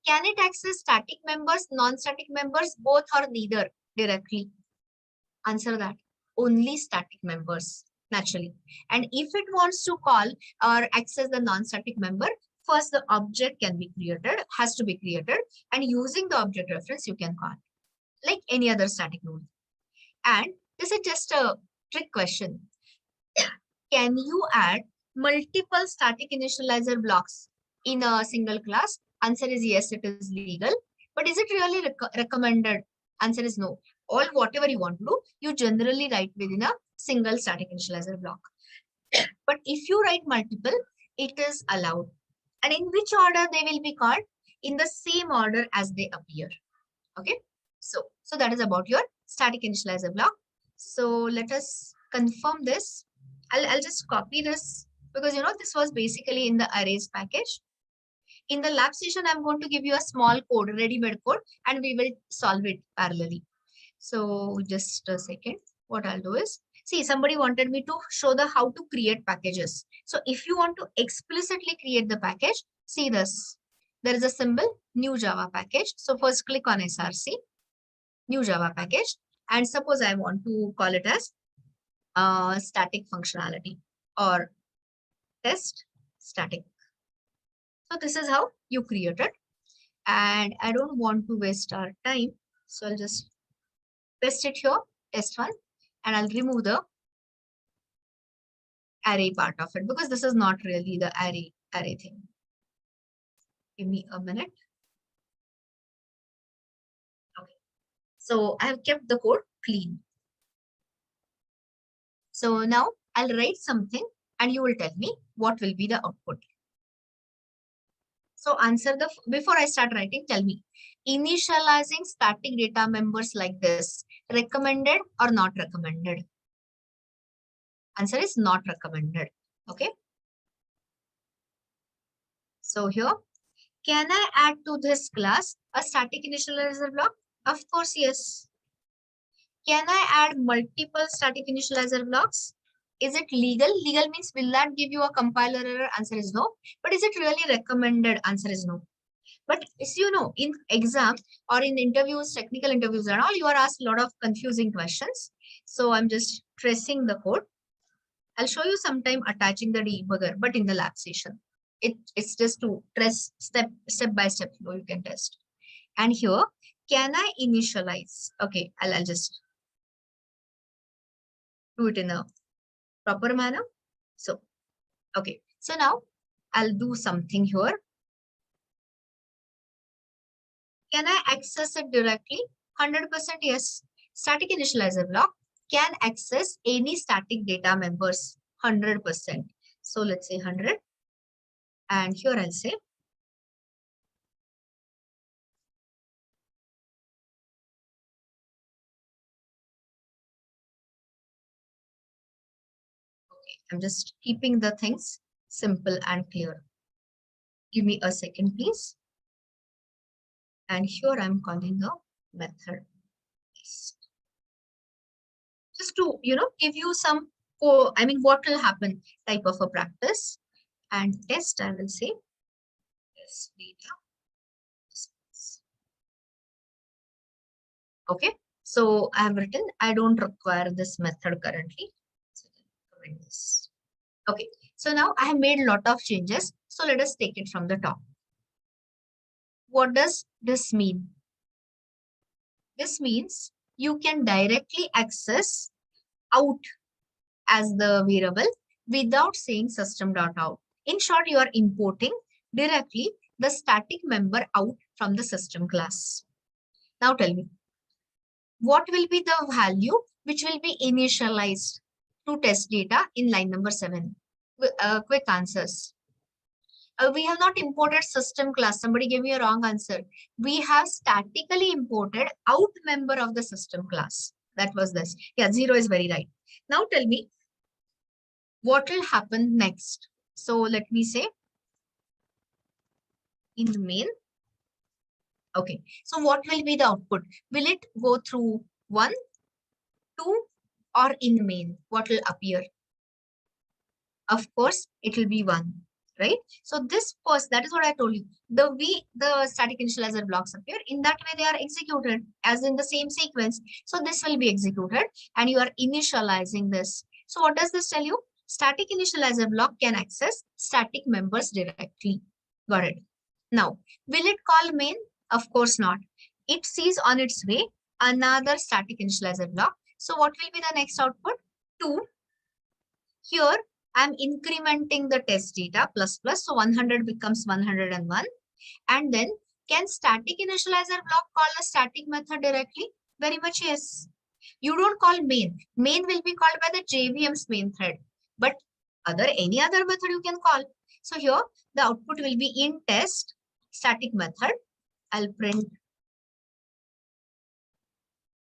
Can it access static members, non-static members, both or neither directly? Answer that. Only static members, naturally. And if it wants to call or access the non-static member, first the object can be created, has to be created, and using the object reference, you can call like any other static node. And this is just a trick question. Can you add multiple static initializer blocks in a single class? Answer is yes, it is legal. But is it really recommended? Answer is no. All whatever you want to do, you generally write within a single static initializer block. But if you write multiple, it is allowed. And in which order they will be called? In the same order as they appear. Okay. So that is about your static initializer block. So let us confirm this. I'll just copy this because this was basically in the arrays package. In the lab session, I'm going to give you a small code, ready-made code, and we will solve it parallelly. So just a second. What I'll do is, see, somebody wanted me to show the how to create packages. So if you want to explicitly create the package, see this. There is a symbol, new Java package. So first click on SRC, new Java package. And suppose I want to call it as static functionality or test static. So this is how you create it. And I don't want to waste our time. So I'll just paste it here, test one, and I'll remove the array part of it because this is not really the array thing. Give me a minute. Okay. So I have kept the code clean. So now I'll write something and you will tell me what will be the output. So answer before I start writing, tell me, initializing static data members like this, recommended or not recommended? Answer is not recommended. Okay. So here, can I add to this class a static initializer block? Of course, yes. Can I add multiple static initializer blocks? Is it legal? Legal means will that give you a compiler error? Answer is no. But is it really recommended? Answer is no. But as you know, in exam or in interviews, technical interviews and all, you are asked a lot of confusing questions. So I'm just tracing the code. I'll show you sometime attaching the debugger, but in the lab session. It's just to trace step by step flow you can test. And here, can I initialize? Okay, I'll just do it in a proper manner. So, okay. So now I'll do something here. Can I access it directly? 100% yes. Static initializer block can access any static data members 100%. So let's say 100. And here I'll say I'm just keeping the things simple and clear. Give me a second, please. And here I'm calling a method. Just to, give you some, what will happen type of a practice. And test, I will say, test data. Okay. So I have written, I don't require this method currently. So comment this. Okay, so now I have made a lot of changes. So let us take it from the top. What does this mean? This means you can directly access out as the variable without saying system.out. In short, you are importing directly the static member out from the system class. Now tell me, what will be the value which will be initialized to test data in line number 7? Quick answers. We have not imported system class. Somebody gave me a wrong answer. We have statically imported out member of the system class. That was this. Yeah, 0 is very right. Now tell me, what will happen next? So let me say in the main. Okay. So what will be the output? Will it go through 1, 2, or in main? What will appear? Of course, it will be 1, right? So this first, that is what I told you. The static initializer blocks appear. In that way, they are executed as in the same sequence. So this will be executed and you are initializing this. So what does this tell you? Static initializer block can access static members directly. Got it. Now, will it call main? Of course not. It sees on its way another static initializer block. So what will be the next output? 2. Here, I'm incrementing the test data plus plus. So 100 becomes 101. And then can static initializer block call a static method directly? Very much yes. You don't call main. Main will be called by the JVM's main thread. But any other method you can call. So here the output will be in test static method. I'll print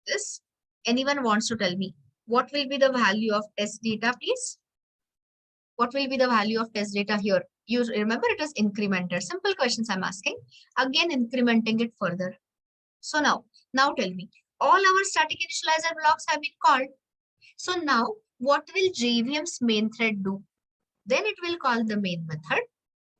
this. Anyone wants to tell me what will be the value of test data, please? What will be the value of test data here? You remember it is incremented. Simple questions I'm asking. Again, incrementing it further. So now tell me, all our static initializer blocks have been called. So now what will JVM's main thread do? Then it will call the main method.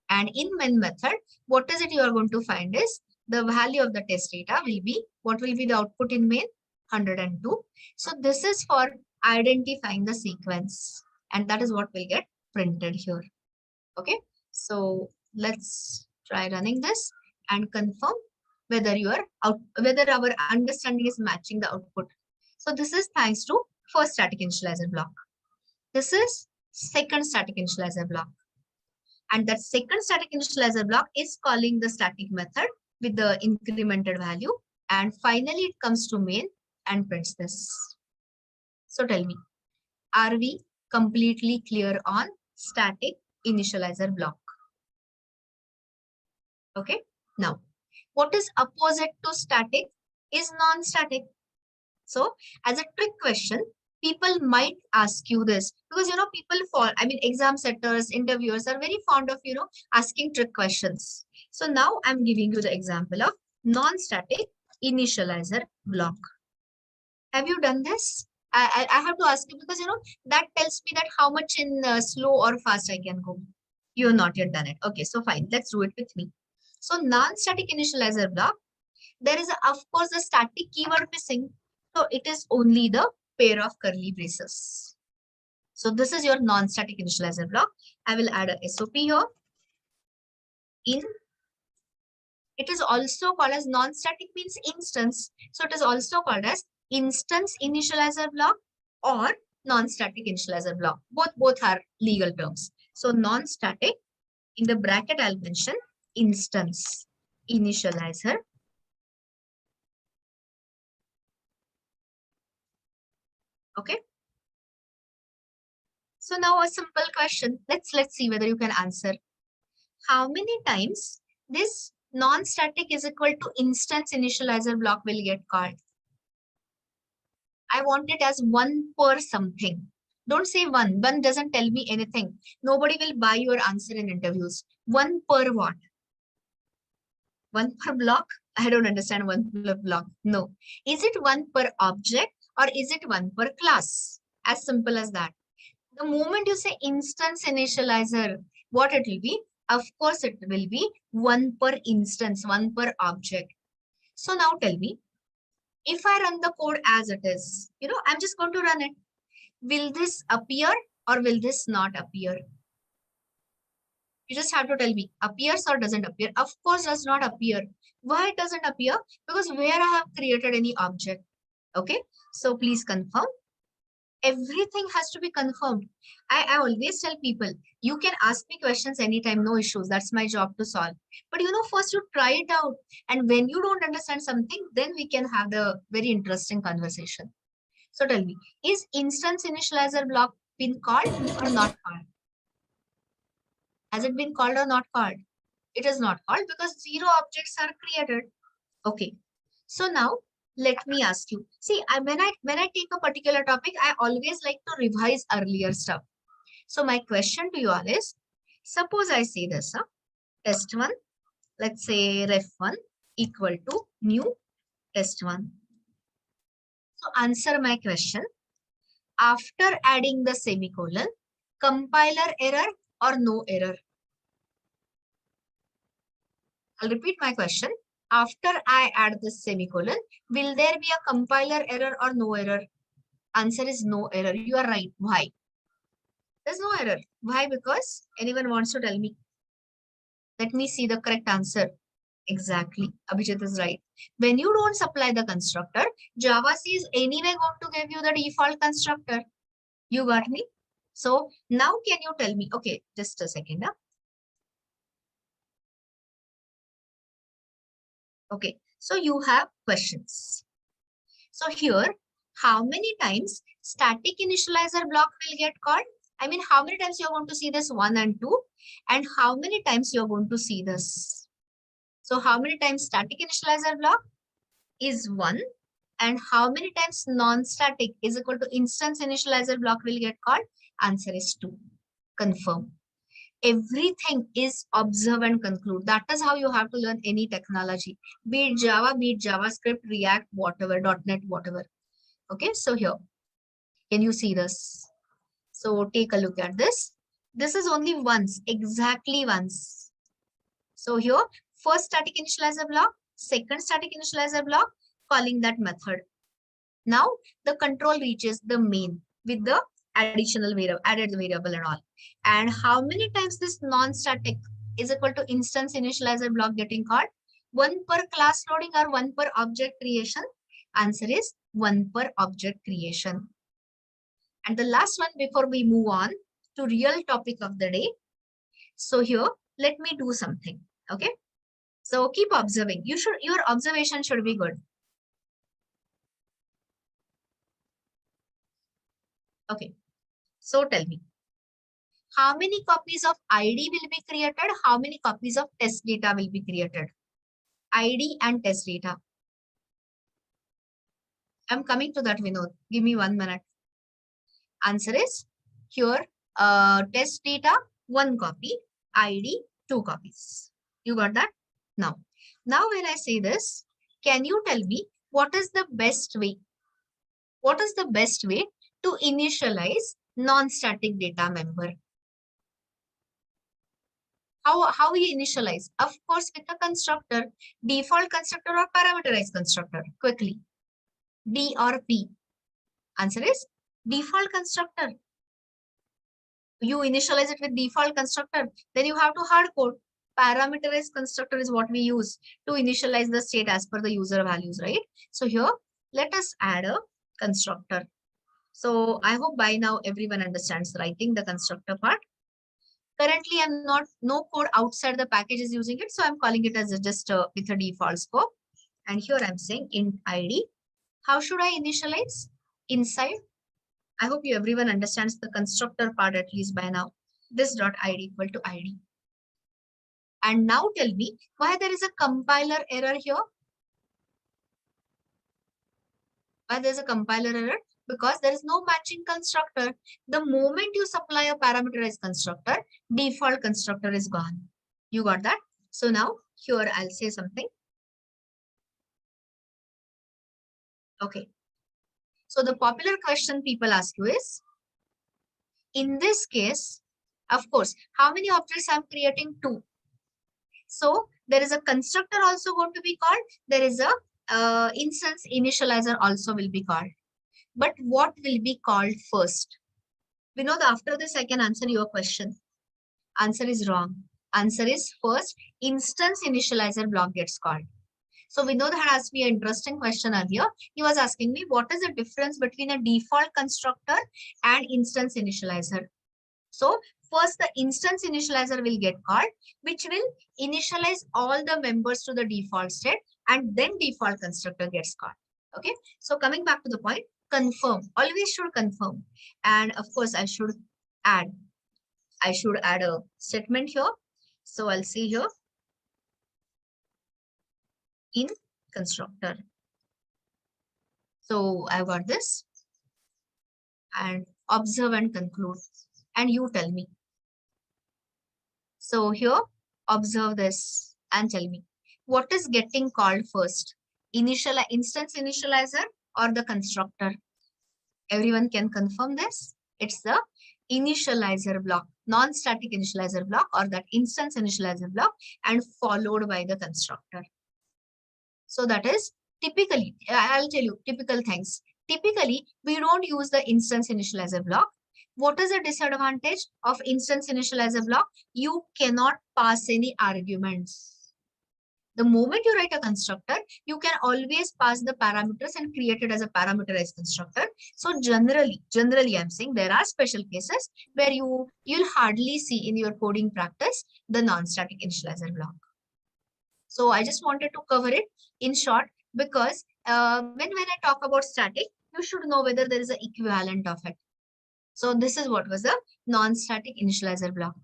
And in main method, what is it you are going to find is the value of the test data will be, what will be the output in main? 102. So this is for identifying the sequence. And that is what will get printed here. Okay. So let's try running this and confirm whether whether our understanding is matching the output. So this is thanks to first static initializer block. This is second static initializer block. And that second static initializer block is calling the static method with the incremented value. And finally, it comes to main and prints this. So tell me, are we completely clear on static initializer block? Okay. Now, what is opposite to static is non-static. So as a trick question, people might ask you this because, exam setters, interviewers are very fond of, asking trick questions. So now I'm giving you the example of non-static initializer block. Have you done this? I have to ask you because, that tells me that how much in slow or fast I can go. You have not yet done it. Okay, so fine. Let's do it with me. So non-static initializer block, there is, of course, a static keyword missing. So it is only the pair of curly braces. So this is your non-static initializer block. I will add a SOP here. It is also called as non-static means instance. So it is also called as instance initializer block or non-static initializer block. Both are legal terms. So non-static, in the bracket I'll mention instance initializer. Okay. So now a simple question. Let's see whether you can answer. How many times this non-static is equal to instance initializer block will get called? I want it as 1 per something. Don't say 1. 1 doesn't tell me anything. Nobody will buy your answer in interviews. 1 per what? 1 per block? I don't understand 1 per block. No. Is it 1 per object or is it 1 per class? As simple as that. The moment you say instance initializer, what it will be? Of course, it will be 1 per instance, 1 per object. So now tell me, if I run the code as it is, I'm just going to run it. Will this appear or will this not appear? You just have to tell me, appears or doesn't appear? Of course, does not appear. Why it doesn't appear? Because where I have created any object. Okay. So please confirm. Everything has to be confirmed. I always tell people, you can ask me questions anytime, no issues. That's my job to solve. But first you try it out. And when you don't understand something, then we can have the very interesting conversation. So tell me, is instance initializer block been called or not called? Has it been called or not called? It is not called because 0 objects are created. Okay. So now let me ask you. See, when I take a particular topic, I always like to revise earlier stuff. So my question to you all is, suppose I say this, test1, let's say ref1 equal to new test1. So answer my question. After adding the semicolon, compiler error or no error? I'll repeat my question. After I add this semicolon, will there be a compiler error or no error? Answer is no error. You are right. Why? There's no error. Why? Because anyone wants to tell me? Let me see the correct answer. Exactly. Abhijit is right. When you don't supply the constructor, Java is anyway going to give you the default constructor. You got me? So now can you tell me? Okay, just a second. Okay, so you have questions. So here, how many times static initializer block will get called? I mean, how many times you're going to see this 1 and 2? And how many times you're going to see this? So how many times static initializer block is 1? And how many times non-static is equal to instance initializer block will get called? Answer is 2. Confirm. Everything is observe and conclude. That is how you have to learn any technology. Be it Java, be it JavaScript, React, whatever, .NET, whatever. Okay, so here, can you see this? So take a look at this. This is only once, exactly once. So here, first static initializer block, second static initializer block, calling that method. Now the control reaches the main with the additional variable, added variable and all. And how many times this non-static is equal to instance initializer block getting called? 1 per class loading or 1 per object creation? Answer is 1 per object creation. And the last one before we move on to real topic of the day. So here, let me do something. Okay. So keep observing. Your observation should be good. Okay. So tell me, how many copies of ID will be created? How many copies of test data will be created? ID and test data. I'm coming to that, Vinod. Give me 1 minute. Answer is here, test data, 1 copy, ID, 2 copies. You got that? Now when I say this, can you tell me what is the best way? What is the best way to initialize non-static data member? How we initialize? Of course, with a constructor, default constructor or parameterized constructor. Quickly, D or P? Answer is default constructor. You initialize it with default constructor, then you have to hard code. Parameterized constructor is what we use to initialize the state as per the user values, right? So here, let us add a constructor. So I hope by now everyone understands writing the constructor part. Currently, I'm no code outside the package is using it. So I'm calling it as just with a default scope. And here I'm saying int ID. How should I initialize? Inside. I hope everyone understands the constructor part at least by now. This dot ID equal to ID. And now tell me why there is a compiler error here. Why there's a compiler error? Because there is no matching constructor. The moment you supply a parameterized constructor, default constructor is gone. You got that? So now here I'll say something. Okay. So the popular question people ask you is, in this case, of course, how many objects I'm creating? 2. So there is a constructor also going to be called. There is a instance initializer also will be called. But what will be called first? Vinod, after this, I can answer your question. Answer is wrong. Answer is first instance initializer block gets called. So Vinod had asked me an interesting question earlier. He was asking me, what is the difference between a default constructor and instance initializer? So first the instance initializer will get called, which will initialize all the members to the default state, and then default constructor gets called. Okay. So coming back to the point, confirm, always should confirm. And of course I should add a statement here. So I'll see here in constructor. So I've got this, and observe and conclude, and you tell me. So here, observe this and tell me what is getting called first, instance initializer or the constructor? Everyone can confirm this. It's the initializer block, non-static initializer block, or that instance initializer block, and followed by the constructor. So that is typically, I'll tell you typical things. Typically, we don't use the instance initializer block. What is the disadvantage of instance initializer block? You cannot pass any arguments. The moment you write a constructor, you can always pass the parameters and create it as a parameterized constructor. So generally I'm saying there are special cases where you'll hardly see in your coding practice the non-static initializer block. So I just wanted to cover it in short, because when I talk about static, you should know whether there is an equivalent of it. So this is what was a non-static initializer block.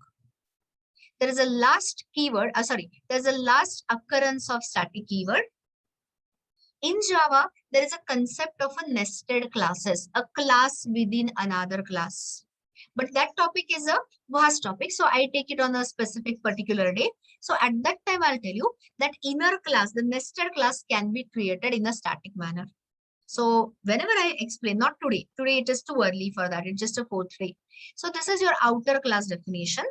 There is a last keyword, there's a last occurrence of static keyword. In Java, there is a concept of a nested classes, a class within another class. But that topic is a vast topic, so I take it on a specific particular day. So at that time, I'll tell you that inner class, the nested class, can be created in a static manner. So whenever I explain, not today it is too early for that, it's just a 4th day. So this is your outer class definition.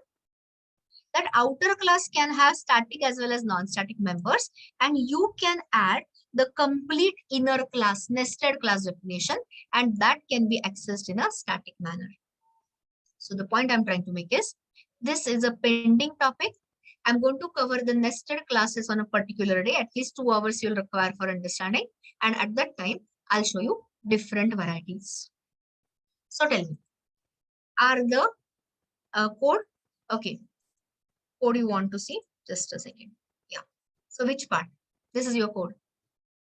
That outer class can have static as well as non-static members, and you can add the complete inner class, nested class definition, and that can be accessed in a static manner. So the point I'm trying to make is, this is a pending topic. I'm going to cover the nested classes on a particular day, at least 2 hours you'll require for understanding. And at that time, I'll show you different varieties. So tell me, are the code, okay, code you want to see? Just a second. Yeah. So which part? This is your code.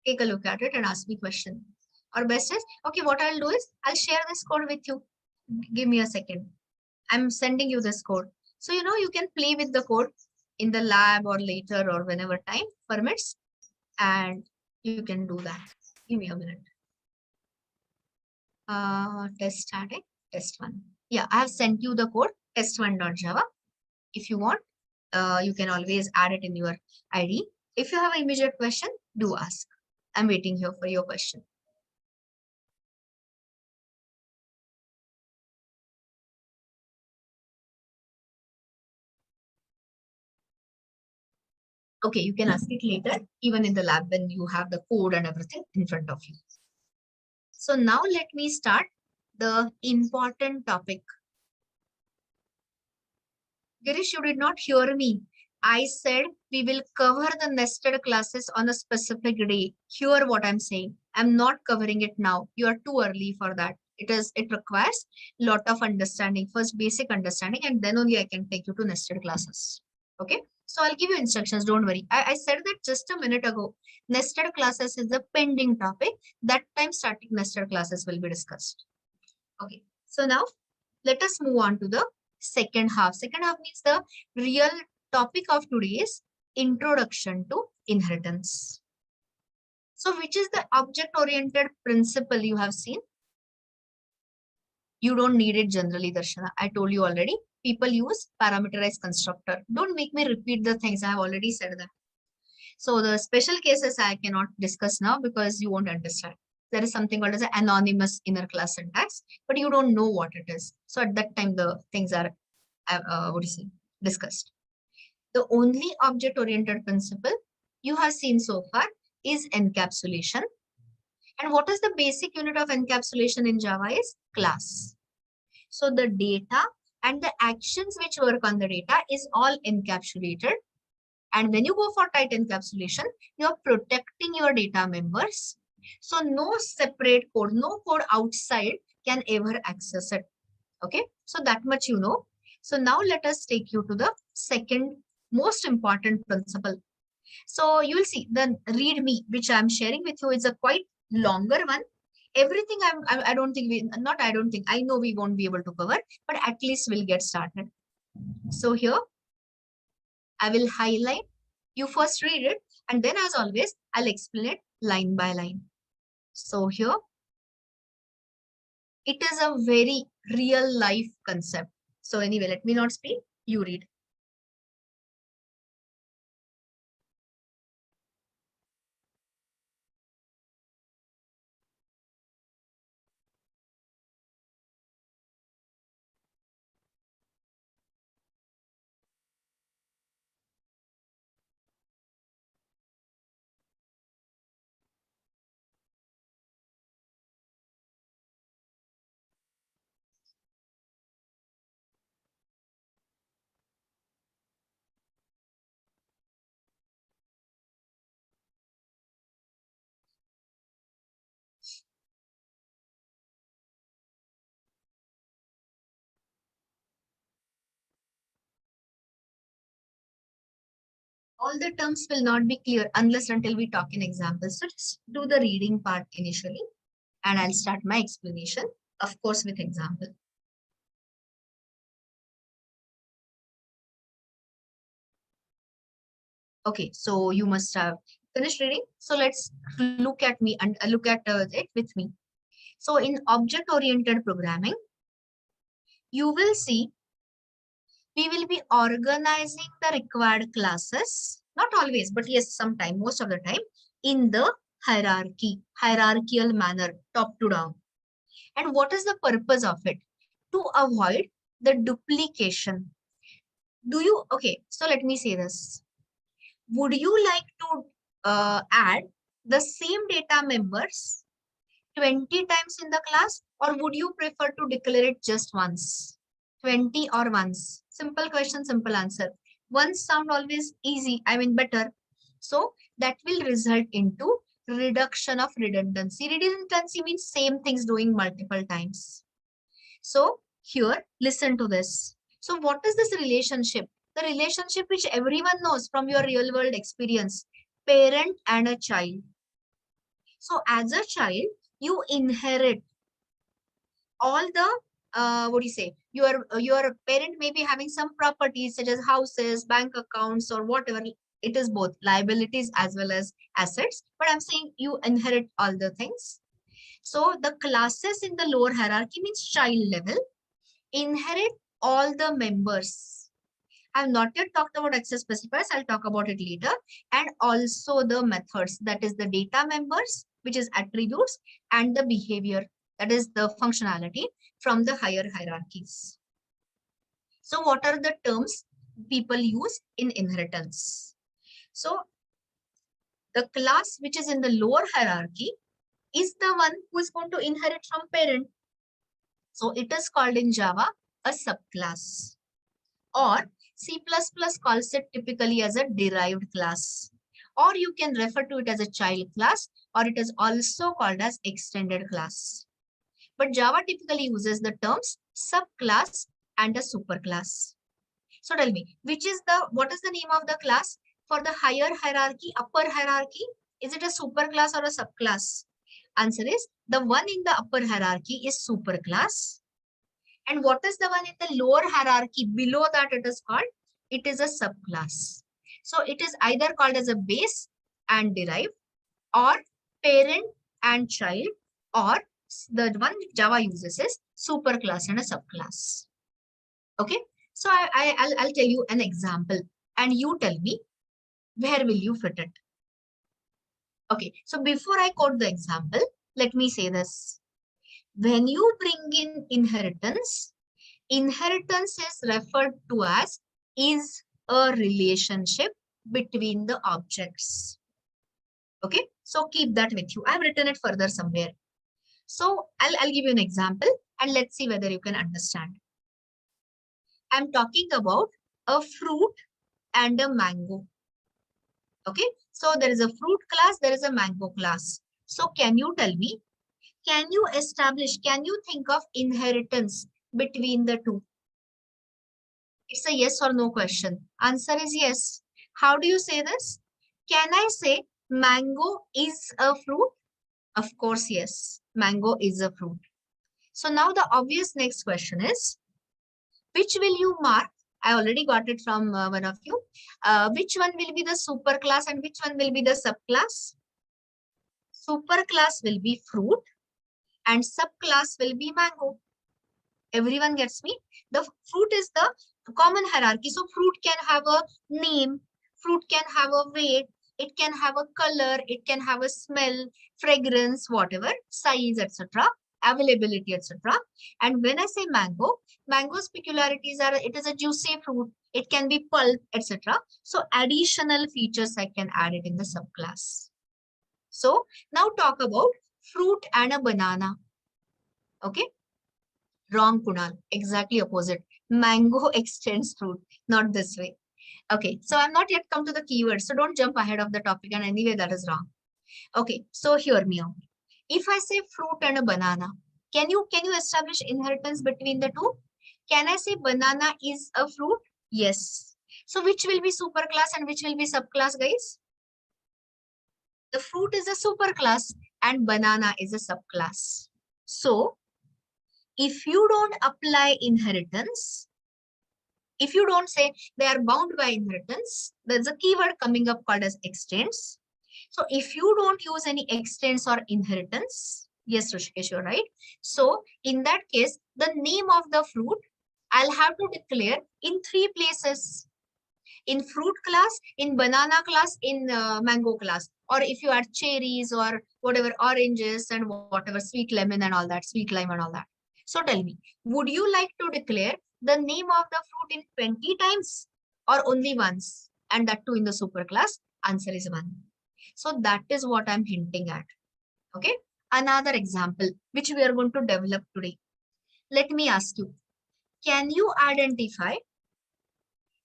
Take a look at it and ask me question. Or best is, okay, what I'll do is, I'll share this code with you. Give me a second. I'm sending you this code. So, you can play with the code in the lab or later or whenever time permits. And you can do that. Give me a minute. Test static, test1. Yeah, I have sent you the code test1.java. If you want, you can always add it in your ID. If you have an immediate question, do ask. I'm waiting here for your question. Okay, you can ask it later, even in the lab when you have the code and everything in front of you. So now let me start the important topic. Girish, you did not hear me. I said we will cover the nested classes on a specific day. Hear what I'm saying. I'm not covering it now. You are too early for that. It requires a lot of understanding, first basic understanding, and then only I can take you to nested classes. Okay. So I'll give you instructions. Don't worry. I said that just a minute ago. Nested classes is the pending topic. That time static nested classes will be discussed. Okay. So now let us move on to the second half. Second half means the real topic of today is introduction to inheritance. So which is the object-oriented principle you have seen? You don't need it generally, Darshana. I told you already. People use parameterized constructor. Don't make me repeat the things. I have already said that. So the special cases I cannot discuss now because you won't understand. There is something called as an anonymous inner class syntax, but you don't know what it is. So at that time, the things are discussed. The only object-oriented principle you have seen so far is encapsulation. And what is the basic unit of encapsulation in Java is class. So the data and the actions which work on the data is all encapsulated And when you go for tight encapsulation, you're protecting your data members. So no separate code, no code outside can ever access it. Okay, so that much you know. So now let us take you to the second most important principle. So you will see the README, which I'm sharing with you, is a quite longer one. Everything I don't think I know we won't be able to cover, but at least we'll get started. So here I will highlight. You first read it, and then as always, I'll explain it line by line. So here, it is a very real life concept. So anyway, let me not speak, you read. All the terms will not be clear unless until we talk in examples. So just do the reading part initially, and I'll start my explanation, of course, with example. Okay, so you must have finished reading. So let's look at me and look at it with me. So in object-oriented programming, you will see we will be organizing the required classes, not always, but yes, sometime, most of the time, in the hierarchical manner, top to down. And what is the purpose of it? To avoid the duplication. Okay, so let me say this. Would you like to add the same data members 20 times in the class, or would you prefer to declare it just once? 20 or once? Simple question, simple answer. Once sound always easy, I mean better. So that will result into reduction of redundancy. Redundancy means same things doing multiple times. So here, listen to this. So what is this relationship? The relationship which everyone knows from your real world experience, parent and a child. So as a child, you inherit all the what do you say, your parent may be having some properties such as houses, bank accounts, or whatever. It is both liabilities as well as assets, but I'm saying you inherit all the things. So the classes in the lower hierarchy means child level inherit all the members. I've not yet talked about access specifiers. I'll talk about it later. And also the methods, that is the data members, which is attributes, and the behavior, that is the functionality from the higher hierarchies. So what are the terms people use in inheritance? So the class which is in the lower hierarchy is the one who is going to inherit from parent. So it is called in Java a subclass, or C++ calls it typically as a derived class, or you can refer to it as a child class, or it is also called as extended class. But Java typically uses the terms subclass and a superclass. So tell me, what is the name of the class for the higher hierarchy, upper hierarchy? Is it a superclass or a subclass? Answer is the one in the upper hierarchy is superclass. And what is the one in the lower hierarchy below that it is called? It is a subclass. So it is either called as a base and derived, or parent and child, or the one Java uses is superclass and a subclass. Okay. So I'll tell you an example and you tell me where will you fit it. Okay. So before I quote the example, let me say this. When you bring in inheritance, inheritance is referred to as is a relationship between the objects. Okay, so keep that with you. I've written it further somewhere. So I'll give you an example and let's see whether you can understand. I'm talking about a fruit and a mango. Okay, so there is a fruit class, there is a mango class. So can you tell me, can you establish, can you think of inheritance between the two? It's a yes or no question. Answer is yes. How do you say this? Can I say mango is a fruit? Of course, yes. Mango is a fruit. So now the obvious next question is, which will you mark? I already got it from one of you. Which one will be the superclass and which one will be the subclass? Superclass will be fruit and subclass will be mango. Everyone gets me? The fruit is the common hierarchy. So fruit can have a name, fruit can have a weight, it can have a color, it can have a smell, fragrance, whatever, size, etc., availability, etc. And when I say mango, mango's peculiarities are it is a juicy fruit, it can be pulp, etc. So additional features I can add it in the subclass. So now talk about fruit and a banana. Okay. Wrong, Kunal. Exactly opposite. Mango extends fruit, not this way. Okay, so I'm not yet come to the keyword, so don't jump ahead of the topic, and anyway, that is wrong. Okay, so hear me out. If I say fruit and a banana, can you establish inheritance between the two? Can I say banana is a fruit? Yes. So which will be superclass and which will be subclass, guys? The fruit is a superclass and banana is a subclass. So if you don't apply inheritance, if you don't say they are bound by inheritance, there's a keyword coming up called as extends. So if you don't use any extends or inheritance, yes, Rishikesh, you're right. So in that case, the name of the fruit, I'll have to declare in 3 places. In fruit class, in banana class, in mango class. Or if you add cherries or whatever, oranges and whatever, sweet lemon and all that, sweet lime and all that. So tell me, would you like to declare the name of the fruit in 20 times or only once? And that too in the superclass? Answer is 1. So that is what I'm hinting at. Okay. Another example, which we are going to develop today. Let me ask you, can you identify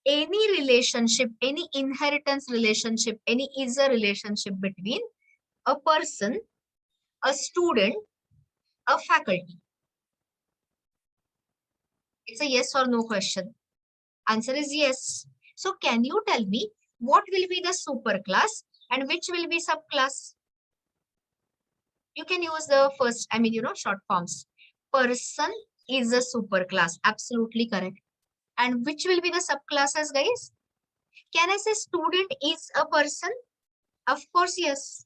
any relationship, any inheritance relationship, any is a relationship between a person, a student, a faculty? It's a yes or no question. Answer is yes. So can you tell me what will be the superclass and which will be subclass? You can use the first, short forms. Person is a superclass. Absolutely correct. And which will be the subclasses, guys? Can I say student is a person? Of course, yes.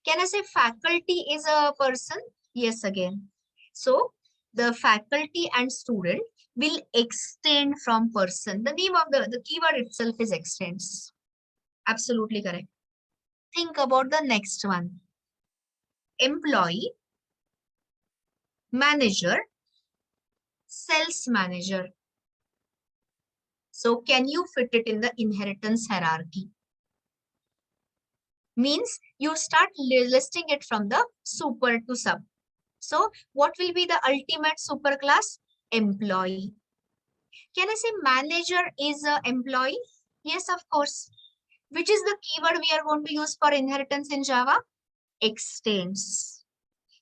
Can I say faculty is a person? Yes, again. So the faculty and student will extend from person. The name of the keyword itself is extends. Absolutely correct. Think about the next one. Employee, manager, sales manager. So can you fit it in the inheritance hierarchy? Means you start listing it from the super to sub. So what will be the ultimate superclass? Employee. Can I say manager is an employee? Yes, of course. Which is the keyword we are going to use for inheritance in Java? Extends.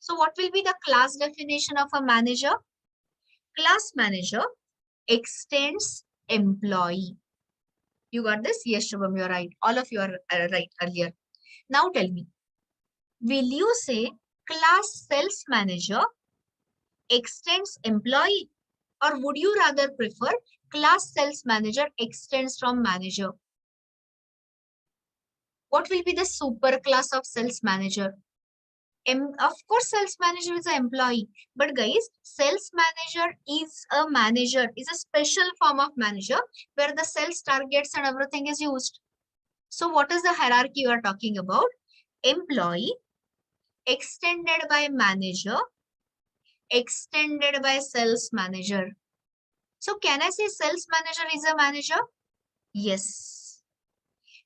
So what will be the class definition of a manager? Class manager extends employee. You got this? Yes, Shubham, you're right. All of you are right earlier. Now tell me, will you say class sales manager extends employee, or would you rather prefer class sales manager extends from manager? What will be the super class of sales manager? Of course, sales manager is an employee, but guys, sales manager is a special form of manager where the sales targets and everything is used. So what is the hierarchy you are talking about? Employee extended by manager, extended by sales manager. So can I say sales manager is a manager? Yes.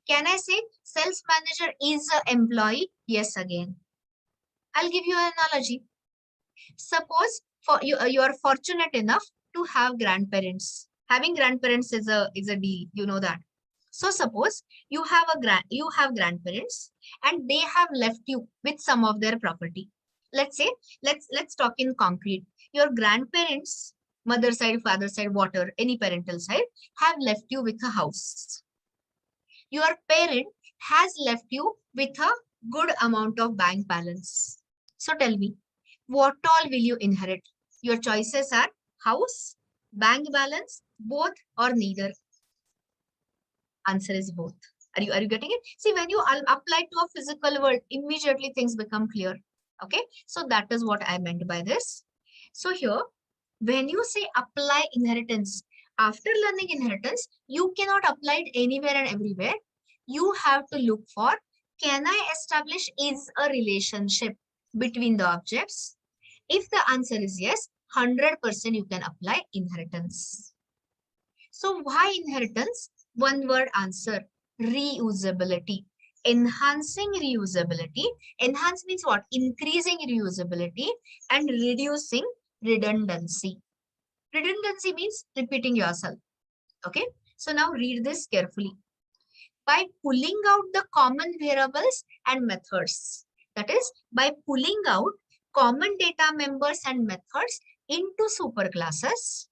Can I say sales manager is an employee? Yes, again. I'll give you an analogy. Suppose for you are fortunate enough to have grandparents. Having grandparents is a deal, you know that. So suppose you have grandparents and they have left you with some of their property. Let's say, let's talk in concrete. Your grandparents, mother side, father side, whatever, any parental side, have left you with a house. Your parent has left you with a good amount of bank balance. So tell me, what all will you inherit? Your choices are house, bank balance, both or neither. Answer is both. Are you getting it? See, when you apply to a physical world, immediately things become clear. Okay, so that is what I meant by this. So here, when you say apply inheritance, after learning inheritance, you cannot apply it anywhere and everywhere. You have to look for, can I establish is a relationship between the objects? If the answer is yes, 100% you can apply inheritance. So why inheritance? One word answer, reusability. Enhancing reusability. Enhance means what? Increasing reusability and reducing redundancy. Redundancy means repeating yourself. Okay. So now read this carefully. By pulling out the common variables and methods. That is, by pulling out common data members and methods into superclasses,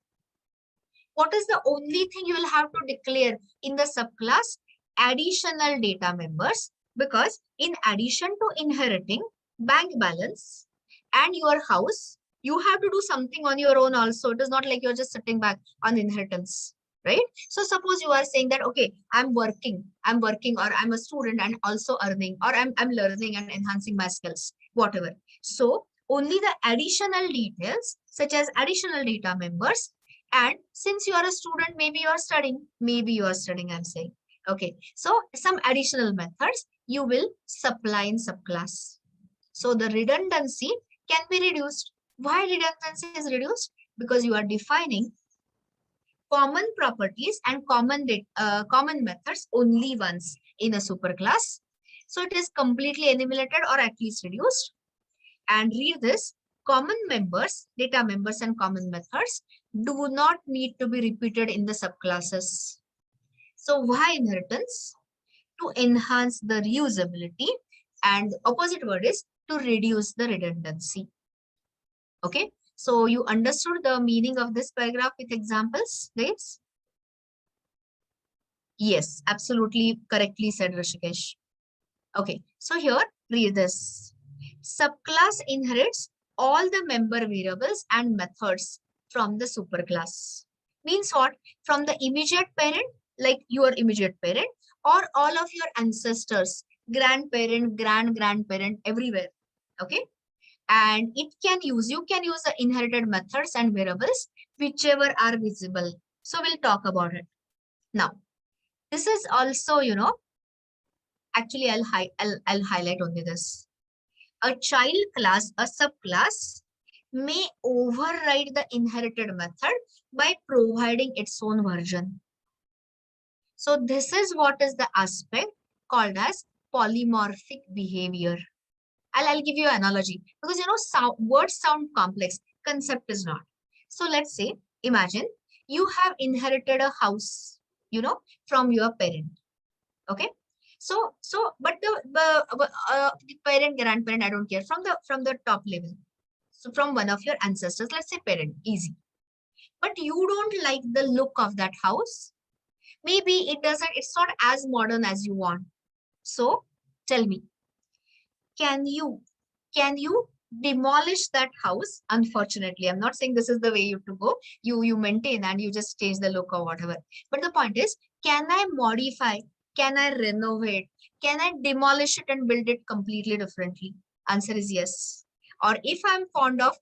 what is the only thing you will have to declare in the subclass? Additional data members, because in addition to inheriting bank balance and your house, you have to do something on your own also. It is not like you're just sitting back on inheritance, right? So suppose you are saying that, okay, I'm working, or I'm a student and also earning, or I'm learning and enhancing my skills, whatever. So only the additional details, such as additional data members. And since you are a student, maybe you are studying, I'm saying. Okay, so some additional methods you will supply in subclass. So the redundancy can be reduced. Why redundancy is reduced? Because you are defining common properties and common methods only once in a superclass. So it is completely eliminated or at least reduced. And read this. Common members, data members and common methods do not need to be repeated in the subclasses. So why inheritance? To enhance the reusability, and opposite word is to reduce the redundancy. Okay, so you understood the meaning of this paragraph with examples, guys? Yes, absolutely correctly said, Rishikesh. Okay, so here read this. Subclass inherits all the member variables and methods from the superclass. Means what? From the immediate parent, like your immediate parent, or all of your ancestors, grandparent, grandparent, everywhere. Okay. And you can use the inherited methods and variables, whichever are visible. So we'll talk about it. Now, this is also, actually I'll highlight only this. A child class, a subclass, may override the inherited method by providing its own version. So this is what is the aspect called as polymorphic behavior. I'll give you an analogy because words sound complex, concept is not. So let's say, imagine you have inherited a house, from your parent. Okay. But the parent, grandparent, I don't care, from the top level. So from one of your ancestors, let's say parent, easy. But you don't like the look of that house. Maybe it's not as modern as you want. So tell me, can you demolish that house? Unfortunately, I'm not saying this is the way you have to go. You maintain and you just change the look or whatever. But the point is, can I modify? Can I renovate? Can I demolish it and build it completely differently? Answer is yes. Or if I'm fond of,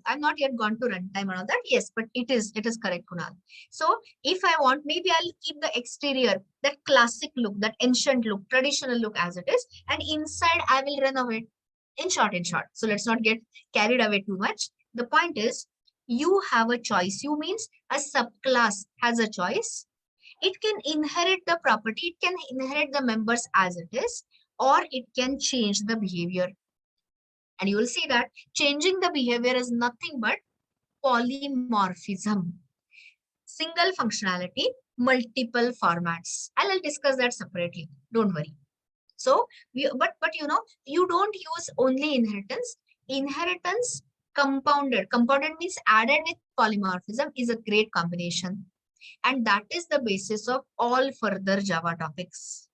I'm not yet gone to runtime and all that. Yes, but it is correct, Kunal. So if I want, maybe I'll keep the exterior, that classic look, that ancient look, traditional look as it is, and inside I will renovate. In short. So let's not get carried away too much. The point is, you have a choice. You means a subclass has a choice. It can inherit the property, it can inherit the members as it is, or it can change the behavior. And you will see that changing the behavior is nothing but polymorphism. single functionality, multiple formats. I'll discuss that separately. Don't worry. So, but you know, you don't use only inheritance. Inheritance compounded. Compounded means added with polymorphism is a great combination. And that is the basis of all further Java topics.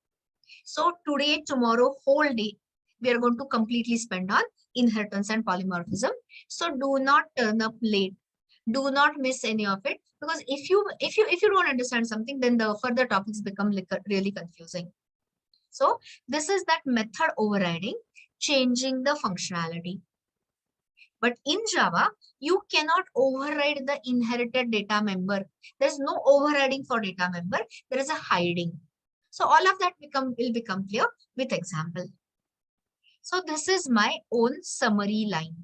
So today, tomorrow, whole day, we are going to completely spend on inheritance and polymorphism. So do not turn up late. Do not miss any of it, because if you don't understand something, then the further topics become really confusing. So this is that method overriding, changing the functionality. But in Java, you cannot override the inherited data member. There's no overriding for data member. There is a hiding. So all of that will become clear with example. So this is my own summary line.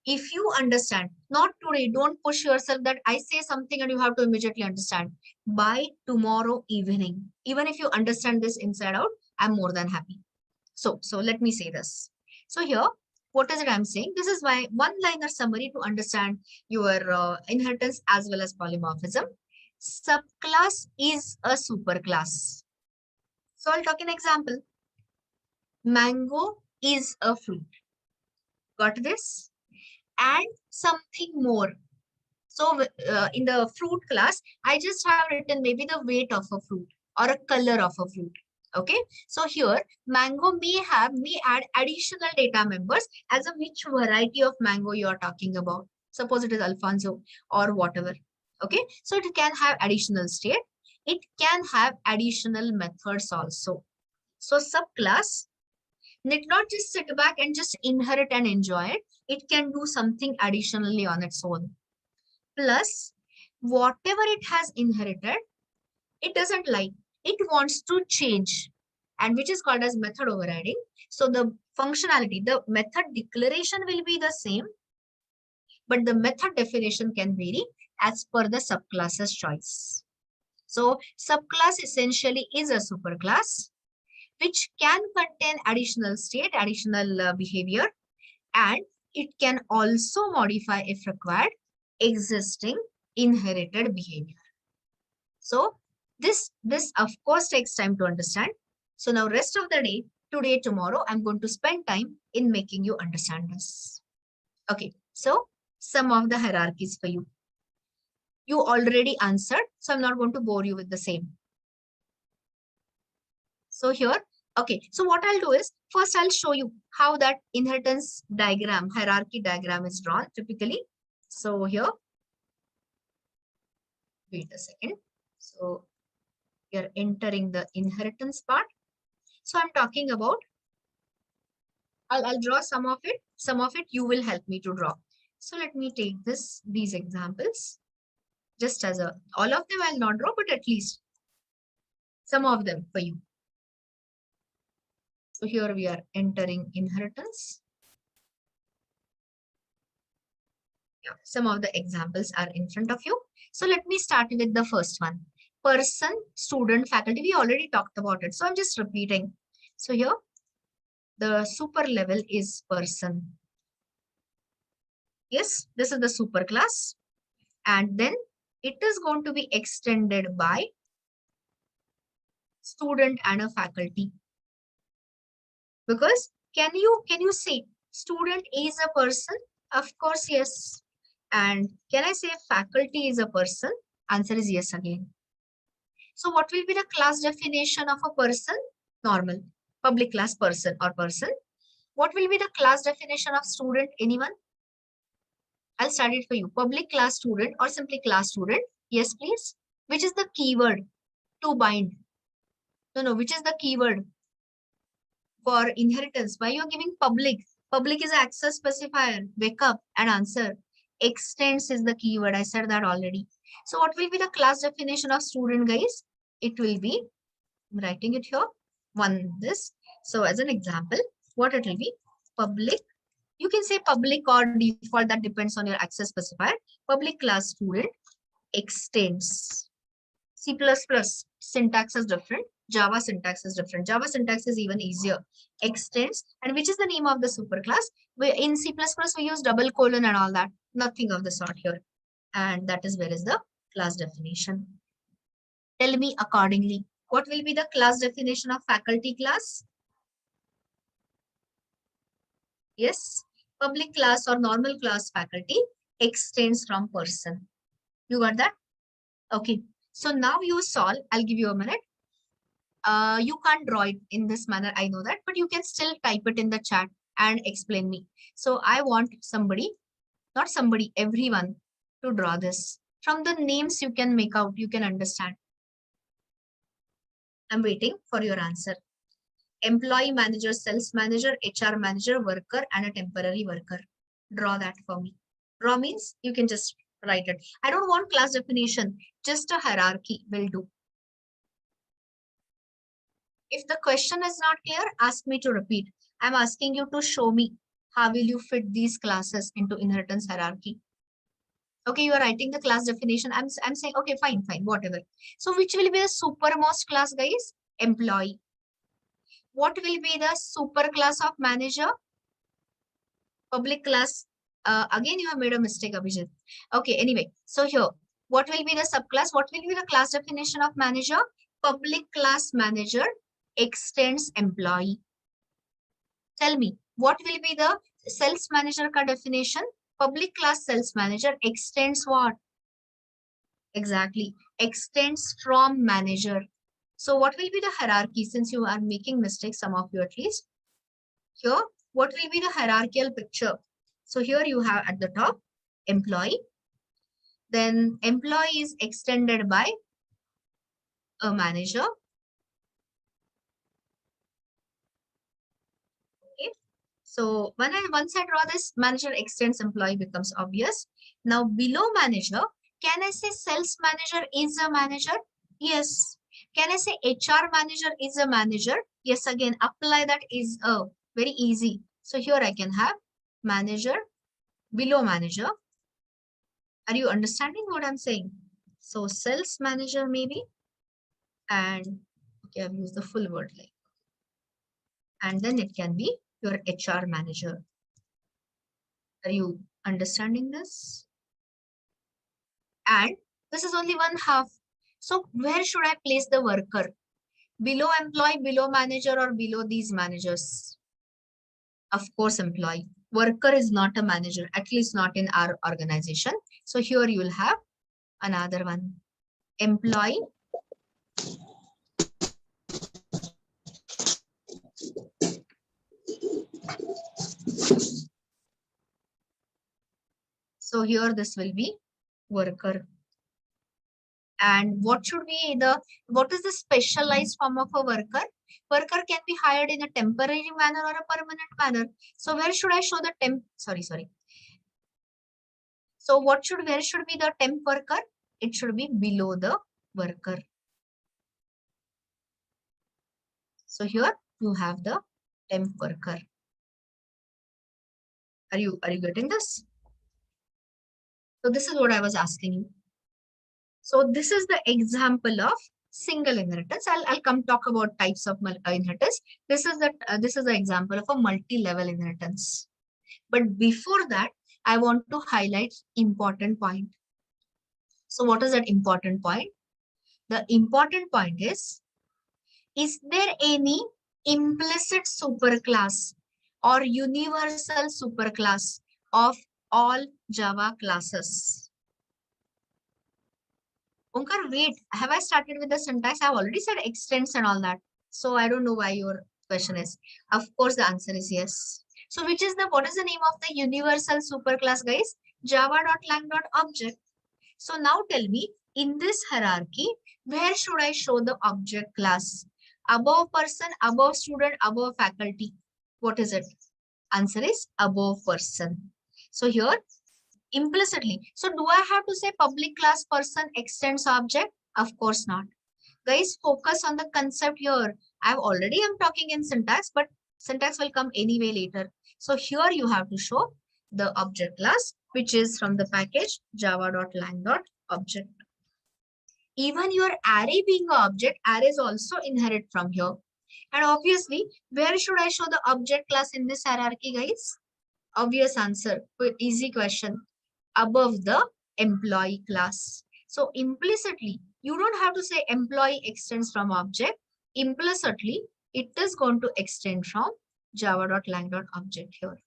If you understand, not today, don't push yourself that I say something and you have to immediately understand. By tomorrow evening, even if you understand this inside out, I'm more than happy. So let me say this. So here, what is it I'm saying? This is my one-liner summary to understand your inheritance as well as polymorphism. Subclass is a superclass. So I'll talk an example. Mango is a fruit. Got this? And something more. So in the fruit class, I just have written maybe the weight of a fruit or a color of a fruit. Okay, so here mango may add additional data members as of which variety of mango you are talking about. Suppose it is Alfonso or whatever. Okay, so it can have additional state. It can have additional methods also. So subclass need not just sit back and just inherit and enjoy it. It can do something additionally on its own. Plus, whatever it has inherited, it doesn't like. It wants to change, and which is called as method overriding. So the functionality, the method declaration will be the same, but the method definition can vary as per the subclass's choice. So subclass essentially is a superclass which can contain additional state, additional behavior, and it can also modify, if required, existing inherited behavior. So this of course takes time to understand. So now rest of the day, today, tomorrow, I'm going to spend time in making you understand this. Okay, so some of the hierarchies for you. You already answered, so I'm not going to bore you with the same. So here, okay, so what I'll do is, first I'll show you how that inheritance diagram, hierarchy diagram is drawn typically. So here, wait a second. So you're entering the inheritance part. So I'm talking about, I'll draw some of it you will help me to draw. So let me take these examples just as all of them I'll not draw, but at least some of them for you. So here we are entering inheritance. Yeah, some of the examples are in front of you. So let me start with the first one. Person, student, faculty. We already talked about it. So I'm just repeating. So here, the super level is person. Yes, this is the super class. And then it is going to be extended by student and a faculty. Because can you say student is a person? Of course, yes. And can I say faculty is a person? Answer is yes again. So what will be the class definition of a person? Normal. Public class person or person. What will be the class definition of student? Anyone? I'll start it for you. Public class student or simply class student. Yes, please. Which is the keyword to bind? No, which is the keyword for inheritance? Why you are giving public? Public is access specifier. Wake up and answer. Extends is the keyword. I said that already. So what will be the class definition of student, guys? It will be, I'm writing it here. This. So as an example, what it will be? Public. You can say public or default. That depends on your access specifier. Public class student extends. C++ syntax is different. Java syntax is different. Java syntax is even easier. Extends, and which is the name of the superclass? In C++ we use double colon and all that. Nothing of the sort here. And that is where is the class definition. Tell me accordingly. What will be the class definition of faculty class? Yes, public class or normal class faculty extends from person. You got that? Okay. So now you solve. I'll give you a minute. You can't draw it in this manner. I know that, but you can still type it in the chat and explain me. So I want somebody, not somebody, everyone to draw this. From the names you can make out, you can understand. I'm waiting for your answer. Employee manager, sales manager, HR manager, worker, and a temporary worker. Draw that for me. Draw means you can just write it. I don't want class definition, just a hierarchy will do. If the question is not clear, ask me to repeat. I'm asking you to show me how will you fit these classes into inheritance hierarchy. Okay, you are writing the class definition. I'm saying, okay, fine, whatever. So which will be the supermost class, guys? Employee. What will be the super class of manager? Public class. Again, you have made a mistake, Abhijit. Okay, anyway. So here, what will be the subclass? What will be the class definition of manager? Public class manager extends employee. Tell me, what will be the sales manager ka definition? Public class sales manager extends what? Exactly, extends from manager. So what will be the hierarchy, since you are making mistakes, some of you at least? Here, what will be the hierarchical picture? So here you have at the top, employee. Then employee is extended by a manager. Okay. So once I draw this, manager extends employee becomes obvious. Now below manager, can I say sales manager is a manager? Yes. Can I say HR manager is a manager? Yes, again, apply that is a very easy. So here I can have manager, below manager. Are you understanding what I'm saying? So sales manager maybe, and okay, I've used the full word like, and then it can be your HR manager. Are you understanding this? And this is only one half. So where should I place the worker? Below employee, below manager, or below these managers? Of course, employee. Worker is not a manager, at least not in our organization. So here you will have another one. Employee. So here this will be worker. And what is the specialized form of a worker? Worker can be hired in a temporary manner or a permanent manner. So where should I show the temp? Sorry. So where should be the temp worker? It should be below the worker. So here you have the temp worker. Are you getting this? So this is what I was asking you. So this is the example of single inheritance. I'll come talk about types of inheritance. This is the example of a multi-level inheritance. But before that, I want to highlight important point. So what is that important point? The important point is there any implicit superclass or universal superclass of all Java classes? Omkar, wait, have I started with the syntax? I've already said extends and all that. So I don't know why your question is. Of course, the answer is yes. So what is the name of the universal superclass, guys? Java.lang.object. So now tell me, in this hierarchy, where should I show the object class? Above person, above student, above faculty. What is it? Answer is above person. So here, implicitly. So do I have to say public class person extends object? Of course not. Guys, focus on the concept here. I'm talking in syntax, but syntax will come anyway later. So here you have to show the object class, which is from the package java.lang.object. Even your array being an object, arrays also inherit from here. And obviously, where should I show the object class in this hierarchy, guys? Obvious answer, easy question. Above the employee class. So implicitly, you don't have to say employee extends from object. Implicitly, it is going to extend from java.lang.object here.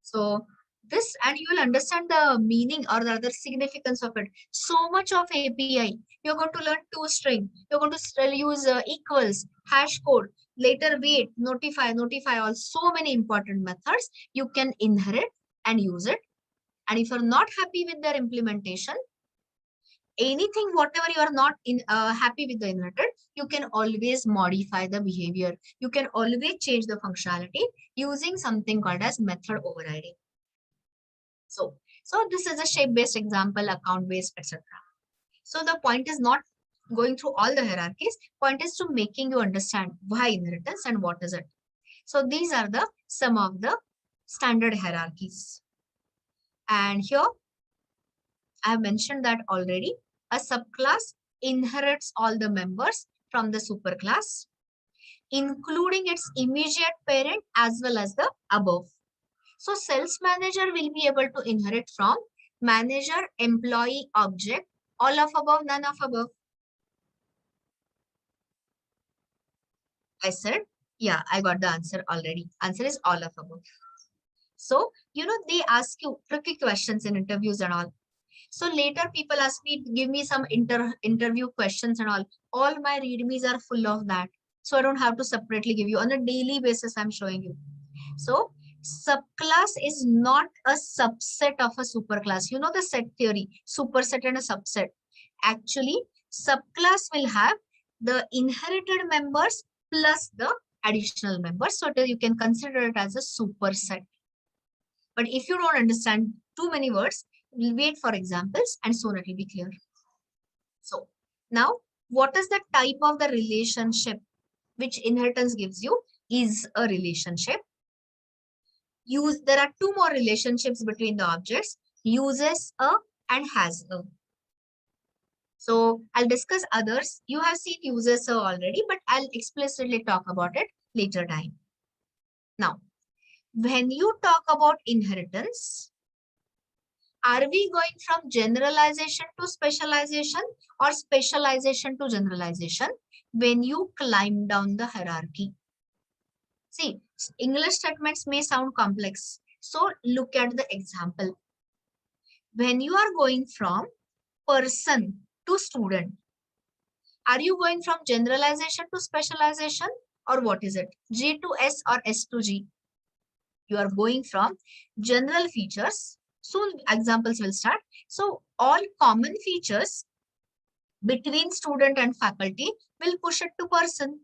So this, and you will understand the meaning or the other significance of it. So much of API. You're going to learn toString. You're going to still use equals, hash code, later wait, notify, all so many important methods you can inherit and use it. And if you're not happy with their implementation, anything, whatever you are not happy with the inherited, you can always modify the behavior. You can always change the functionality using something called as method overriding. So this is a shape-based example, account-based, etc. So the point is not going through all the hierarchies. Point is to making you understand why inheritance and what is it. So these are the some of the standard hierarchies. And here I have mentioned that already. A subclass inherits all the members from the superclass, including its immediate parent as well as the above. So sales manager will be able to inherit from manager, employee, object, all of above, none of above. I said, yeah, I got the answer already. Answer is all of above. So, they ask you tricky questions in interviews and all. So later people ask me, give me some interview questions and all. All my readmes are full of that. So I don't have to separately give you. On a daily basis, I'm showing you. So subclass is not a subset of a superclass. You know the set theory, superset and a subset. Actually, subclass will have the inherited members plus the additional members. So you can consider it as a superset. But if you don't understand too many words, we'll wait for examples and soon it will be clear. So now, what is the type of the relationship which inheritance gives you is a relationship. There are two more relationships between the objects, uses a and has a. So I'll discuss others. You have seen uses a already, but I'll explicitly talk about it later time. Now, when you talk about inheritance, are we going from generalization to specialization or specialization to generalization when you climb down the hierarchy? See, English statements may sound complex. So look at the example. When you are going from person to student, are you going from generalization to specialization or what is it? G to S or S to G? You are going from general features. Soon examples will start. So all common features between student and faculty will push it to person.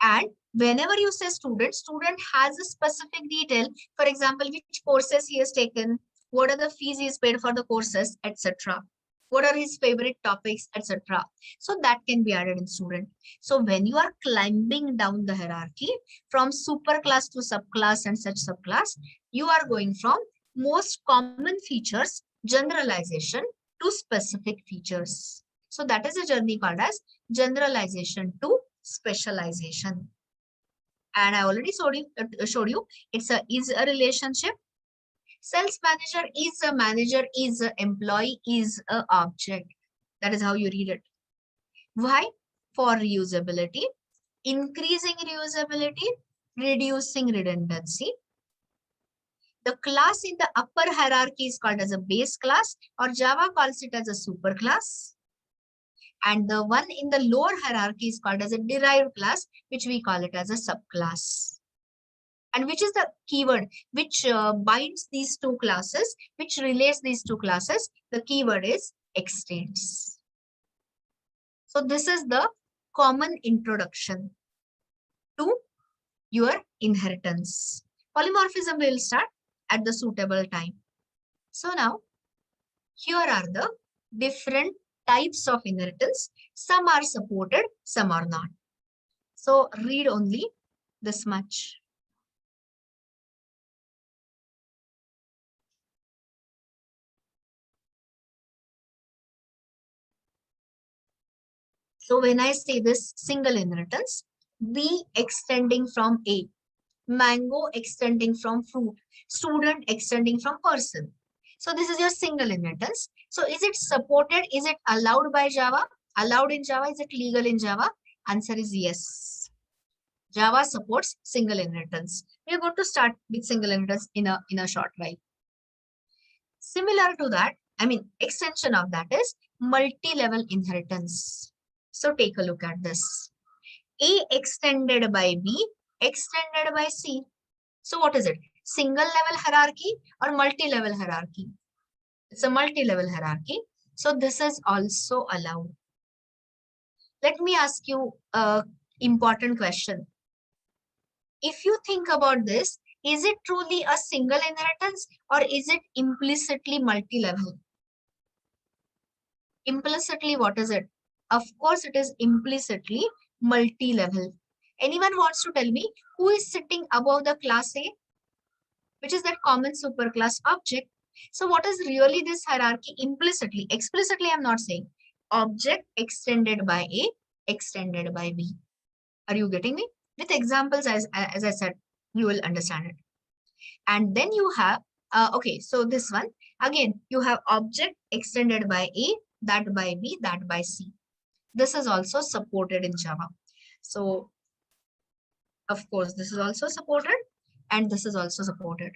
And whenever you say student has a specific detail. For example, which courses he has taken, what are the fees he has paid for the courses, etc. What are his favorite topics, etc. So that can be added in student. So when you are climbing down the hierarchy from superclass to subclass and such subclass, you are going from most common features, generalization to specific features. So that is a journey called as generalization to specialization. And I already showed you it's is a relationship. Sales manager, is a employee, is a object. That is how you read it. Why? For reusability, increasing reusability, reducing redundancy. The class in the upper hierarchy is called as a base class, or Java calls it as a superclass. And the one in the lower hierarchy is called as a derived class, which we call it as a subclass. And which is the keyword which binds these two classes, which relates these two classes? The keyword is extends. So this is the common introduction to your inheritance. Polymorphism will start at the suitable time. So now, here are the different types of inheritance. Some are supported, some are not. So read only this much. So when I say this single inheritance, B extending from A. mango extending from fruit, student extending from person. So this is your single inheritance. So is it supported? Is it allowed by Java? Allowed in Java? Is it legal in Java? Answer is yes. Java supports single inheritance. We are going to start with single inheritance in a short while. Similar to that, I mean, extension of that is multi-level inheritance. So take a look at this. A extended by B, extended by C. So what is it? Single level hierarchy or multi-level hierarchy? It's a multi-level hierarchy. So this is also allowed. Let me ask you a important question. If you think about this, is it truly a single inheritance or is it implicitly multi-level? Implicitly, what is it? Of course, it is implicitly multi-level. Anyone wants to tell me who is sitting above the class A, which is that common superclass object? So what is really this hierarchy implicitly? Explicitly, I'm not saying. Object extended by A, extended by B. Are you getting me? With examples, as I said, you will understand it. And then you have, okay, so this one, again, you have object extended by A, that by B, that by C. This is also supported in Java. So, of course, this is also supported and this is also supported.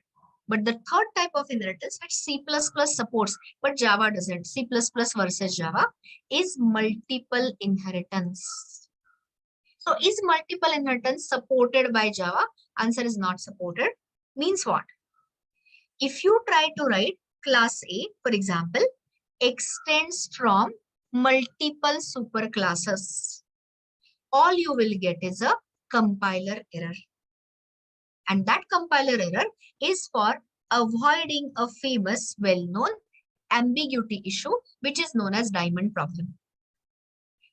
But the third type of inheritance that C++ supports, but Java doesn't, C++ versus Java, is multiple inheritance. So is multiple inheritance supported by Java? Answer is not supported. Means what? If you try to write class A, for example, extends from multiple superclasses, all you will get is a compiler error. And that compiler error is for avoiding a famous, well-known ambiguity issue, which is known as diamond problem.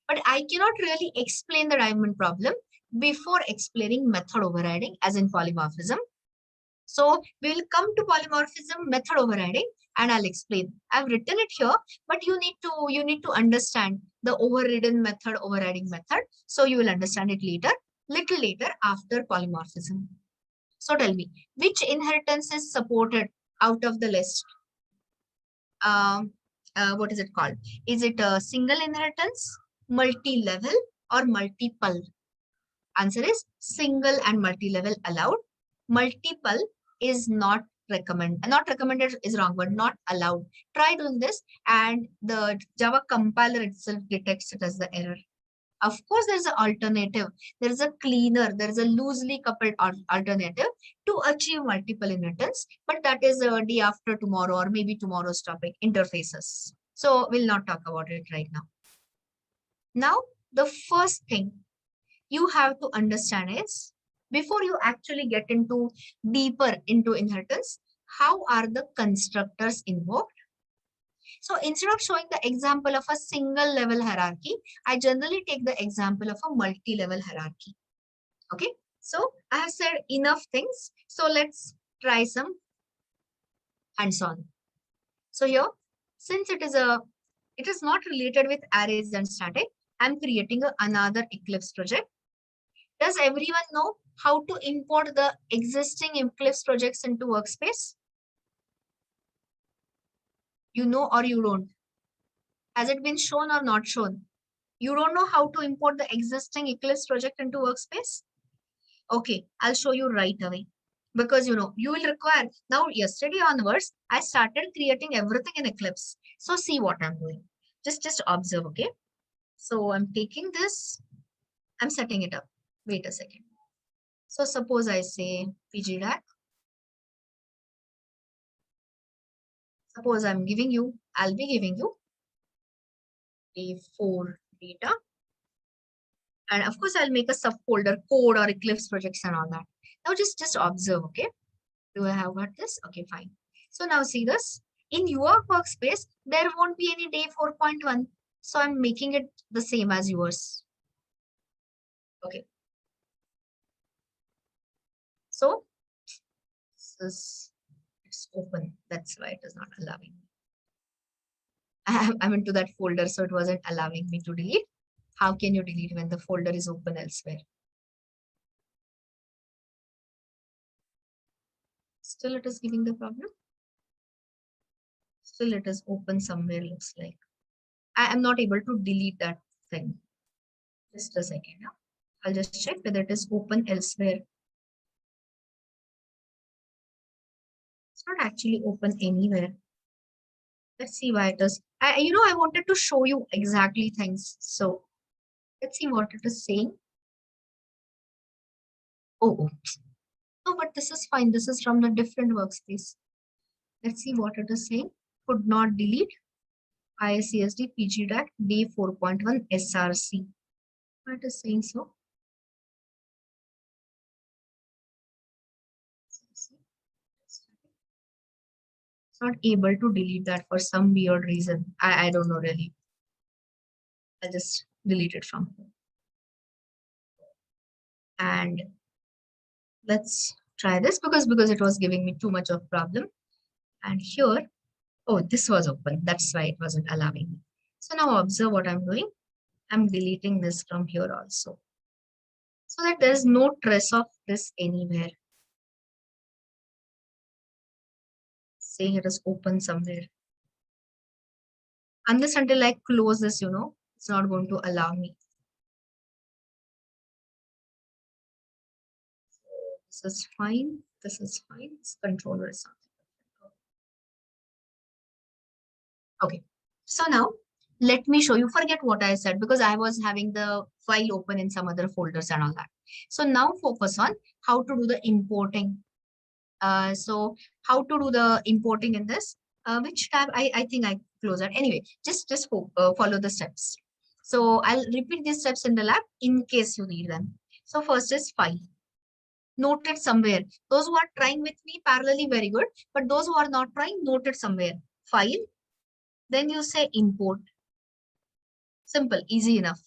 But I cannot really explain the diamond problem before explaining method overriding as in polymorphism. So we will come to polymorphism, method overriding, and I'll explain. I've written it here, but you need to understand the overridden method, overriding method. So you will understand it little later after polymorphism. So tell me, which inheritance is supported out of the list? What is it called? Is it a single inheritance, multi-level, or multiple? Answer is single and multi-level allowed. Multiple is not recommended. Not recommended is wrong, but not allowed. Try doing this and the Java compiler itself detects it as the error. Of course, there's an alternative. There is a cleaner, there is a loosely coupled alternative to achieve multiple inheritance, but that is a day after tomorrow or maybe tomorrow's topic, interfaces. So we'll not talk about it right now. Now, the first thing you have to understand is, before you actually get into deeper into inheritance, how are the constructors invoked? So instead of showing the example of a single level hierarchy, I generally take the example of a multi-level hierarchy. Okay, so I have said enough things. So let's try some hands-on. So here, since it is not related with arrays and static, I'm creating another Eclipse project. Does everyone know how to import the existing Eclipse projects into Workspace? You know or you don't? Has it been shown or not shown? You don't know how to import the existing Eclipse project into Workspace? Okay, I'll show you right away. Because you will require, now yesterday onwards, I started creating everything in Eclipse. So see what I'm doing. Just observe, okay? So I'm taking this, I'm setting it up. Wait a second. So suppose I say PGDAC. Suppose I'll be giving you A4 data. And of course, I'll make a subfolder, code or Eclipse projects and all that. Now just observe, okay? Do I have got this? Okay, fine. So now see this. In your workspace, there won't be any day 4.1. So I'm making it the same as yours. Okay. So it's open. That's why it is not allowing me. I'm into that folder, so it wasn't allowing me to delete. How can you delete when the folder is open elsewhere? Still it is giving the problem. Still it is open somewhere, looks like. I am not able to delete that thing. Just a second. Yeah? I'll just check whether it is open elsewhere. It's not actually open anywhere. Let's see why it is. I wanted to show you exactly things. So let's see what it is saying. Oh. No, but this is fine. This is from the different workspace. Let's see what it is saying. Could not delete ISCSD PGDAC day 4.1 SRC. What it is saying so? It's not able to delete that for some weird reason. I don't know really. I'll just delete it from here. And let's try this because it was giving me too much of problem. And here, oh, this was open. That's why it wasn't allowing me. So now observe what I'm doing. I'm deleting this from here also, so that there's no trace of this anywhere. Saying it is open somewhere. Unless until I close this, it's not going to allow me. This is fine. This is fine. This controller is something. Okay. So now let me show you. Forget what I said because I was having the file open in some other folders and all that. So now focus on how to do the importing. So how to do the importing in this? Which tab? I think I close that. Anyway, just follow the steps. So I'll repeat these steps in the lab in case you need them. So first is file. Note it somewhere. Those who are trying with me parallelly, very good. But those who are not trying, note it somewhere. File. Then you say import. Simple, easy enough.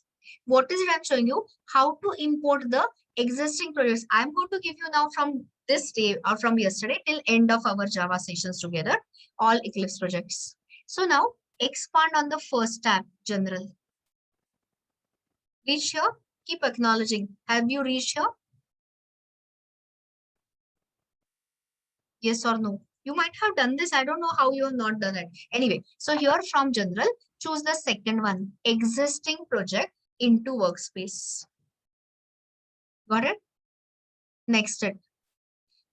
What is it I'm showing you? How to import the existing projects. I'm going to give you now from this day or from yesterday till end of our Java sessions together, all Eclipse projects. So now expand on the first tab, general. Reach here, keep acknowledging. Have you reached here? Yes or no? You might have done this. I don't know how you have not done it. Anyway, so here from general, choose the second one, existing project into workspace. Got it? Next it.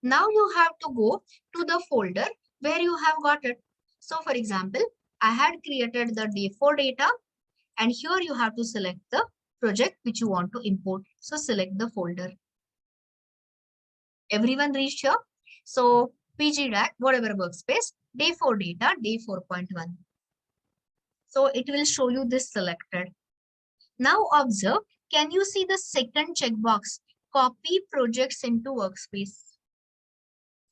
Now you have to go to the folder where you have got it. So for example, I had created the day4 data and here you have to select the project which you want to import. So select the folder. Everyone reached here. So PGDAC, whatever workspace, day4 data, day 4.1. So it will show you this selected. Now observe, can you see the second checkbox? Copy projects into workspace.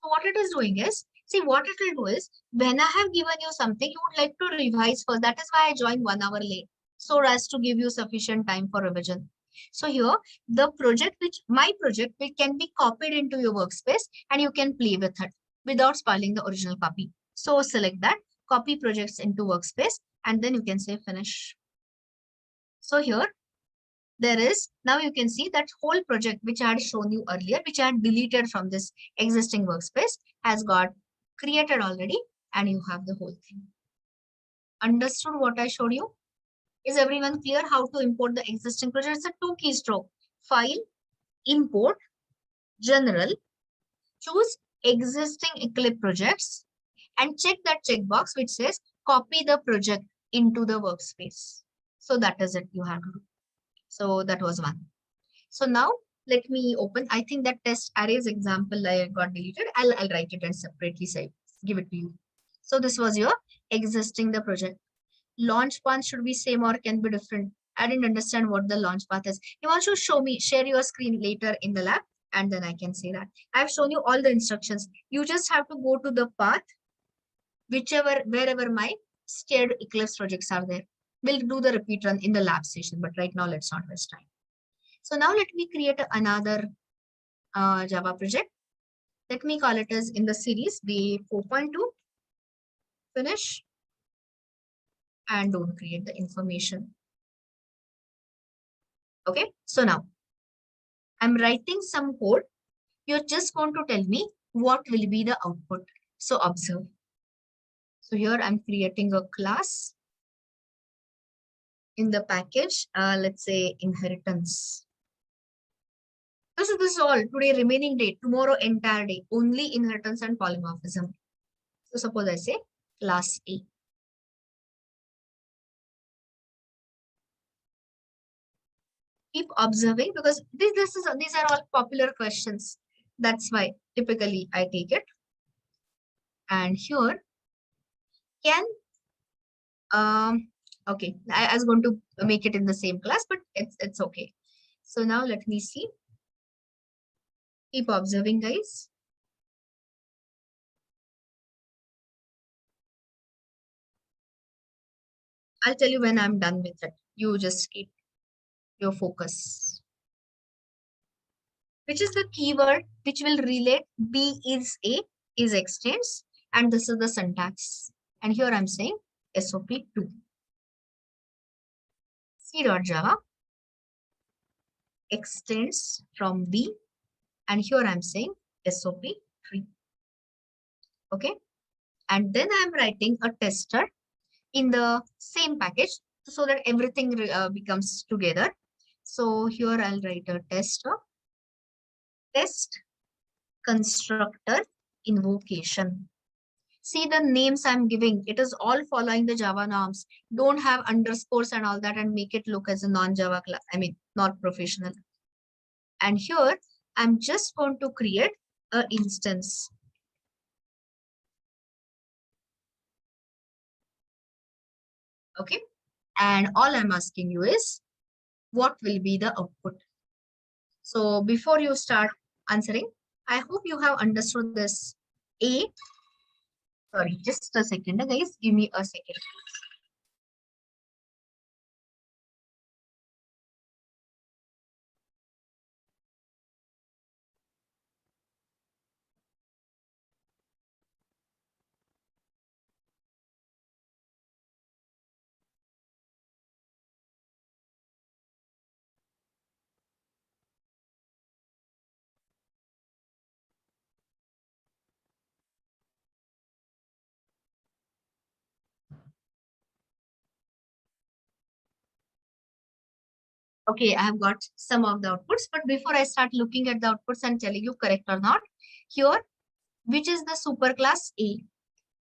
So what it is doing is, see what it will do is, when I have given you something, you would like to revise first. That is why I joined 1 hour late, so as to give you sufficient time for revision. So here, the project my project, which can be copied into your workspace and you can play with it without spoiling the original copy. So select that, copy projects into workspace, and then you can say finish. So here, there is, now you can see that whole project which I had shown you earlier, which I had deleted from this existing workspace, has got created already, and you have the whole thing. Understood what I showed you? Is everyone clear how to import the existing project? It's a 2 keystroke. File, import, general, choose existing Eclipse projects, and check that checkbox which says copy the project into the workspace. So that is it you have to do. So that was one. So now let me open. I think that test arrays example I got deleted. I'll write it and separately say, give it to you. So this was your existing the project. Launch path should be same or can be different. I didn't understand what the launch path is. You want to share your screen later in the lab, and then I can say that. I've shown you all the instructions. You just have to go to the path, wherever my shared Eclipse projects are there. We'll do the repeat run in the lab session, but right now let's not waste time. So now let me create another Java project. Let me call it as in the series day 4.2. Finish. And don't create the information. Okay, so now I'm writing some code. You're just going to tell me what will be the output? So observe. So here I'm creating a class in the package, let's say inheritance. So this is all today remaining day, tomorrow entire day, only inheritance and polymorphism. So suppose I say class A. Keep observing because these are all popular questions. That's why typically I take it. And here can okay, I was going to make it in the same class, but it's okay. So now let me see. Keep observing, guys. I'll tell you when I'm done with it. You just keep your focus. Which is the keyword which will relate B is A is extends, and this is the syntax. And here I'm saying SOP2. C.Java extends from B, and here I'm saying SOP3. Okay. And then I'm writing a tester in the same package so that everything becomes together. So here I'll write a tester, test constructor invocation. See the names I'm giving, it is all following the Java norms. Don't have underscores and all that and make it look as a non-Java class. I mean, not professional. And here I'm just going to create an instance. Okay. And all I'm asking you is, what will be the output? So before you start answering, I hope you have understood this. Sorry, just a second, guys. Give me a second. Okay, I have got some of the outputs, but before I start looking at the outputs and telling you correct or not, here, which is the superclass A,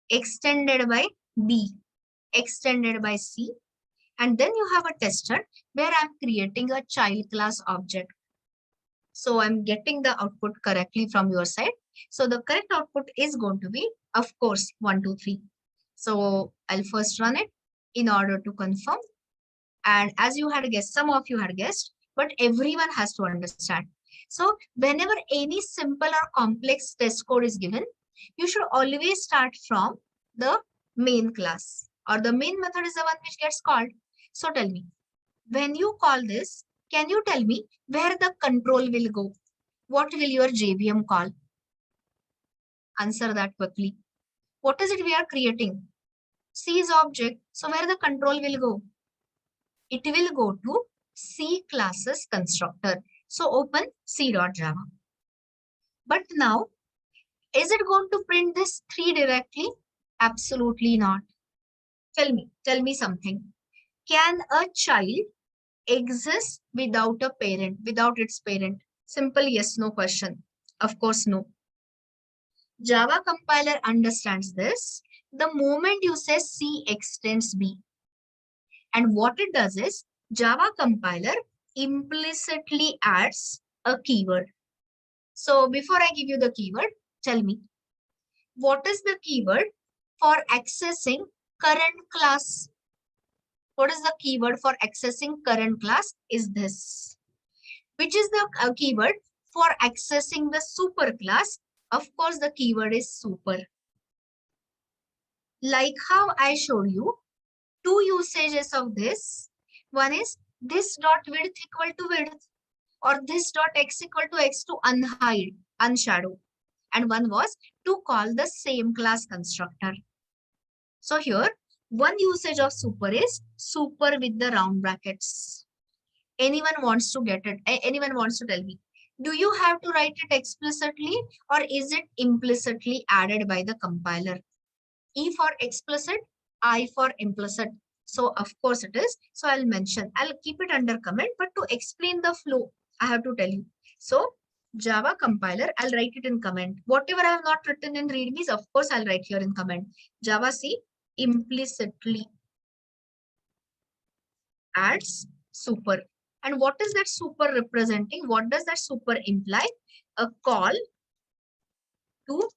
extended by B, extended by C, and then you have a tester where I'm creating a child class object. So I'm getting the output correctly from your side. So the correct output is going to be, of course, 1, 2, 3. So I'll first run it in order to confirm. And as you had guessed, some of you had guessed, but everyone has to understand. So whenever any simple or complex test code is given, you should always start from the main class, or the main method is the one which gets called. So tell me, when you call this, can you tell me where the control will go? What will your JVM call? Answer that quickly. What is it we are creating? C is object. So where the control will go? It will go to C classes constructor. So open C.Java. But now, is it going to print this 3 directly? Absolutely not. Tell me something. Can a child exist without a parent, without its parent? Simple yes, no question. Of course, no. Java compiler understands this. The moment you say C extends B, and what it does is Java compiler implicitly adds a keyword. So before I give you the keyword, tell me, what is the keyword for accessing current class? What is the keyword for accessing current class is this. Which is the keyword for accessing the super class? Of course, the keyword is super. Like how I showed you, 2 usages of this. One is this dot width equal to width, or this dot x equal to x to unhide, unshadow. And one was to call the same class constructor. So here, one usage of super is super with the round brackets. Anyone wants to get it? Anyone wants to tell me? Do you have to write it explicitly or is it implicitly added by the compiler? E for explicit, I for implicit. So of course it is. So I'll mention, I'll keep it under comment, but to explain the flow, I have to tell you. So Java compiler, I'll write it in comment. Whatever I have not written in readmes, of course I'll write here in comment. Java C implicitly adds super. And what is that super representing? What does that super imply? A call to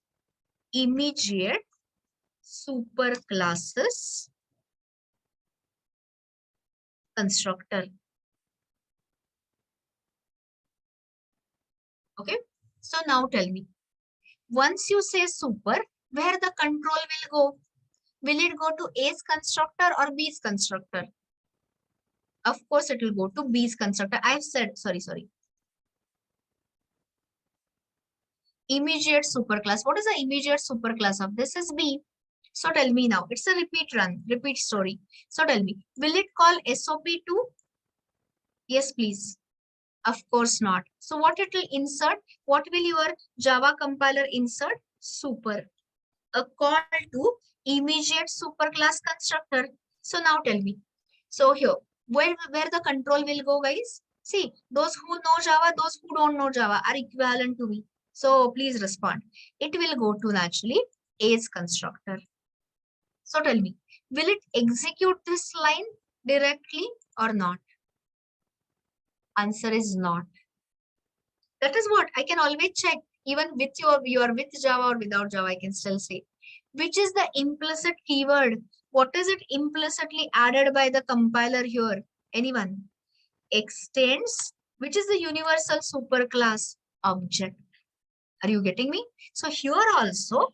immediate super classes constructor. Okay. So now tell me, once you say super, where the control will go? Will it go to A's constructor or B's constructor? Of course, it will go to B's constructor. I've said, sorry. Immediate superclass. What is the immediate superclass of this? Is B. So tell me now, it's a repeat story. So tell me, will it call SOP2? Yes, please. Of course not. So what it will insert? What will your Java compiler insert? Super. A call to immediate superclass constructor. So now tell me. So here, where the control will go, guys? See, those who know Java, those who don't know Java are equivalent to me. So please respond. It will go to naturally A's constructor. So tell me, will it execute this line directly or not? Answer is not. That is what I can always check. Even with you are with Java or without Java, I can still say. Which is the implicit keyword? What is it implicitly added by the compiler here? Anyone? Extends, which is the universal superclass object. Are you getting me? So here also,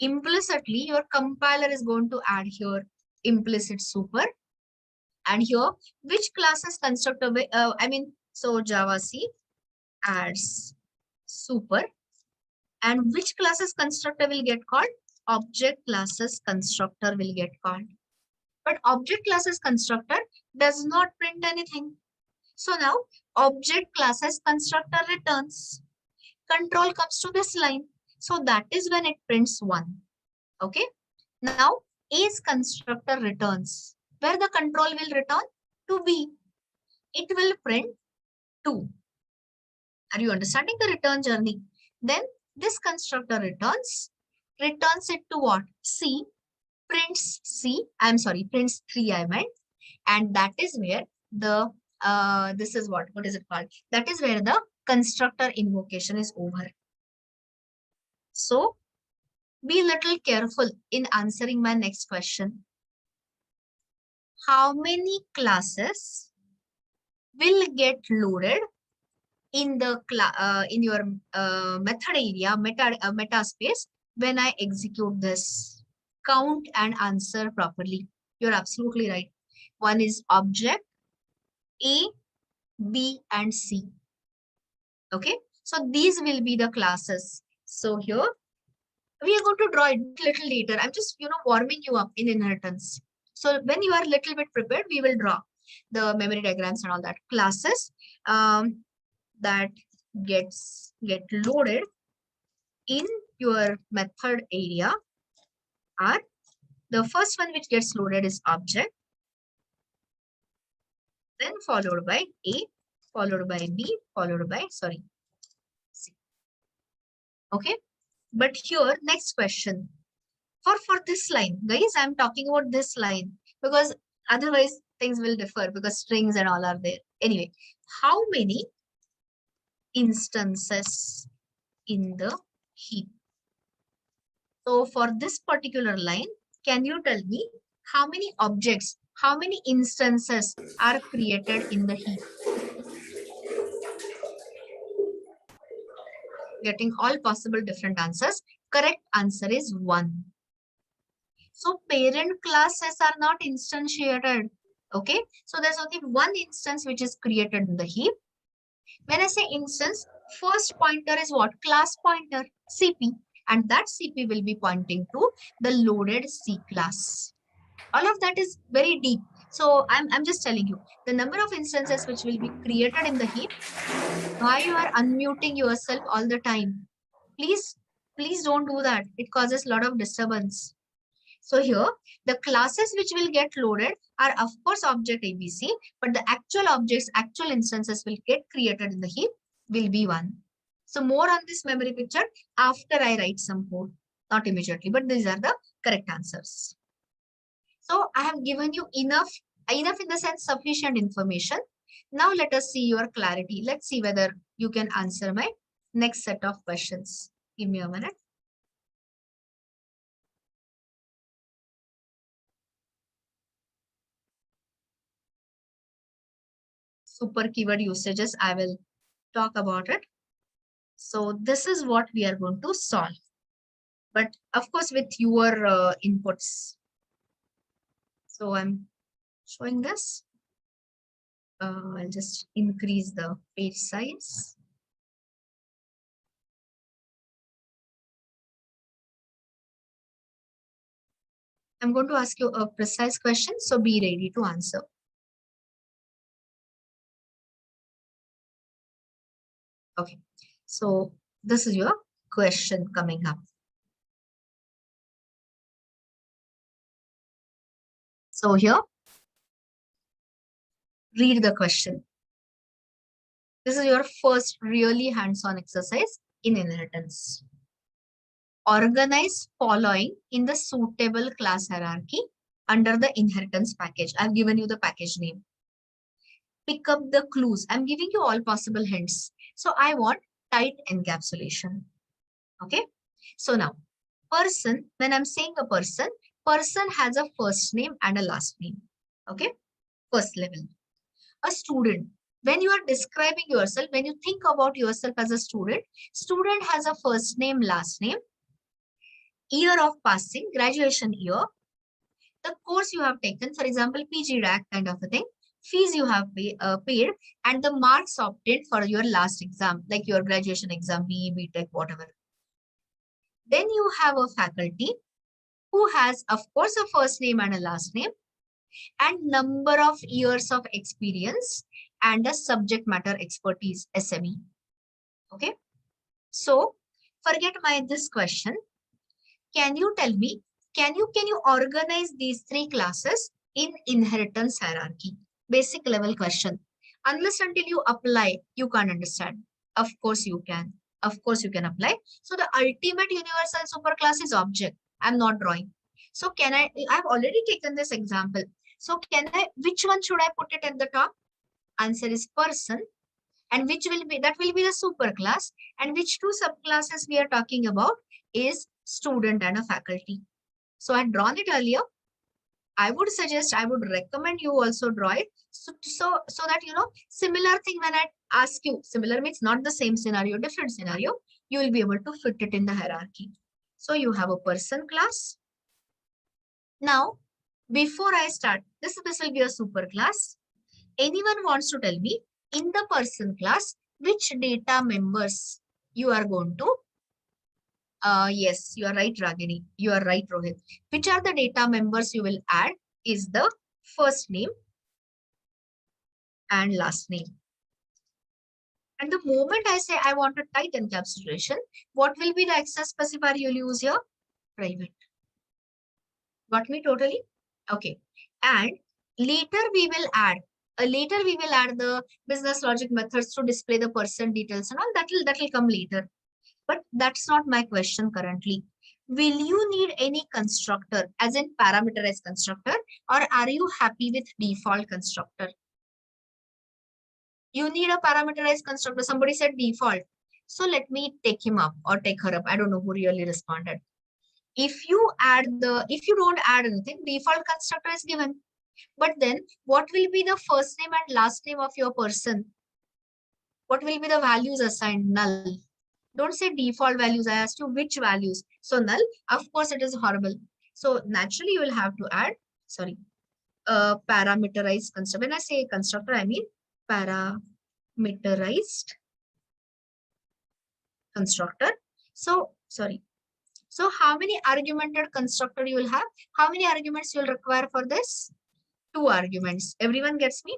implicitly, your compiler is going to add here implicit super. And here, which classes constructor, so Java C adds super. And which classes constructor will get called? Object classes constructor will get called. But object classes constructor does not print anything. So now object classes constructor returns. Control comes to this line. So that is when it prints 1. Okay. Now A's constructor returns. Where the control will return? To B. It will print 2. Are you understanding the return journey? Then this constructor returns it to what? C, prints C, prints 3 I meant. And that is where the, this is what is it called? That is where the constructor invocation is over. So be a little careful in answering my next question. How many classes will get loaded in the in your method area, meta space when I execute this? Count and answer properly. You're absolutely right. One is object, A, B, and C. Okay, so these will be the classes. So here we are going to draw it a little later. I'm just warming you up in inheritance. So when you are a little bit prepared, we will draw the memory diagrams and all that. Classes that get loaded in your method area are, the first one which gets loaded is object, then followed by A, followed by B, followed by C. Okay, but here next question, for this line, guys, I'm talking about this line because otherwise things will differ because strings and all are there. Anyway, how many instances in the heap? So for this particular line, can you tell me how many objects, how many instances are created in the heap? Getting all possible different answers. Correct answer is 1. So parent classes are not instantiated. Okay, so there's only one instance which is created in the heap. When I say instance, first pointer is what? Class pointer, CP. And that CP will be pointing to the loaded C class. All of that is very deep. So I'm just telling you the number of instances which will be created in the heap. Why you are unmuting yourself all the time? Please, please don't do that. It causes a lot of disturbance. So here, the classes which will get loaded are of course object ABC, but the actual objects, actual instances will get created in the heap will be 1. So more on this memory picture after I write some code, not immediately, but these are the correct answers. So I have given you enough in the sense sufficient information. Now let us see your clarity. Let's see whether you can answer my next set of questions. Give me a minute. Super keyword usages, I will talk about it. So this is what we are going to solve. But of course with your inputs. So I'm showing this. I'll just increase the page size. I'm going to ask you a precise question, so be ready to answer. Okay, so this is your question coming up. So here, read the question. This is your first really hands-on exercise in inheritance. Organize following in the suitable class hierarchy under the inheritance package. I've given you the package name. Pick up the clues. I'm giving you all possible hints. So I want tight encapsulation. Okay. So now, person, when I'm saying a person has a first name and a last name. Okay. First level. A student. When you are describing yourself, when you think about yourself as a student has a first name, last name, year of passing, graduation year, the course you have taken, for example, CDAC kind of a thing, fees you have paid, and the marks obtained for your last exam, like your graduation exam, BE, BTech, whatever. Then you have a faculty who has, of course, a first name and a last name, and number of years of experience and a subject matter expertise, SME. Okay. So forget this question. Can you tell me, can you organize these 3 classes in inheritance hierarchy? Basic level question. Unless until you apply, you can't understand. Of course you can. Of course you can apply. So the ultimate universal superclass is object. I'm not drawing. So I've already taken this example. So which one should I put it at the top? Answer is person. And that will be the superclass. And which 2 subclasses we are talking about is student and a faculty. So I had drawn it earlier. I would recommend you also draw it. So that, similar thing when I ask you, similar means not the same scenario, different scenario, you will be able to fit it in the hierarchy. So you have a person class. Now, before I start, this will be a super class. Anyone wants to tell me in the person class, which data members you are going to yes, you are right, Ragini. You are right, Rohit. Which are the data members you will add is the first name and last name. And the moment I say I want a tight encapsulation, what will be the access specifier you'll use here? Private. Got me totally? Okay. And later we will add the business logic methods to display the person details and all that will come later. But that's not my question currently. Will you need any constructor as in parameterized constructor, or are you happy with default constructor? You need a parameterized constructor. Somebody said default. So let me take him up or take her up. I don't know who really responded. If you don't add anything, default constructor is given. But then what will be the first name and last name of your person? What will be the values assigned? Null. Don't say default values. I asked you which values. So null, of course, it is horrible. So naturally, you will have to add, parameterized constructor. When I say constructor, I mean parameterized constructor. So how many argumented constructor you will have? How many arguments you will require for this? 2 arguments. Everyone gets me?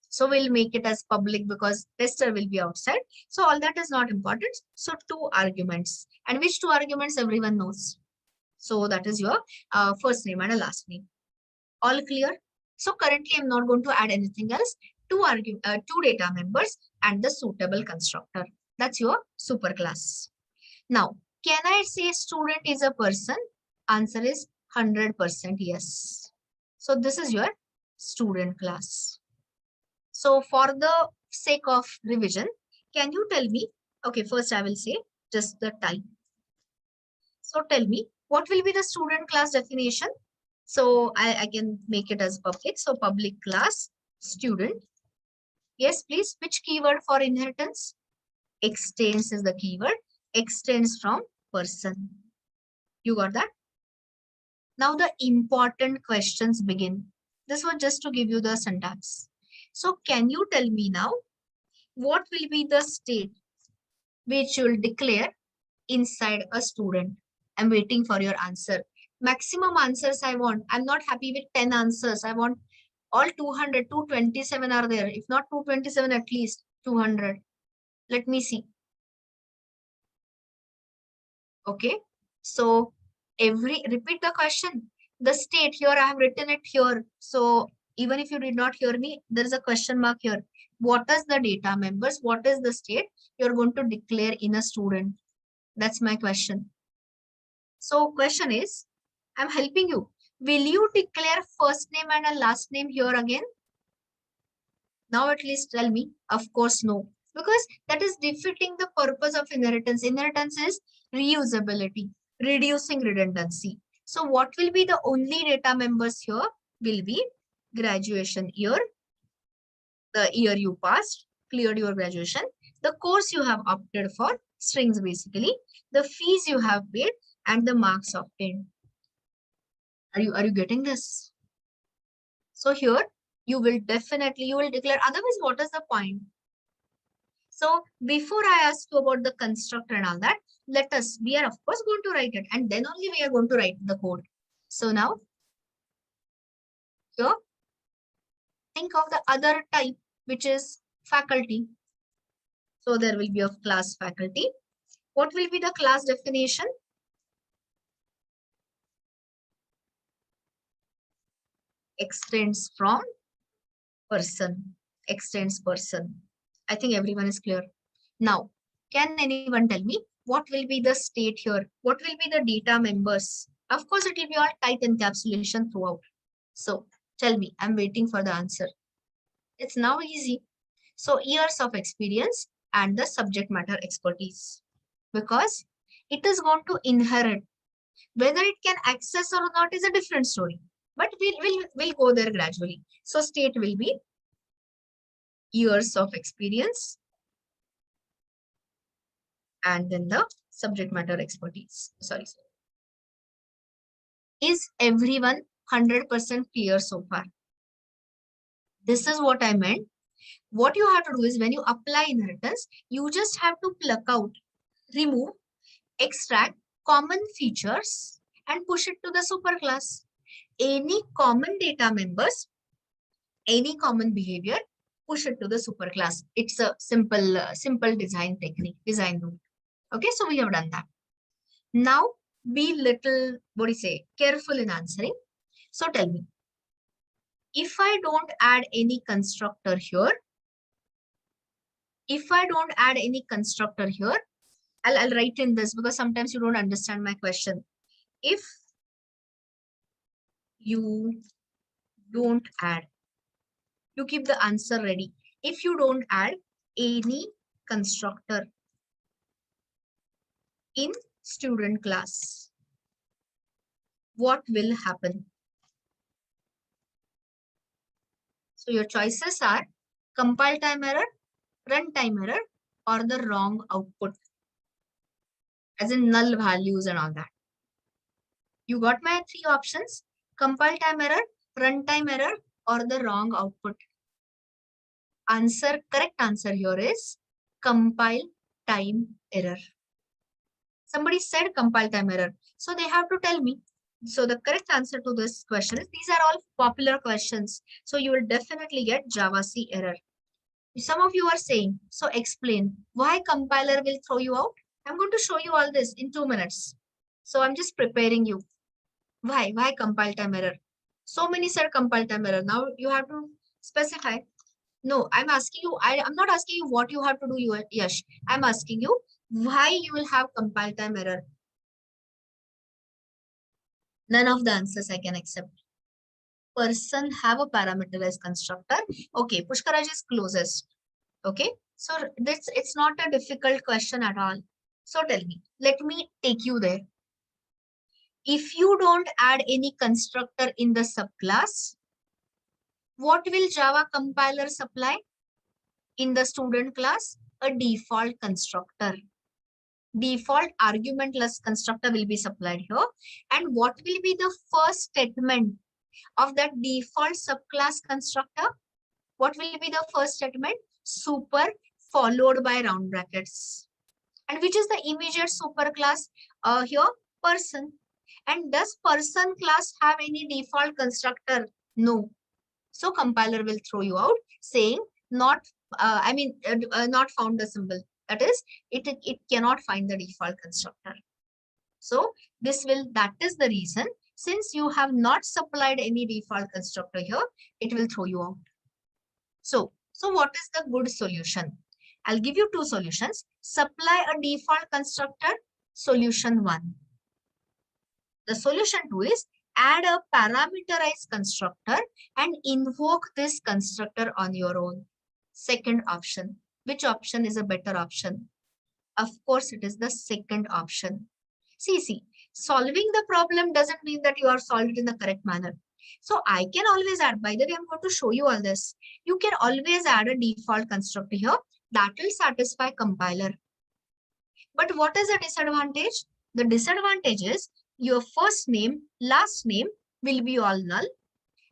So we'll make it as public because tester will be outside. So all that is not important. So 2 arguments. And which 2 arguments everyone knows? So that is your first name and a last name. All clear? So currently I'm not going to add anything else. 2 data members and the suitable constructor. That's your superclass. Now, can I say student is a person? Answer is 100% yes. So this is your student class. So for the sake of revision, can you tell me, okay, first I will say just the type. So tell me, what will be the student class definition? So I can make it as public. So public class student. Yes, please. Which keyword for inheritance? Extends is the keyword. Extends from person. You got that? Now the important questions begin. This was just to give you the syntax. So can you tell me now, what will be the state which you will declare inside a student? I'm waiting for your answer. Maximum answers I want. I'm not happy with 10 answers. I want all 200, 227 are there. If not 227, at least 200. Let me see. Okay. So repeat the question. The state here, I have written it here. So even if you did not hear me, there is a question mark here. What is the data members? What is the state you're going to declare in a student? That's my question. So question is, I'm helping you. Will you declare first name and a last name here again? Now at least tell me. Of course, no. Because that is defeating the purpose of inheritance. Inheritance is reusability, reducing redundancy. So what will be the only data members here? Will be graduation year, the year you passed, cleared your graduation, the course you have opted for, strings basically, the fees you have paid, and the marks obtained. Are you getting this? So here you will declare, otherwise what is the point? So before I ask you about the constructor and all that, we are of course going to write it, and then only we are going to write the code. So now here think of the other type, which is faculty. So there will be a class faculty. What will be the class definition? Extends from person. Extends person. I think everyone is clear. Now, can anyone tell me what will be the state here? What will be the data members? Of course, it will be all tight encapsulation throughout. So tell me, I'm waiting for the answer. It's now easy. So years of experience and the subject matter expertise. Because it is going to inherit. Whether it can access or not is a different story. But we'll go there gradually. So state will be years of experience and then the subject matter expertise. Sorry. Is everyone 100% clear so far? This is what I meant. What you have to do is when you apply inheritance, you just have to pluck out, remove, extract common features and push it to the superclass. Any common data members, any common behavior, push it to the superclass. It's a simple design technique, design rule. Okay, so we have done that. Now be little, careful in answering. So tell me, if I don't add any constructor here, I'll write in this because sometimes you don't understand my question. If you don't add, you keep the answer ready. If you don't add any constructor in student class, what will happen? So your choices are compile time error, run time error, or the wrong output, as in null values and all that. You got my 3 options: compile time error, runtime error, or the wrong output. Correct answer here is compile time error. Somebody said compile time error. So they have to tell me So the correct answer to this question is these are all popular questions. So you will definitely get Java C error. Some of you are saying, so explain why compiler will throw you out. I'm going to show you all this in 2 minutes. So I'm just preparing you. Why compile time error? So many said compile time error. Now you have to specify. No, I'm asking you, I'm not asking you what you have to do, Yash. I'm asking you why you will have compile time error. None of the answers I can accept. Person have a parameterized constructor. Okay, Pushkaraj is closest. Okay, so this it's not a difficult question at all. So tell me, let me take you there. If you don't add any constructor in the subclass, what will Java compiler supply in the student class? A default constructor. Default argumentless constructor will be supplied here. And what will be the first statement of that default subclass constructor? What will be the first statement? Super followed by round brackets. And which is the immediate superclass here? Person. And does person class have any default constructor? No. So compiler will throw you out saying not, not found the symbol. That is, it cannot find the default constructor. So that is the reason, since you have not supplied any default constructor here, it will throw you out. So what is the good solution? I'll give you two solutions. Supply a default constructor, solution 1. The solution 2 is add a parameterized constructor and invoke this constructor on your own. Second option. Which option is a better option? Of course, it is the second option. See, solving the problem doesn't mean that you are solved in the correct manner. So I can always add, by the way, I'm going to show you all this. You can always add a default constructor here that will satisfy compiler. But what is the disadvantage? The disadvantage is your first name, last name will be all null,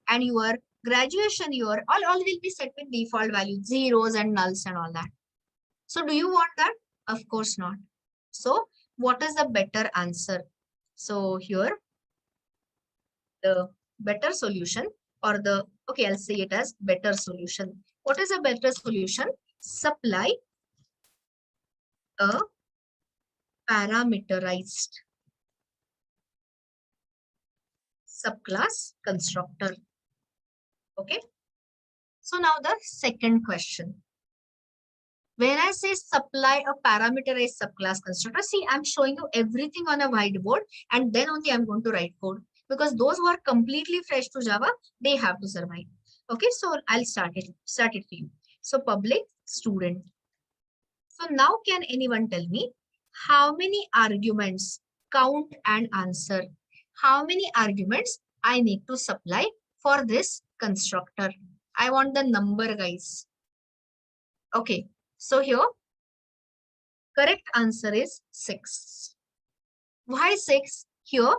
and your graduation year, all will be set with default value, zeros and nulls and all that. So do you want that? Of course not. So what is the better answer? So here, the better solution, or okay, I'll say it as better solution. What is a better solution? Supply a parameterized subclass constructor. Okay. So now the second question. When I say supply a parameterized subclass constructor, see, I'm showing you everything on a whiteboard, and then only I'm going to write code, because those who are completely fresh to Java, they have to survive. Okay, so I'll start it for you. So public student. So now can anyone tell me how many arguments, count and answer, how many arguments I need to supply for this constructor? I want the number, guys. Okay, so here, correct answer is 6. Why 6? Here,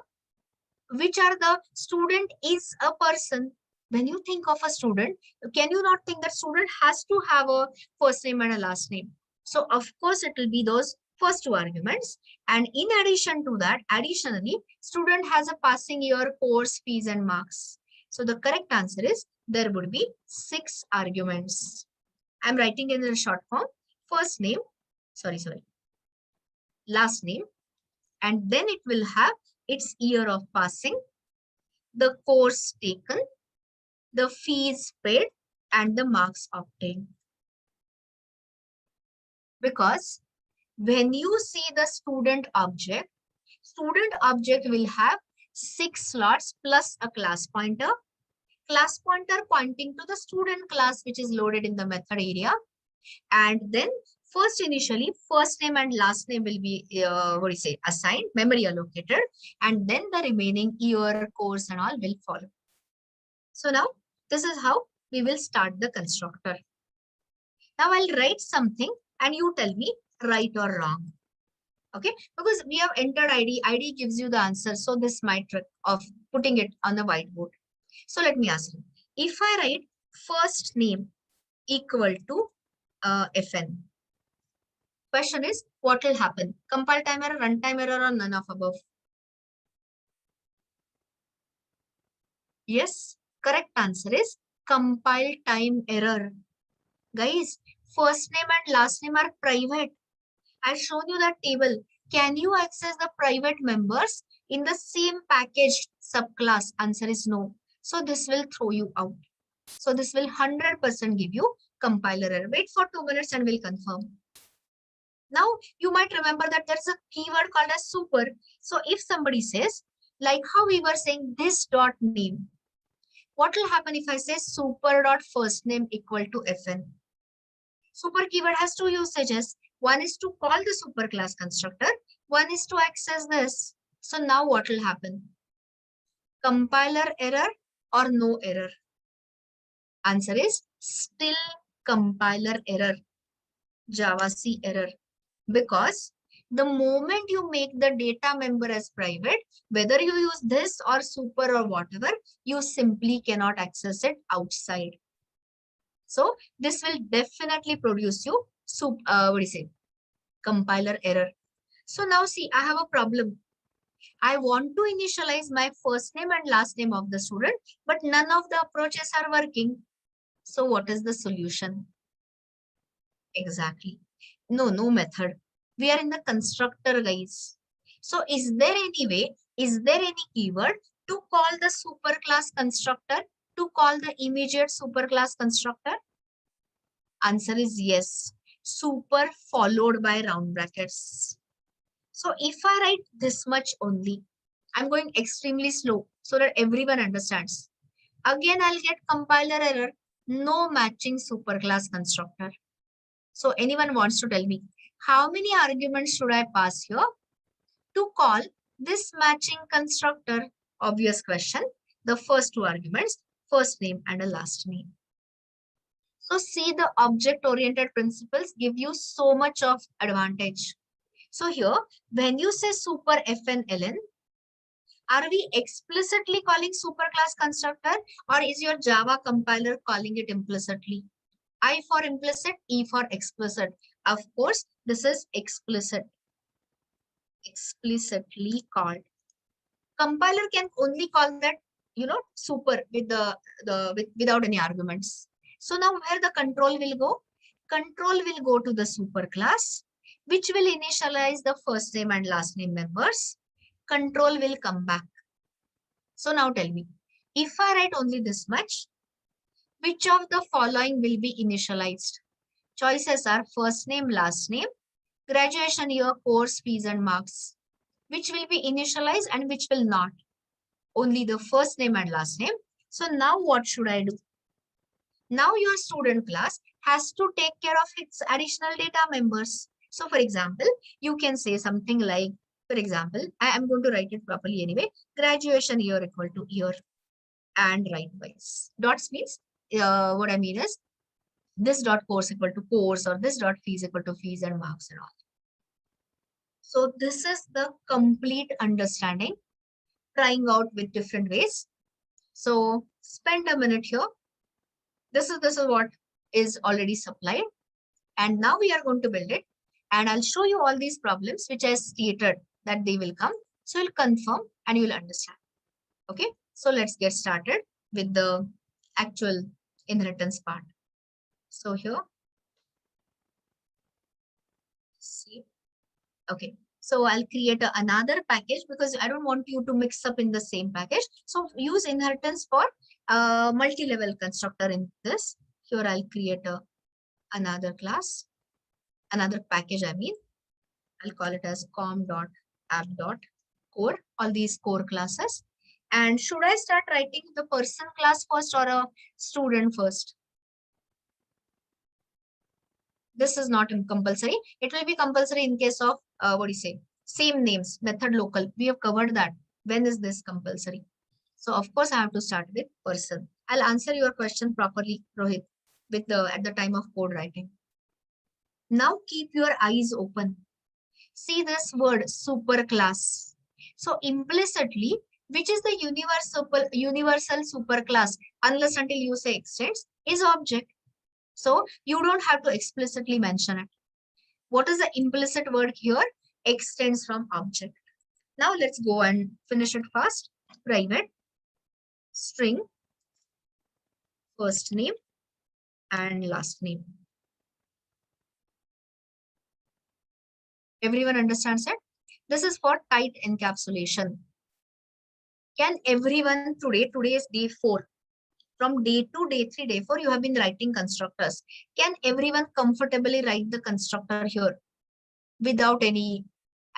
which are the student is a person. When you think of a student, can you not think that student has to have a first name and a last name? So of course, it will be those first two arguments. And in addition to that, additionally, student has a passing year, course, fees, and marks. So the correct answer is there would be 6 arguments. I'm writing in the short form, first name, last name, and then it will have its year of passing, the course taken, the fees paid, and the marks obtained. Because when you see the student object will have 6 slots plus a class pointer pointing to the student class, which is loaded in the method area. And then initially, first name and last name will be, assigned, memory allocated. And then the remaining year, course and all will follow. So now, this is how we will start the constructor. Now I'll write something and you tell me right or wrong. Okay, because we have entered ID. ID gives you the answer. So this my trick of putting it on the whiteboard. So let me ask you. If I write first name equal to FN, question is, what will happen? Compile time error, runtime error, or none of above? Yes, correct answer is compile time error. Guys, first name and last name are private. I've shown you that table. Can you access the private members in the same packaged subclass? Answer is no. So this will throw you out. So this will 100% give you compiler error. Wait for 2 minutes and we'll confirm. Now you might remember that there's a keyword called as super. So if somebody says, like how we were saying this dot name, what will happen if I say super dot first name equal to fn? Super keyword has two usages. One is to call the superclass constructor. One is to access this. So now what will happen? Compiler error or no error? Answer is still compiler error, JavaC error. Because the moment you make the data member as private, whether you use this or super or whatever, you simply cannot access it outside. So this will definitely produce you compiler error. So now see, I have a problem. I want to initialize my first name and last name of the student, but none of the approaches are working. So what is the solution? Exactly. No method. We are in the constructor, guys. So is there any way, is there any keyword to call the superclass constructor, to call the immediate superclass constructor? Answer is yes. Super followed by round brackets. So if I write this much only, I'm going extremely slow so that everyone understands. Again, I'll get compiler error, no matching superclass constructor. So anyone wants to tell me, how many arguments should I pass here to call this matching constructor? Obvious question. The first two arguments, first name and a last name. So see, the object-oriented principles give you so much of advantage. So here, when you say super fn ln, are we explicitly calling superclass constructor or is your Java compiler calling it implicitly? I for implicit, E for explicit. Of course, this is explicit. Explicitly called. Compiler can only call that, super without any arguments. So now where the control will go? Control will go to the superclass, which will initialize the first name and last name members. Control will come back. So now tell me, if I write only this much, which of the following will be initialized? Choices are first name, last name, graduation year, course, fees and marks. Which will be initialized and which will not? Only the first name and last name. So now what should I do? Now your student class has to take care of its additional data members. So for example, you can say something like, for example, I am going to write it properly anyway, graduation year equal to year and write twice. Dots means, what I mean is, this dot course equal to course or this dot fees equal to fees and marks and all. So this is the complete understanding, trying out with different ways. So spend a minute here. This is what is already supplied. And now we are going to build it. And I'll show you all these problems which I stated that they will come. So you'll confirm and you'll understand. Okay. So let's get started with the actual inheritance part. So here, see, okay. So I'll create another package because I don't want you to mix up in the same package. So use inheritance for multi-level constructor in this. Here I'll create another class, another package, I mean. I'll call it as com.app.core, all these core classes. And should I start writing the person class first or a student first? This is not compulsory. It will be compulsory in case of, same names, method local. We have covered that. When is this compulsory? So of course, I have to start with person. I'll answer your question properly, Rohit, at the time of code writing. Now keep your eyes open. See this word superclass. So implicitly, which is the universal superclass, unless until you say extends, is object. So you don't have to explicitly mention it. What is the implicit word here? Extends from object. Now let's go and finish it fast. Private. string, first name and last name. Everyone understands it? This is for tight encapsulation. Can everyone today is day 4. From day 2, day 3, day 4, you have been writing constructors. Can everyone comfortably write the constructor here without any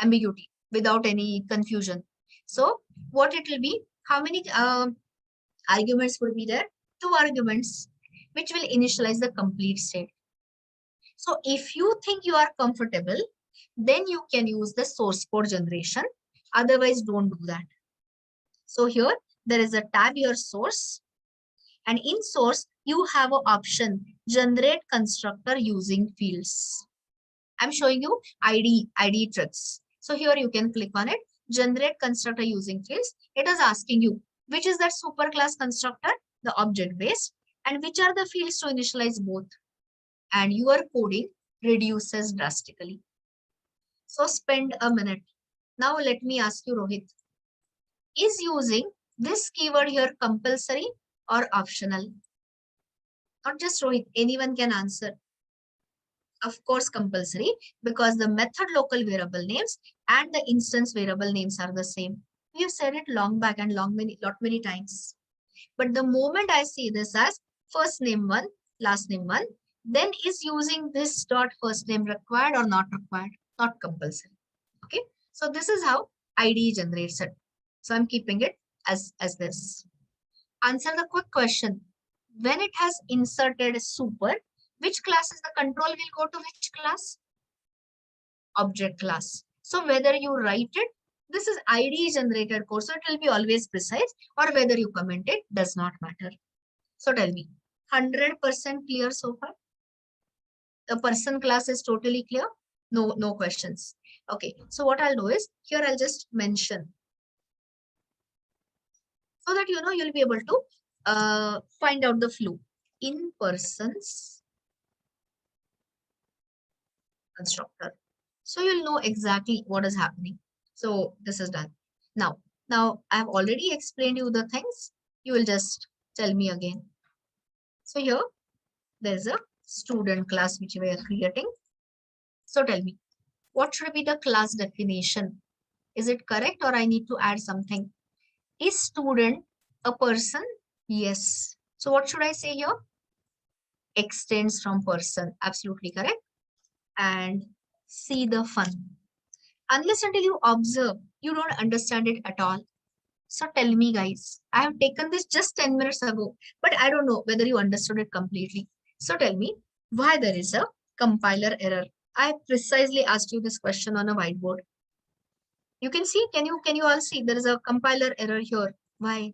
ambiguity, without any confusion? So what it will be, how many arguments will be there? 2 arguments, which will initialize the complete state. So if you think you are comfortable, then you can use the source code generation. Otherwise, don't do that. So here there is a tab, your source, and in source you have an option, generate constructor using fields. I'm showing you ID tricks. So here you can click on it, generate constructor using fields. It is asking you which is that superclass constructor, the object based, and which are the fields to initialize both. And your coding reduces drastically. So spend a minute. Now let me ask you, Rohit, is using this keyword here compulsory or optional? Not just Rohit, anyone can answer. Of course, compulsory, because the method local variable names and the instance variable names are the same. We have said it long back and many times. But the moment I see this as first name 1, last name 1, then is using this dot first name required or not required? Not compulsory. Okay. So this is how IDE generates it. So I'm keeping it as this. Answer the quick question. When it has inserted super, which class is the control will go to which class? Object class. So whether you write it, this is IDE generated code, so it will be always precise, or whether you comment it does not matter. So tell me, 100% clear so far? The person class is totally clear? No questions. Okay, so what I'll do is, here I'll just mention, so that you'll be able to find out the flow. In persons constructor. So you'll know exactly what is happening. So this is done. Now I have already explained you the things. You will just tell me again. So here there's a student class which we are creating. So tell me, what should be the class definition? Is it correct or I need to add something? Is student a person? Yes. So what should I say here? Extends from person. Absolutely correct. And see the fun. Unless until you observe, you don't understand it at all. So tell me, guys, I have taken this just 10 minutes ago, but I don't know whether you understood it completely. So tell me why there is a compiler error. I precisely asked you this question on a whiteboard. You can see, can you all see there is a compiler error here? Why?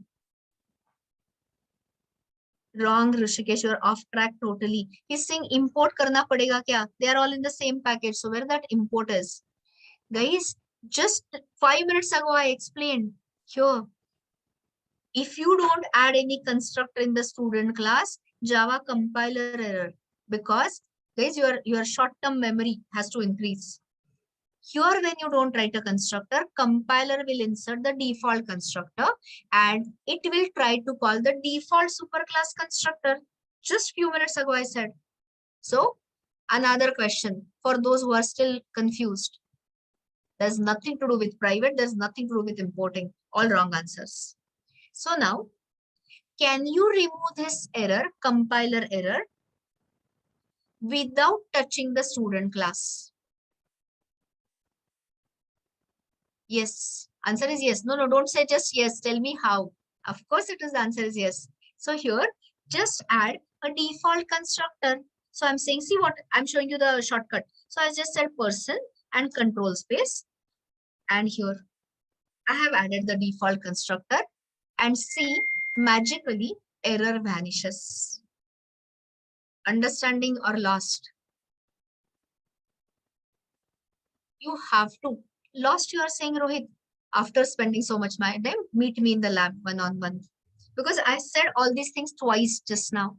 Wrong, Rishikesh, you're off track totally. He's saying import karna padega kya? They are all in the same package. So where that import is? Guys, just 5 minutes ago, I explained here. If you don't add any constructor in the student class, Java compiler error, because guys, your short-term memory has to increase. Here, when you don't write a constructor, compiler will insert the default constructor and it will try to call the default superclass constructor. Just few minutes ago, I said. So, another question for those who are still confused. There's nothing to do with private. There's nothing to do with importing. All wrong answers. So now, can you remove this error, compiler error, without touching the student class? Yes. Answer is yes. No, don't say just yes. Tell me how. Of course, it is the answer is yes. So here, just add a default constructor. So I'm saying, see what I'm showing you the shortcut. So I just said person and control space. And here, I have added the default constructor and see magically error vanishes. Understanding or lost? You have to. Lost, you are saying, Rohit, after spending so much time, meet me in the lab one-on-one. Because I said all these things twice just now.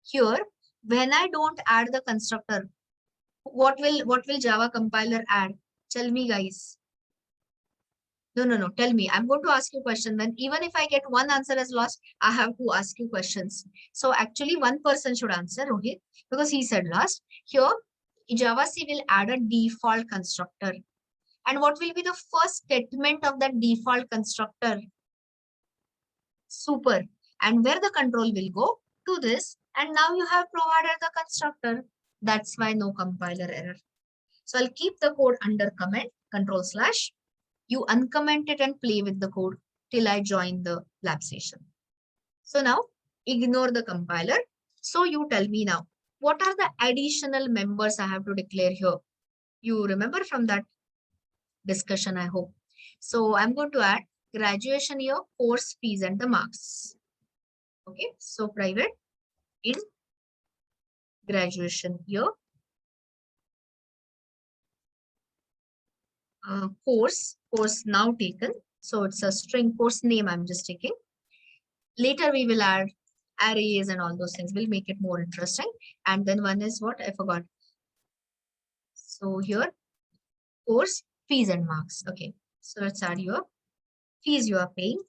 Here, when I don't add the constructor, what will Java compiler add? Tell me, guys. No. Tell me. I'm going to ask you a question. Then even if I get one answer as lost, I have to ask you questions. So actually one person should answer, Rohit, because he said last. Here, JavaC will add a default constructor. And what will be the first statement of that default constructor? Super. And where the control will go? To this. And now you have provided the constructor. That's why no compiler error. So I'll keep the code under comment, control slash. You uncomment it and play with the code till I join the lab session. So now ignore the compiler. So you tell me now, what are the additional members I have to declare here? You remember from that discussion, I hope. So I'm going to add graduation year, course fees and the marks. Okay, so private in graduation year, course now taken. So it's a string course name I'm just taking. Later we will add arrays and all those things. We'll make it more interesting. And then one is what? I forgot. So here, course, fees and marks. Okay. So let's add your fees you are paying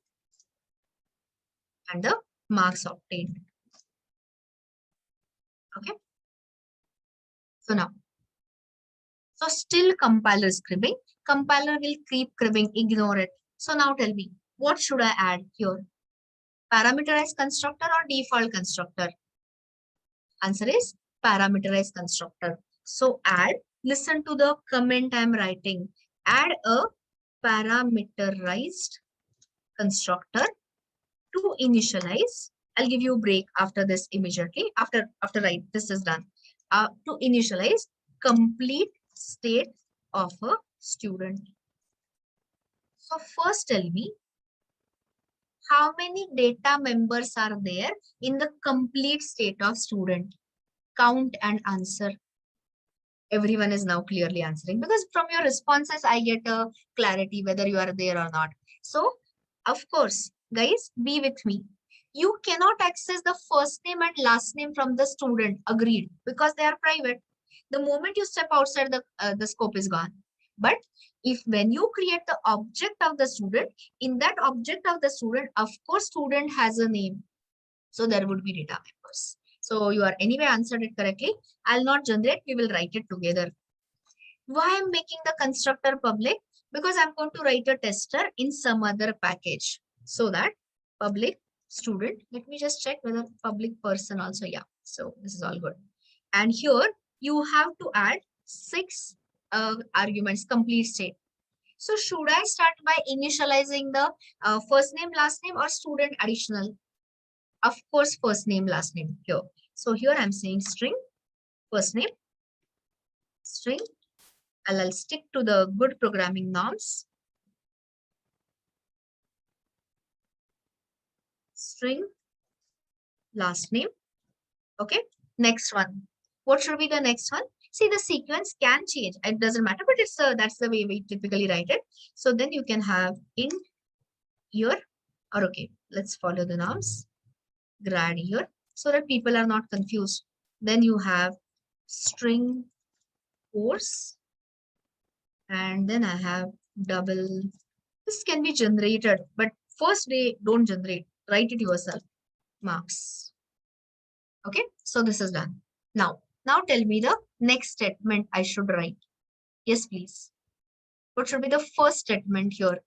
and the marks obtained. Okay. So now, so still compiler is cribbing. Compiler will keep cribbing, ignore it. So now tell me, what should I add here? Parameterized constructor or default constructor? Answer is parameterized constructor. So add, listen to the comment I'm writing. Add a parameterized constructor to initialize. I'll give you a break after this immediately. After this is done. To initialize complete state of a student. So first tell me, how many data members are there in the complete state of student? Count and answer. Everyone is now clearly answering because from your responses, I get a clarity whether you are there or not. So, of course, guys, be with me. You cannot access the first name and last name from the student, agreed, because they are private. The moment you step outside, the scope is gone. But if when you create the object of the student, in that object of the student, of course, student has a name. So there would be data members. So you are anyway answered it correctly. I'll not generate, we will write it together. Why I'm making the constructor public? Because I'm going to write a tester in some other package. So that public student, let me just check whether public person also, yeah. So this is all good. And here you have to add 6 arguments, complete state. So should I start by initializing the first name, last name or student additional? Of course, first name, last name here. So here I'm saying string, first name, string. I'll stick to the good programming norms. String, last name. Okay, next one. What should be the next one? See, the sequence can change. It doesn't matter, but it's that's the way we typically write it. So then you can have in year or okay, let's follow the norms. Grad year so that people are not confused. Then you have string course and then I have double. This can be generated, but first day don't generate, write it yourself. Marks. Okay, so this is done. Now tell me the next statement I should write. Yes, please. What should be the first statement here?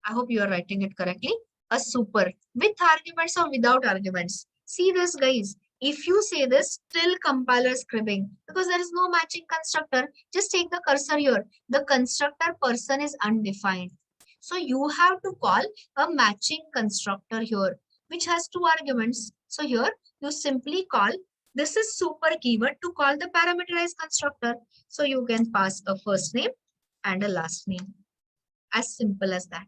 I hope you are writing it correctly. A super with arguments or without arguments. See this, guys. If you say this, still compiler scribbing because there is no matching constructor. Just take the cursor here. The constructor person is undefined. So you have to call a matching constructor here, which has 2 arguments. So here you simply call, this is super keyword to call the parameterized constructor. So you can pass a first name and a last name. As simple as that.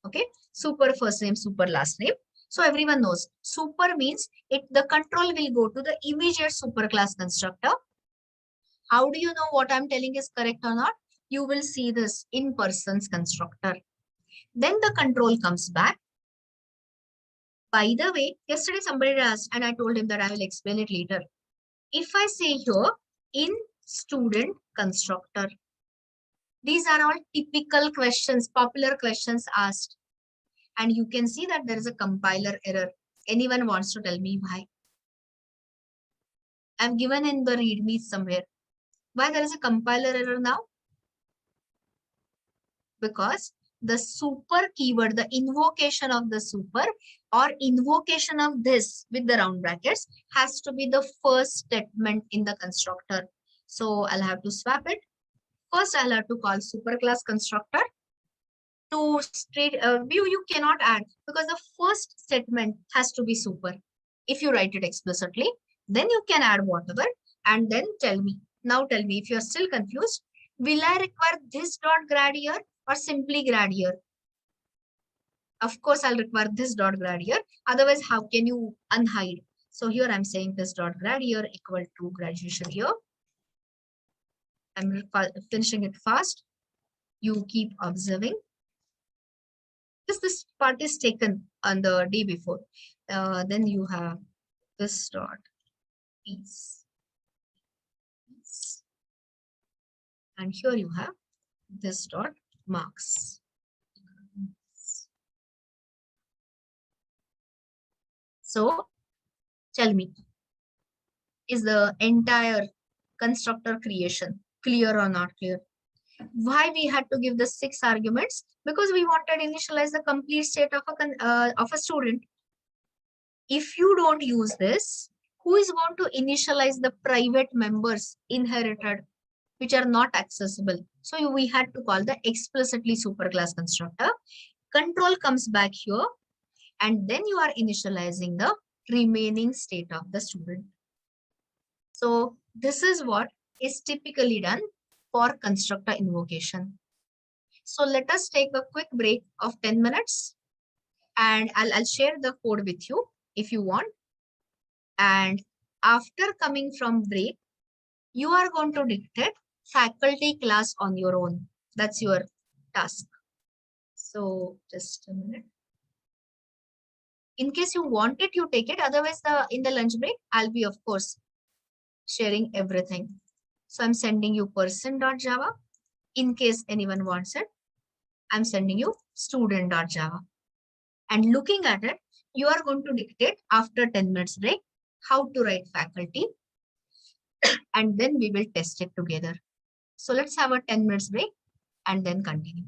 Okay, super first name, super last name. So everyone knows super means the control will go to the immediate superclass constructor. How do you know what I'm telling is correct or not? You will see this in person's constructor. Then the control comes back. By the way, yesterday somebody asked and I told him that I will explain it later. If I say here in student constructor, These are all typical questions, popular questions asked. And you can see that there is a compiler error. Anyone wants to tell me why? I've given in the readme somewhere. Why there is a compiler error now? Because the super keyword, the invocation of the super or invocation of this with the round brackets has to be the first statement in the constructor. So I'll have to swap it. First, I'll have to call superclass constructor. To straight view, you cannot add because the first statement has to be super. If you write it explicitly, then you can add whatever and then tell me. Now tell me if you're still confused, will I require this dot grad here or simply grad here? Of course, I'll require this dot grad here. Otherwise, how can you unhide? So here I'm saying this dot grad here equal to graduation here. I'm finishing it fast. You keep observing. This part is taken on the day before. Then you have this dot piece. And here you have this dot marks. So tell me, is the entire constructor creation clear or not clear? Why we had to give the 6 arguments? Because we wanted to initialize the complete state of a student. If you don't use this, who is going to initialize the private members inherited, which are not accessible? So we had to call the explicitly superclass constructor. Control comes back here, and then you are initializing the remaining state of the student. So this is what is typically done for constructor invocation. So let us take a quick break of 10 minutes and I'll share the code with you if you want. And after coming from break, you are going to dictate faculty class on your own. That's your task. So just a minute. In case you want it, you take it. Otherwise, in the lunch break, I'll be, of course, sharing everything. So I'm sending you person.java. In case anyone wants it, I'm sending you student.java. And looking at it, you are going to dictate after 10 minutes break how to write faculty. And then we will test it together. So let's have a 10 minutes break and then continue.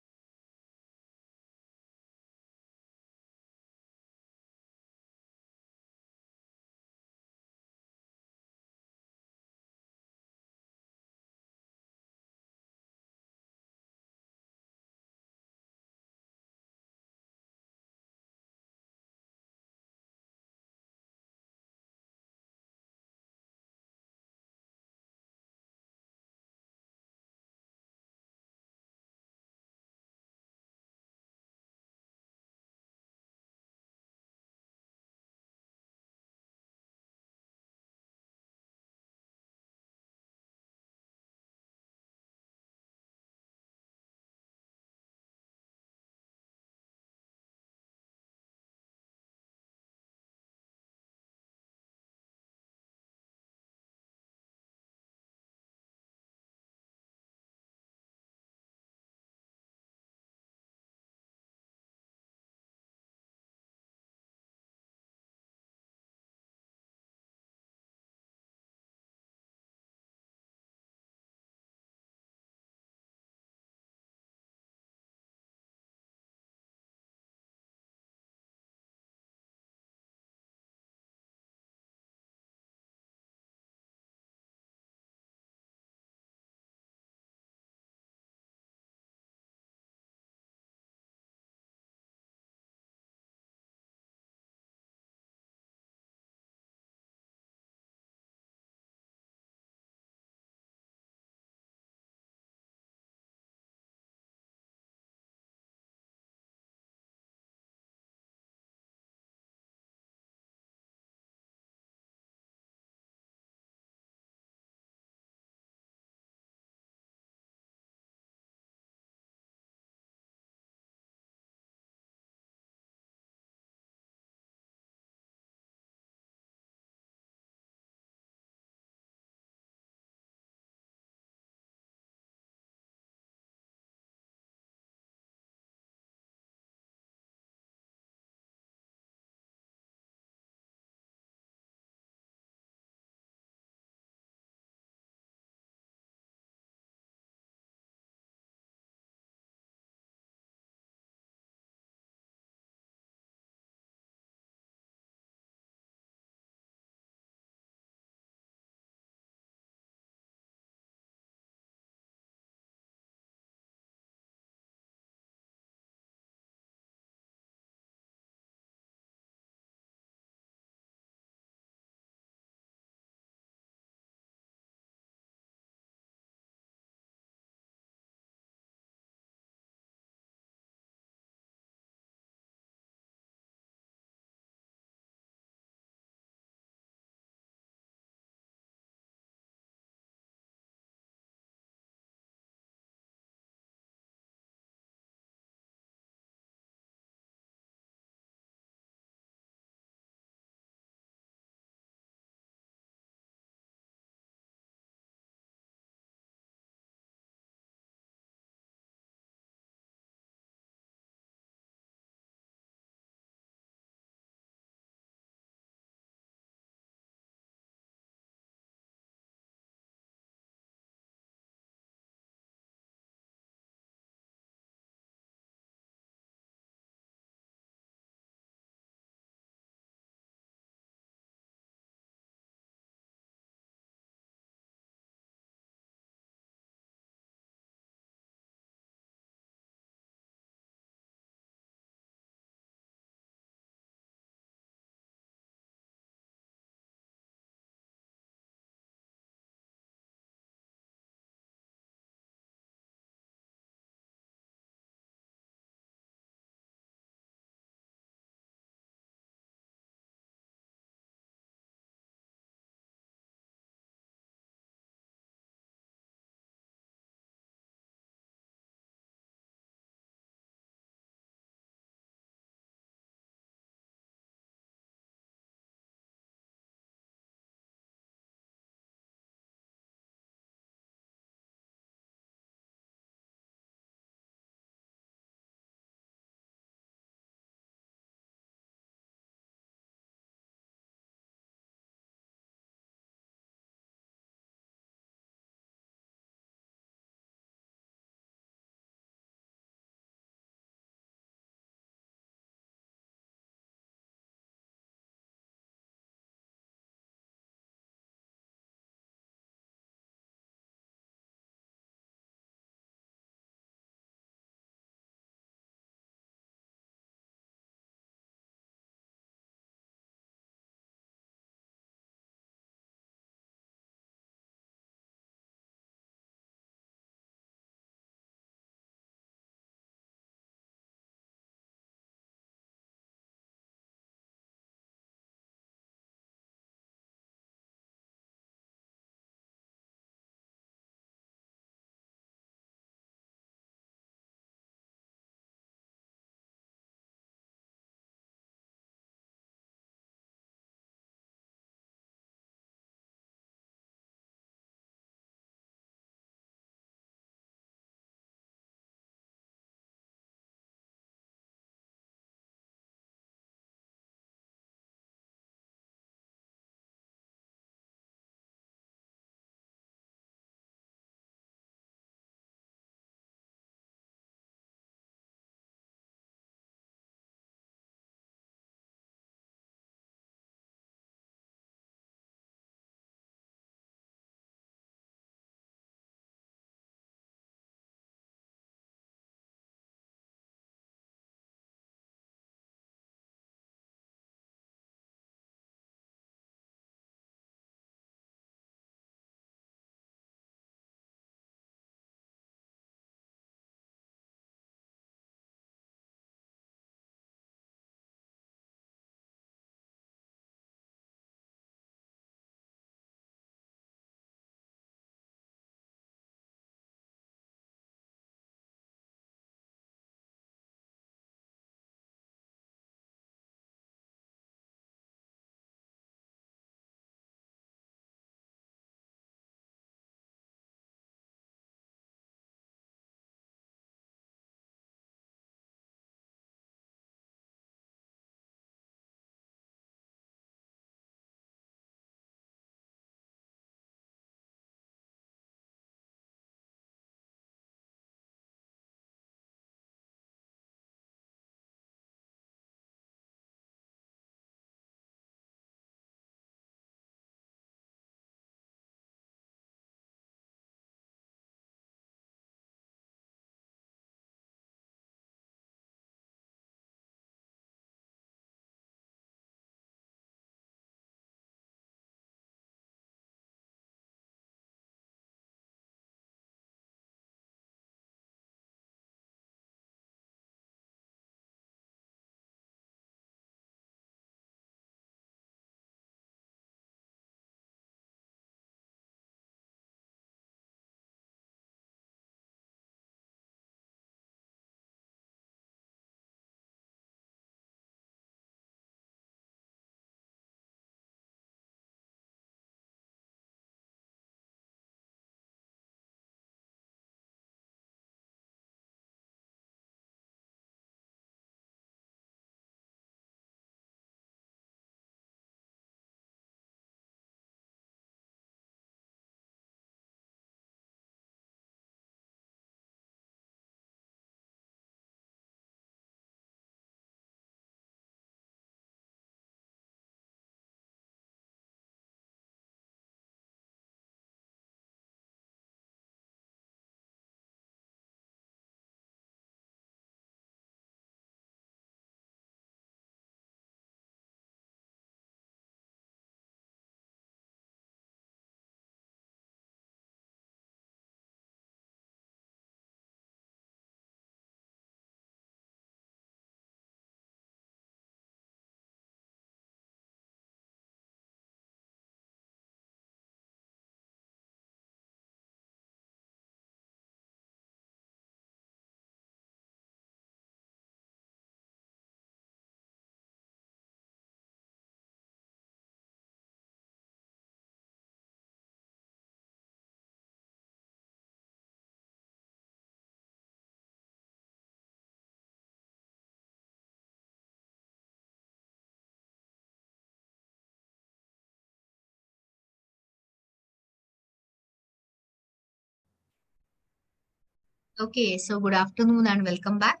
Okay, so good afternoon and welcome back.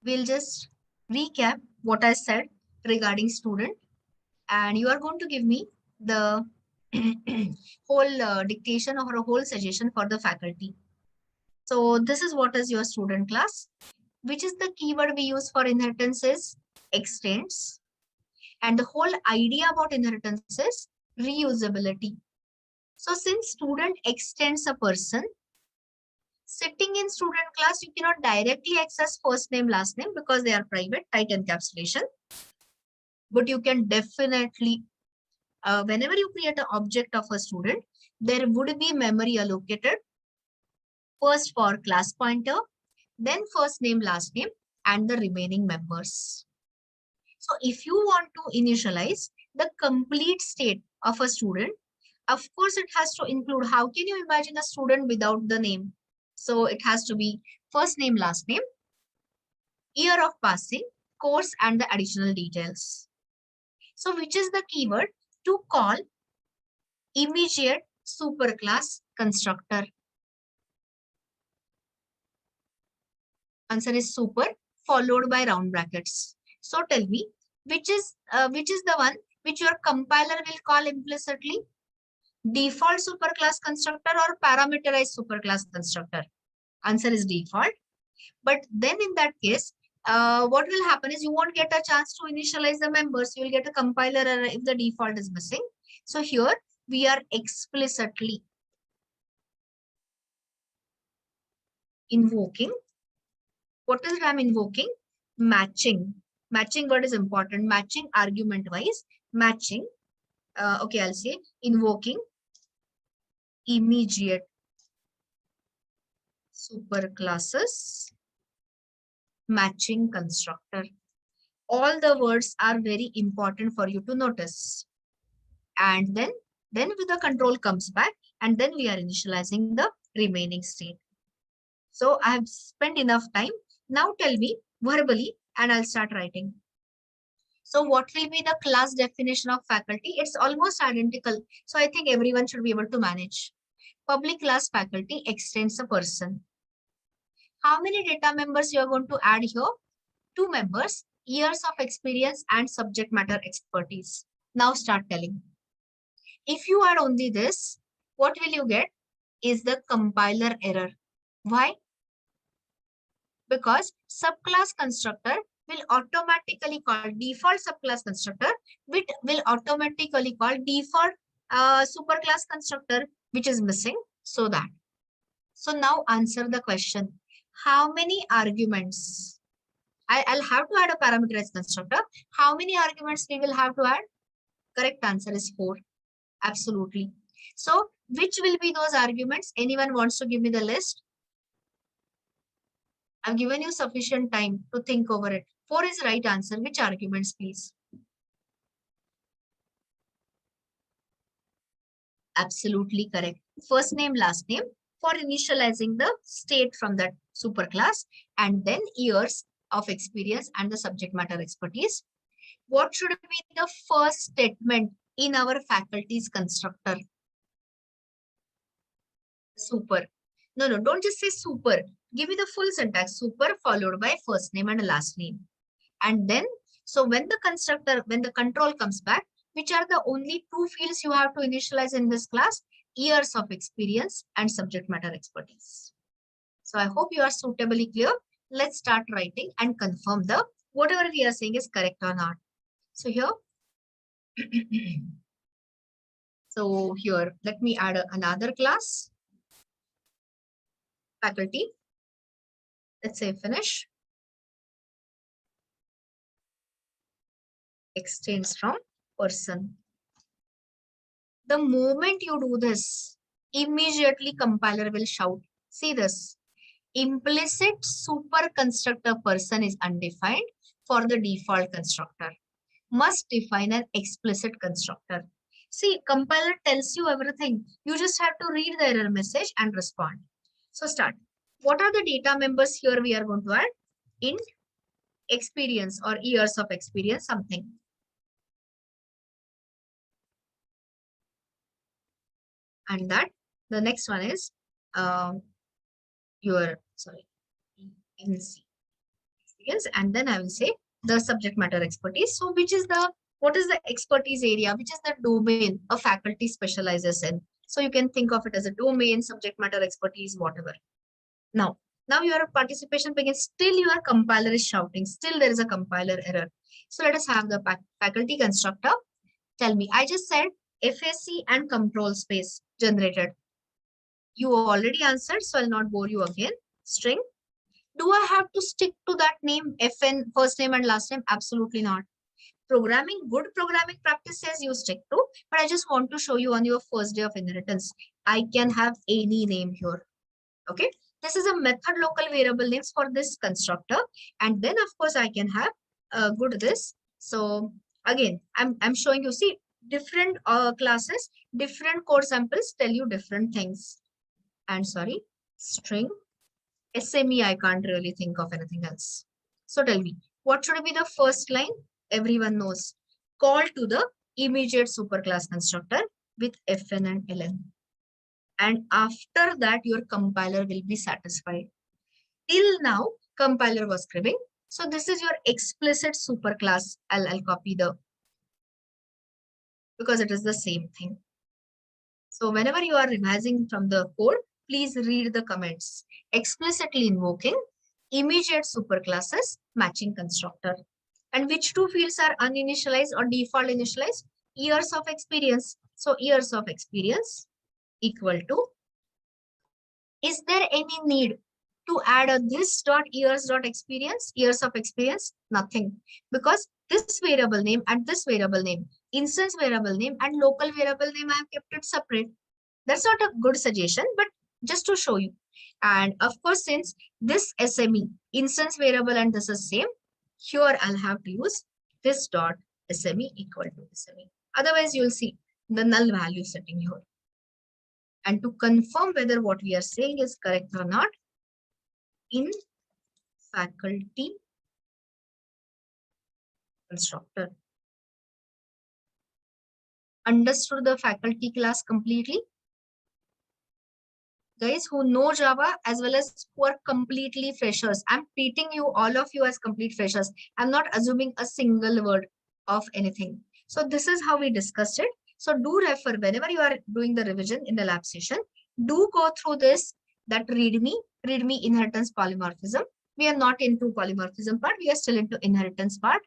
We'll just recap what I said regarding student, and you are going to give me the whole dictation or a whole suggestion for the faculty. So this is what is your student class, which is the keyword we use for inheritance is extends, and the whole idea about inheritance is reusability. So since student extends a person, sitting in student class, you cannot directly access first name, last name because they are private, tight encapsulation. But you can definitely, whenever you create an object of a student, there would be memory allocated first for class pointer, then first name, last name, and the remaining members. So if you want to initialize the complete state of a student, of course, it has to include, how can you imagine a student without the name? So it has to be first name, last name, year of passing, course, and the additional details. So which is the keyword to call immediate superclass constructor? Answer is super followed by round brackets. So tell me, which is the one which your compiler will call implicitly? Default superclass constructor or parameterized superclass constructor? Answer is default. But then in that case, what will happen is you won't get a chance to initialize the members. You will get a compiler error if the default is missing. So here we are explicitly invoking. What is I'm invoking? Matching. Matching word is important. Matching argument wise. Matching. Okay, I'll say invoking immediate superclasses matching constructor. All the words are very important for you to notice. And then with the control comes back, and then we are initializing the remaining state. So I have spent enough time. Now tell me verbally, and I'll start writing. So what will be the class definition of faculty? It's almost identical. So I think everyone should be able to manage. Public class faculty extends a person. How many data members you are going to add here? 2 members, years of experience and subject matter expertise. Now start telling. If you add only this, what will you get is the compiler error. Why? Because subclass constructor will automatically call default subclass constructor, which will automatically call default superclass constructor, which is missing. So that. So now answer the question. How many arguments? I'll have to add a parameterized constructor. How many arguments we will have to add? Correct answer is 4. Absolutely. So which will be those arguments? Anyone wants to give me the list? I've given you sufficient time to think over it. 4 is right answer. Which arguments, please? Absolutely correct. First name, last name for initializing the state from that superclass, and then years of experience and the subject matter expertise. What should be the first statement in our faculty's constructor? Super. No, don't just say super. Give me the full syntax. Super followed by first name and last name. And then, so when the control comes back, which are the only 2 fields you have to initialize in this class? Years of experience and subject matter expertise. So I hope you are suitably clear. Let's start writing and confirm the whatever we are saying is correct or not. So here, let me add another class, faculty. Let's say finish. Extends from person. The moment you do this, immediately compiler will shout, see this, implicit super constructor person is undefined for the default constructor. Must define an explicit constructor. See, compiler tells you everything. You just have to read the error message and respond. So start. What are the data members here we are going to add? Int experience or years of experience, something. And that the next one is your, sorry, NC experience, and then I will say the subject matter expertise. So which is the, what is the expertise area, which is the domain a faculty specializes in. So you can think of it as a domain, subject matter expertise, whatever. Now your participation begins. Still your compiler is shouting. Still there is a compiler error. So let us have the faculty constructor. Tell me, I just said FAC and control space generated. You already answered, so I'll not bore you again. String. Do I have to stick to that name, FN, first name and last name? Absolutely not. Programming, good programming practices you stick to, but I just want to show you on your first day of inheritance, I can have any name here. Okay. This is a method local variable names for this constructor. And then of course I can have good this. So again, I'm showing you, see, different classes, different code samples tell you different things. And sorry, string SME, I can't really think of anything else. So tell me, what should be the first line? Everyone knows. Call to the immediate superclass constructor with FN and LN. And after that, your compiler will be satisfied. Till now, compiler was cribbing. So this is your explicit superclass. I'll copy the, because it is the same thing. So whenever you are revising from the code, please read the comments. Explicitly invoking immediate superclasses matching constructor. And which two fields are uninitialized or default initialized? Years of experience. So years of experience equal to, is there any need to add a this dot years dot experience, years of experience? Nothing, because this variable name and this variable name, instance variable name and local variable name, I have kept it separate. That's not a good suggestion, but just to show you. And of course, since this SME instance variable and this is same, here I'll have to use this dot SME equal to SME. Otherwise, you'll see the null value sitting here. And to confirm whether what we are saying is correct or not, in faculty constructor. Understood the faculty class completely? Guys who know Java as well as who are completely freshers. I'm treating you, all of you, as complete freshers. I'm not assuming a single word of anything. So this is how we discussed it. So do refer whenever you are doing the revision in the lab session. Do go through this, that readme inheritance polymorphism. We are not into polymorphism part. We are still into inheritance part.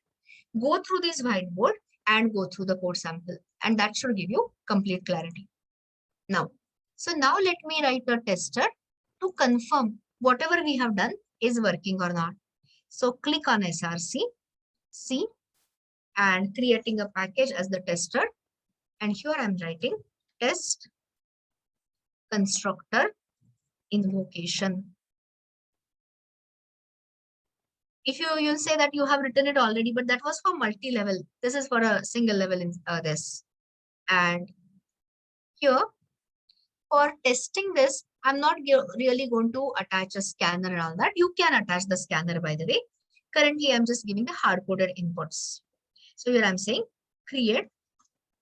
Go through this whiteboard and go through the code sample. And that should give you complete clarity. Now, so now let me write a tester to confirm whatever we have done is working or not. So click on src, C, and creating a package as the tester. And here I'm writing test constructor invocation. If you'll say that you have written it already, but that was for multi-level. This is for a single level in this. And here, for testing this, I'm not really going to attach a scanner and all that. You can attach the scanner, by the way. Currently, I'm just giving the hard-coded inputs. So here I'm saying create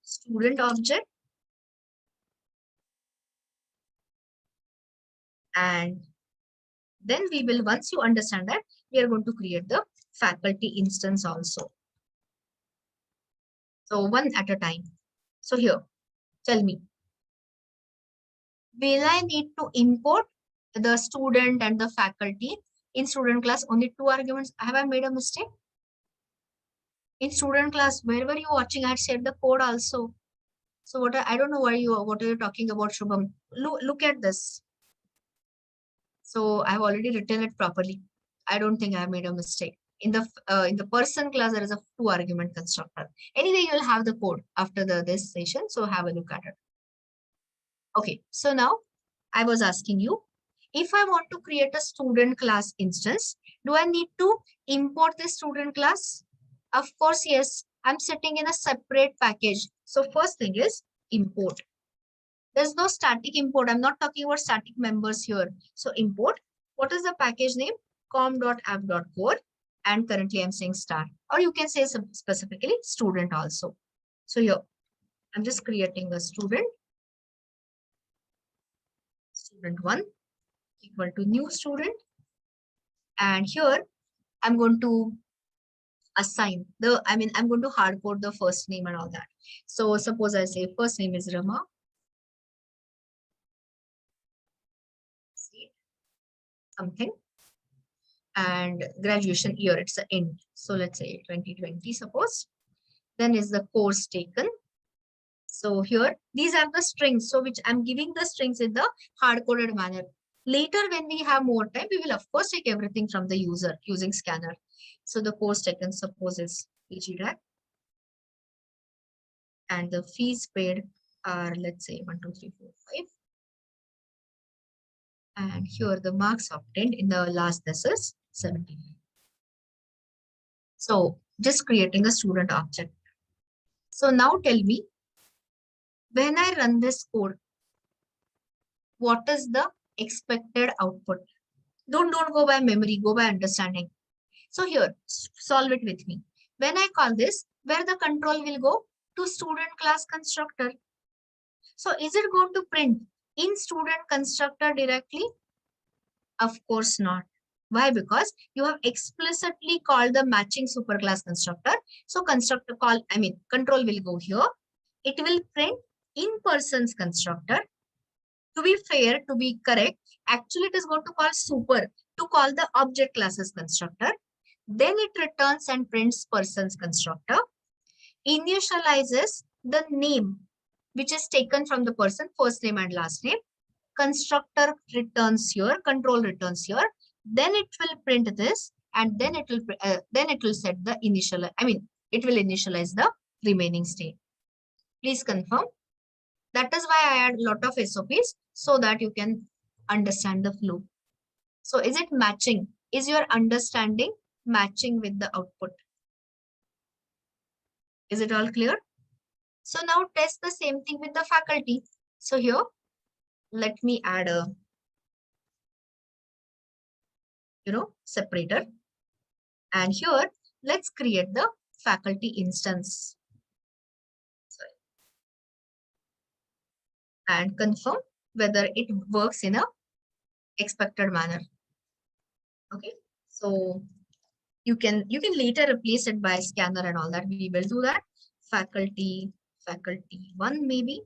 student object. And then we will, once you understand that, we are going to create the faculty instance also. So one at a time. So here, tell me, will I need to import the student and the faculty in student class? Only 2 arguments. Have I made a mistake? In student class, where were you watching? I had shared the code also. So I don't know what are you talking about, Shubham. Look at this. So I've already written it properly. I don't think I made a mistake. In the person class, there is a 2 argument constructor. Anyway, you'll have the code after this session. So have a look at it. Okay, so now I was asking you, if I want to create a student class instance, do I need to import the student class? Of course, yes. I'm setting in a separate package. So first thing is import. There's no static import. I'm not talking about static members here. So import. What is the package name? com.app.core. And currently I'm saying star. Or you can say specifically student also. So here, I'm just creating a student. Student 1. equal to new student. And here I'm going to assign I'm going to hard code the first name and all that. So suppose I say first name is Rama. See, something. And graduation year, it's an int. So let's say 2020, suppose. Then is the course taken. So here, these are the strings. So which I'm giving the strings in the hard-coded manner. Later, when we have more time, we will of course take everything from the user using scanner. So the course taken, suppose is CDAC. And the fees paid are, let's say, 1, 2, 3, 4, 5. And here the marks obtained in the last, this is 79. So just creating a student object. So now tell me, when I run this code, what is the expected output? Don't go by memory, go by understanding. So here, solve it with me. When I call this, where the control will go? To student class constructor. So is it going to print in student constructor directly? Of course not. Why? Because you have explicitly called the matching superclass constructor. So constructor call, control will go here. It will print in person's constructor. To be fair, to be correct, actually it is going to call super to call the object classes constructor. Then it returns and prints person's constructor. Initializes the name which is taken from the person, first name and last name. Constructor returns here, control returns here. Then it will print this, and then it will set the initial. It will initialize the remaining state. Please confirm. That is why I add a lot of SOPs so that you can understand the flow. So is it matching? Is your understanding matching with the output? Is it all clear? So now test the same thing with the faculty. So here, let me add a, separator. And here, let's create the faculty instance. And confirm whether it works in a expected manner. Okay, so you can later replace it by scanner and all that. We will do that. Faculty 1 maybe.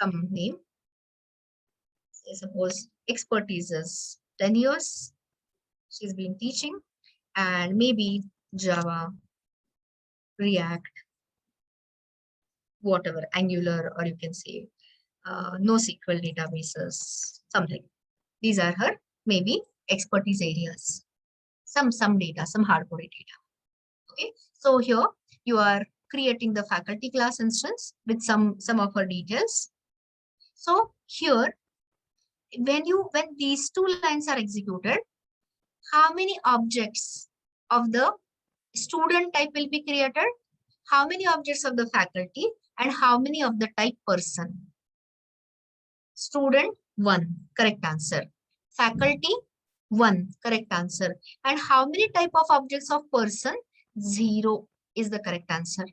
Some name. Say suppose expertise is 10 years. She's been teaching, and maybe Java, React, whatever, Angular, or you can say NoSQL databases, something. These are her maybe expertise areas. Some data, some hardcoded data. Okay, so here you are creating the faculty class instance with some of her details. So here, when these two lines are executed, how many objects of the student type will be created? How many objects of the faculty and how many of the type person? Student 1, correct answer. Faculty 1, correct answer. And how many type of objects of person? 0 is the correct answer.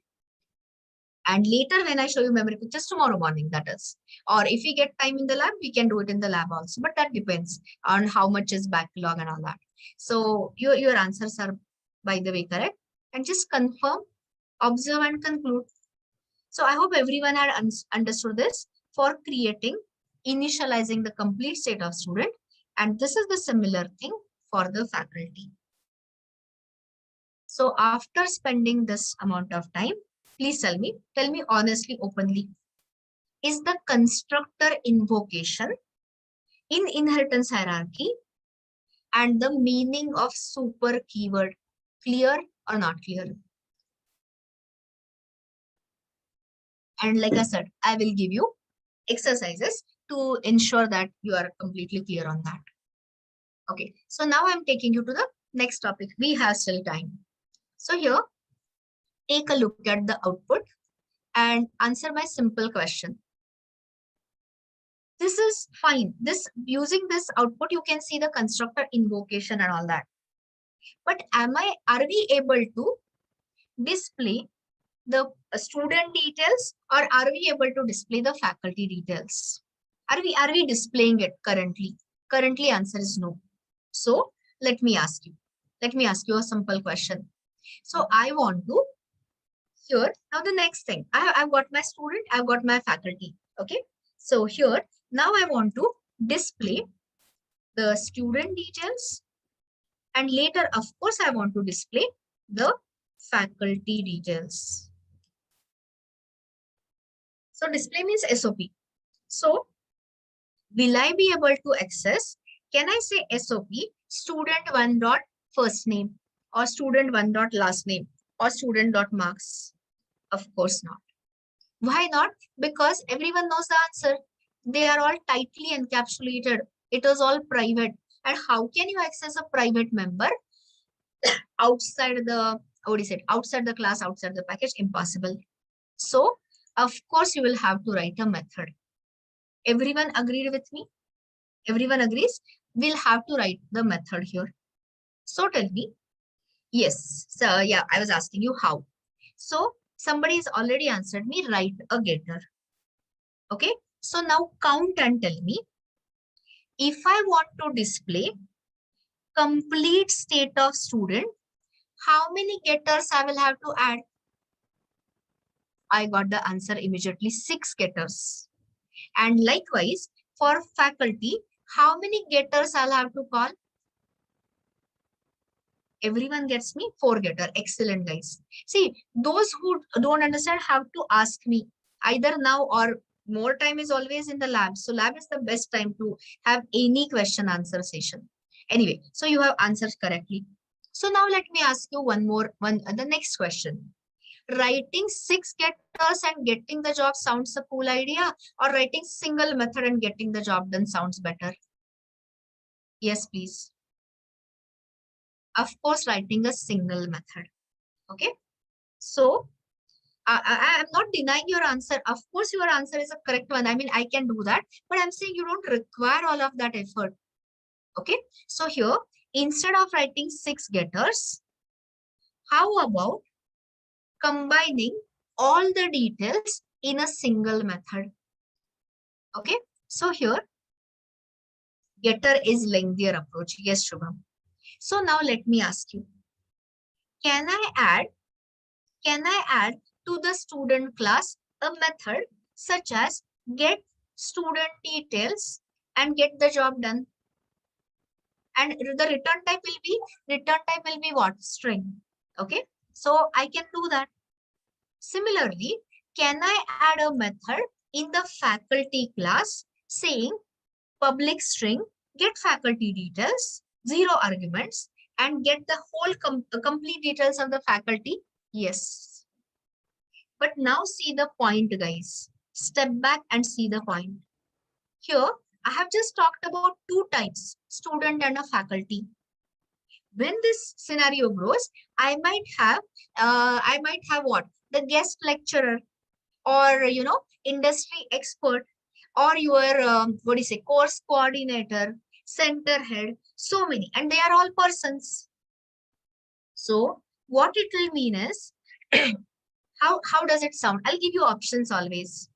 And later when I show you memory pictures tomorrow morning, that is. Or if we get time in the lab, we can do it in the lab also. But that depends on how much is backlog and all that. So your answers are, by the way, correct. And just confirm, observe and conclude. So I hope everyone had understood this for creating, initializing the complete state of student. And this is the similar thing for the faculty. So after spending this amount of time, please tell me honestly, openly, is the constructor invocation in inheritance hierarchy and the meaning of super keyword clear or not clear? And like I said, I will give you exercises to ensure that you are completely clear on that. Okay, so now I'm taking you to the next topic. We have still time. So here, take a look at the output and answer my simple question. This is fine. Using this output, you can see the constructor invocation and all that. But are we able to display the student details, or are we able to display the faculty details? Are we displaying it currently? Currently, answer is no. So let me ask you. Let me ask you a simple question. So I want to here now the next thing. I've got my student, I've got my faculty. Okay. So here now I want to display the student details, and later, of course, I want to display the faculty details. So display means SOP. So will I be able to access? Can I say SOP student one dot first name, or student one dot last name, or student dot marks? Of course not. Why not? Because everyone knows the answer. They are all tightly encapsulated. It is all private. And how can you access a private member outside the, what do you say, outside the class, outside the package? Impossible. So, of course, you will have to write a method. Everyone agreed with me? Everyone agrees? We'll have to write the method here. So tell me. Yes. So yeah, I was asking you how. So somebody has already answered me, write a getter. Okay. So now count and tell me, if I want to display complete state of student, how many getters I will have to add? I got the answer immediately, 6 getters. And likewise, for faculty, how many getters I'll have to call? Everyone gets me? 4 getter. Excellent, guys. See, those who don't understand have to ask me either now or more time is always in the lab. So lab is the best time to have any question answer session. Anyway, so you have answered correctly. So now let me ask you the next question. Writing 6 getters and getting the job sounds a cool idea, or writing single method and getting the job done sounds better? Yes, please. Of course, writing a single method. Okay. So I am not denying your answer. Of course, your answer is a correct one. I mean, I can do that, but I'm saying you don't require all of that effort. Okay. So here, instead of writing 6 getters, how about combining all the details in a single method? Okay. So here, getter is lengthier approach. Yes, Shubham. So now let me ask you, can I add to the student class a method such as get student details and get the job done? And the return type will be what? String. Okay. So I can do that. Similarly, can I add a method in the faculty class saying public string, get faculty details, 0 arguments, and get the whole complete details of the faculty? Yes. But now see the point, guys. Step back and see the point. Here, I have just talked about 2 types, student and a faculty. When this scenario grows, I might have what? The guest lecturer, or, industry expert, or your, what do you say, course coordinator, center head, so many, and they are all persons. So what it will mean is, how does it sound? I'll give you options always.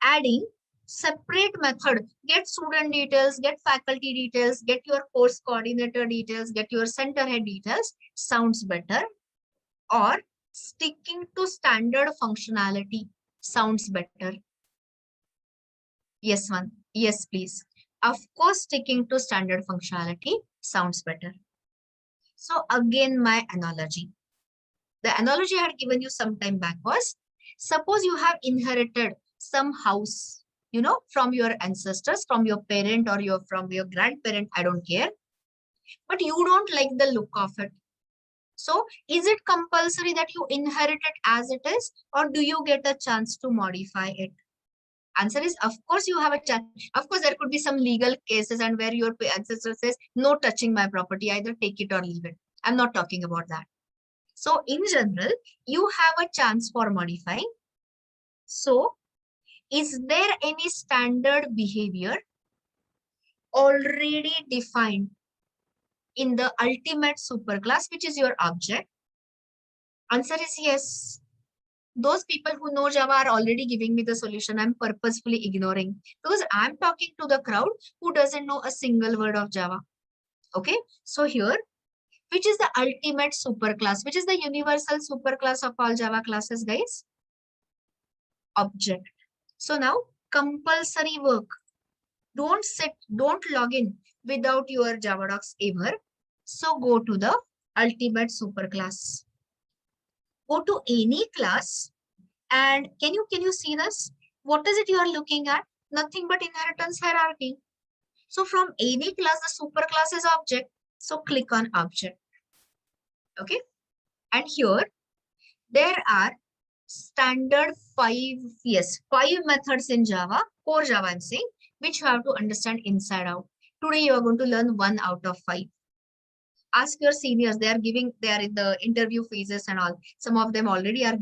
Adding separate method, get student details, get faculty details, get your course coordinator details, get your center head details sounds better, or sticking to standard functionality sounds better? Yes, one. Yes, please. Of course, sticking to standard functionality sounds better. So again, my analogy. The analogy I had given you some time back was, suppose you have inherited some house, from your ancestors, from your parent, or from your grandparent, I don't care. But you don't like the look of it. So is it compulsory that you inherit it as it is, or do you get a chance to modify it? Answer is, of course, you have a chance. Of course, there could be some legal cases and where your ancestor says, no touching my property, either take it or leave it. I'm not talking about that. So in general, you have a chance for modifying. So is there any standard behavior already defined in the ultimate superclass, which is your object? Answer is yes. Those people who know Java are already giving me the solution. I'm purposefully ignoring because I'm talking to the crowd who doesn't know a single word of Java. Okay, so here, which is the ultimate superclass, which is the universal superclass of all Java classes, guys? Object. So now, compulsory work. Don't sit, don't log in without your Java docs ever. So go to the ultimate superclass. Go to any class and can you see this? What is it you are looking at? Nothing but inheritance hierarchy. So from any class, the superclass is object. So click on object. Okay. And here there are standard five methods in Java, core Java I'm saying, which you have to understand inside out. Today you are going to learn 1 out of 5. Ask your seniors, they are in the interview phases and all. Some of them already are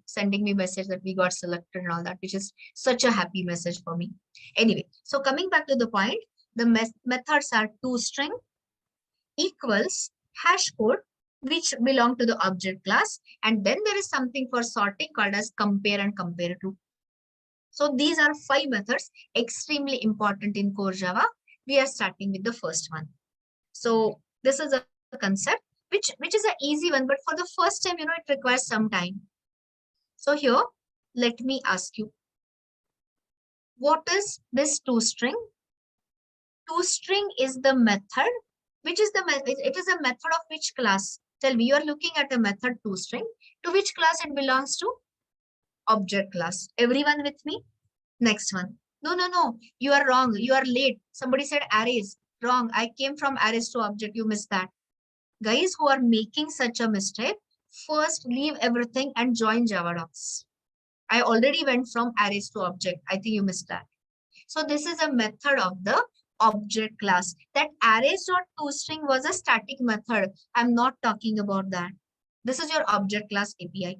sending me message that we got selected and all that, which is such a happy message for me. Anyway, so coming back to the point, the methods are toString, equals, hash code, which belong to the object class. And then there is something for sorting called as compare and compare to. So these are 5 methods, extremely important in core Java. We are starting with the first one. So this is a concept, which is an easy one, but for the first time, it requires some time. So here, let me ask you, what is this toString? ToString is the method, which is the method. It is a method of which class? Tell me, you are looking at a method toString. To which class it belongs to? Object class. Everyone with me? Next one. No. You are wrong. You are late. Somebody said arrays. Wrong. I came from arrays to object. You missed that. Guys who are making such a mistake, first leave everything and join Java docs. I already went from arrays to object. I think you missed that. So this is a method of the object class. That arrays.toString was a static method. I'm not talking about that. This is your object class API.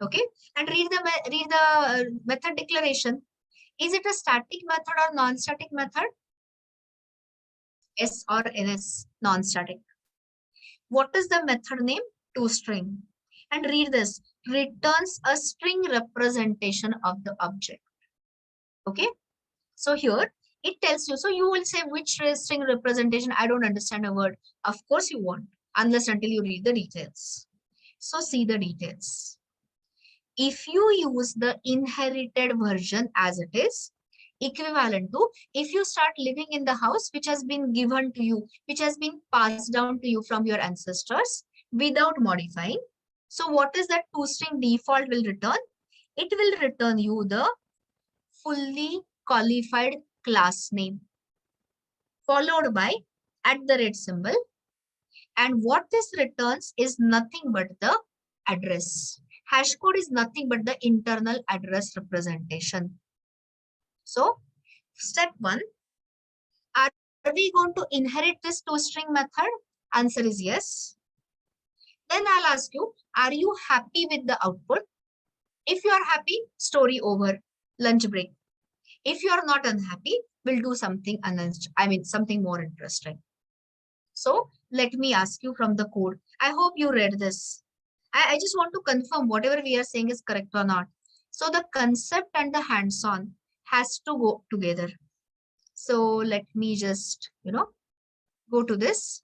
Okay, and read the method declaration. Is it a static method or non-static method? S or NS, non-static. What is the method name? ToString. And read this. Returns a string representation of the object. Okay. So here it tells you. So you will say which string representation? I don't understand a word. Of course you won't, unless until you read the details. So see the details. If you use the inherited version as it is, equivalent to if you start living in the house which has been given to you, which has been passed down to you from your ancestors without modifying. So what is that toString default will return? It will return you the fully qualified class name followed by @ symbol. And what this returns is nothing but the address. Hash code is nothing but the internal address representation. So, step 1, are we going to inherit this toString method? Answer is yes. Then I'll ask you, are you happy with the output? If you are happy, story over, lunch break. If you are not unhappy, we'll do something something more interesting. So let me ask you from the code. I hope you read this. I just want to confirm whatever we are saying is correct or not. So the concept and the hands-on has to go together. So let me just, go to this.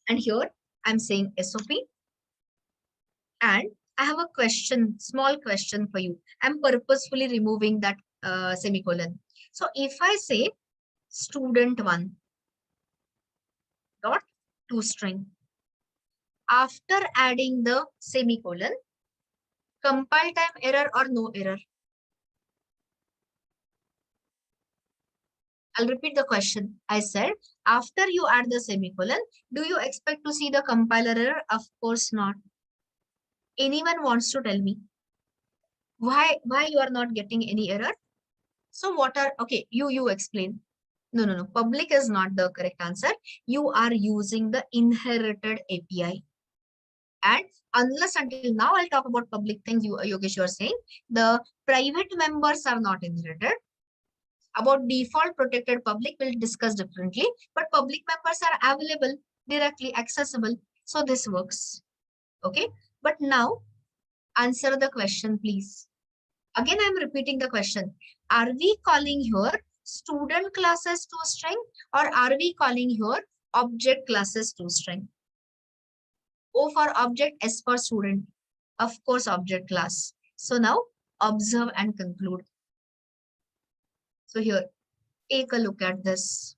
And here I'm saying SOP. And I have a question, small question for you. I'm purposefully removing that semicolon. So if I say student1 dot toString, after adding the semicolon, compile time error or no error? I'll repeat the question. I said, after you add the semicolon, do you expect to see the compiler error? Of course not. Anyone wants to tell me why you are not getting any error? So what are, okay, you explain. No. Public is not the correct answer. You are using the inherited API. And unless until now, I'll talk about public things, Yogesh, you are saying. The private members are not inherited. About default protected public, we'll discuss differently. But public members are available. directly accessible. So this works. Okay. But now answer the question, please. Again, I'm repeating the question. Are we calling here student classes toString, or are we calling here object classes toString? O for object, S for student. Of course, object class. So now observe and conclude. So here, take a look at this.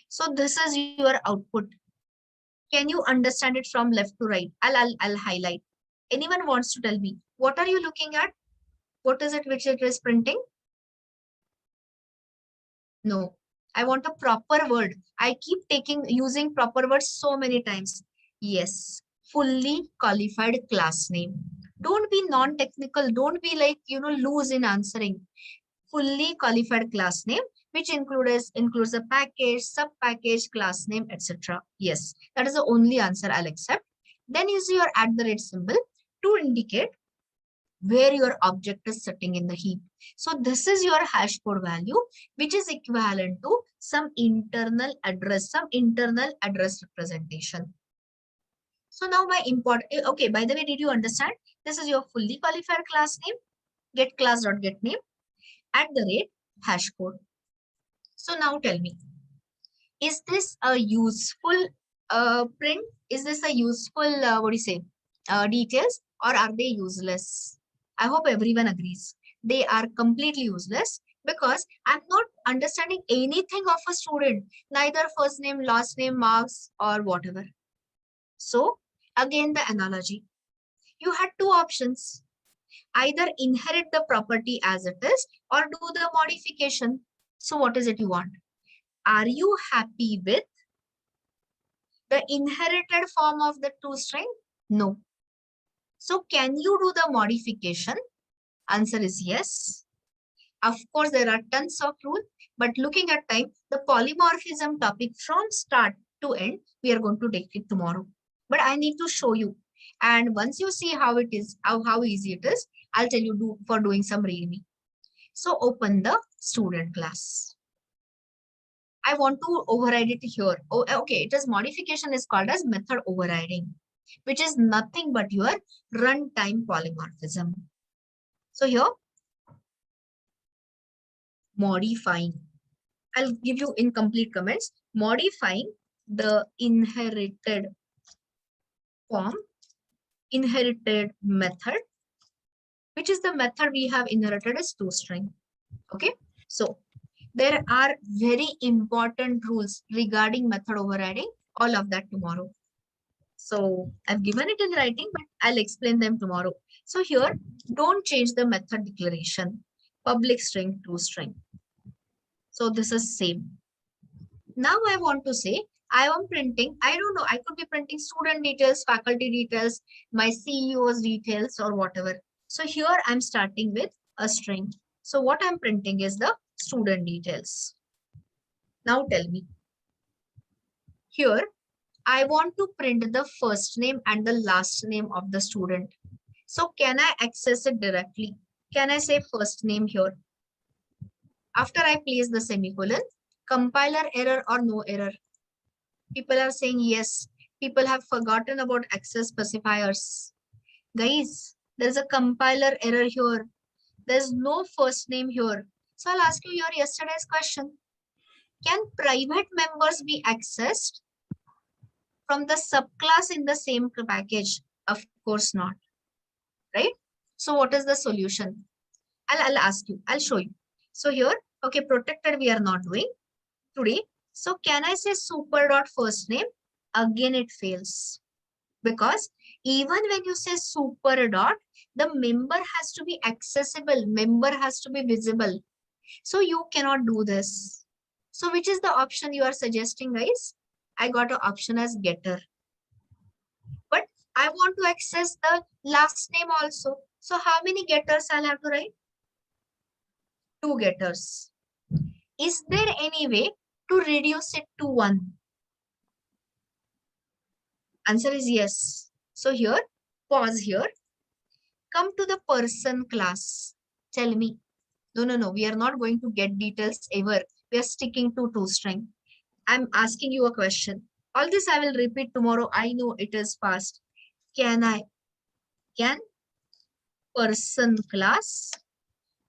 So this is your output. Can you understand it from left to right? I'll highlight. Anyone wants to tell me, what are you looking at? What is it which it is printing? No, I want a proper word. I keep using proper words so many times. Yes, fully qualified class name. Don't be non-technical. Don't be like, loose in answering. Fully qualified class name, which includes a package, sub-package, class name, etc. Yes, that is the only answer I'll accept. Then use your @ symbol to indicate where your object is sitting in the heap. So this is your hash code value, which is equivalent to some internal address representation. So now my import, okay, by the way, did you understand? This is your fully qualified class name, get class.getName @ hash code. So now tell me, is this a useful print? Is this a useful, details, or are they useless? I hope everyone agrees. They are completely useless because I'm not understanding anything of a student, neither first name, last name, marks, or whatever. So again, the analogy. You had two options. Either inherit the property as it is or do the modification. So what is it you want? Are you happy with the inherited form of the toString? No. So can you do the modification? Answer is yes. Of course, there are tons of rules, but looking at time, the polymorphism topic from start to end, we are going to take it tomorrow. But I need to show you. And once you see how it is, how easy it is, I'll tell you for doing some readme. So open the student class. I want to override it here. Oh, okay, it is modification is called as method overriding, which is nothing but your runtime polymorphism. So here, modifying. I'll give you incomplete comments. Modifying the inherited form, inherited method, which is the method we have inherited as toString. Okay, so there are very important rules regarding method overriding, all of that tomorrow. So I've given it in writing, but I'll explain them tomorrow. So here, don't change the method declaration, public string toString. So this is same. Now I want to say, I am printing, I don't know, I could be printing student details, faculty details, my CEO's details or whatever. So here I'm starting with a string. So what I'm printing is the student details. Now tell me, here I want to print the first name and the last name of the student. So can I access it directly? Can I say first name here? After I place the semicolon, compiler error or no error? People are saying yes. People have forgotten about access specifiers. Guys, there's a compiler error here. There's no first name here. So I'll ask you your yesterday's question. Can private members be accessed from the subclass in the same package? Of course not. Right? So what is the solution? I'll ask you. I'll show you. So here, okay, protected we are not doing today. So can I say super dot first name? Again, it fails. Because even when you say super dot, the member has to be accessible. Member has to be visible. So you cannot do this. So which is the option you are suggesting, guys? I got an option as getter. But I want to access the last name also. So how many getters I'll have to write? 2 getters. Is there any way to reduce it to 1? Answer is yes. So here, pause here. Come to the person class. Tell me. No. We are not going to get details ever. We are sticking to toString. I'm asking you a question. All this I will repeat tomorrow. I know it is fast. Can person class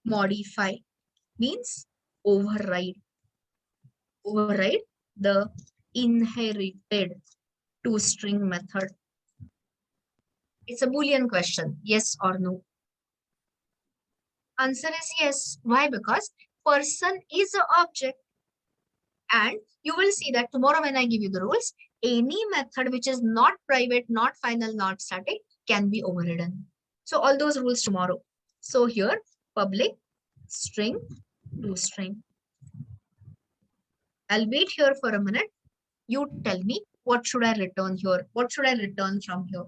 modify means override the inherited toString method. It's a Boolean question, yes or no. Answer is yes. Why? Because person is an object. And you will see that tomorrow when I give you the rules, any method which is not private, not final, not static can be overridden. So all those rules tomorrow. So here, public string toString. I'll wait here for a minute. You tell me what should I return here? What should I return from here?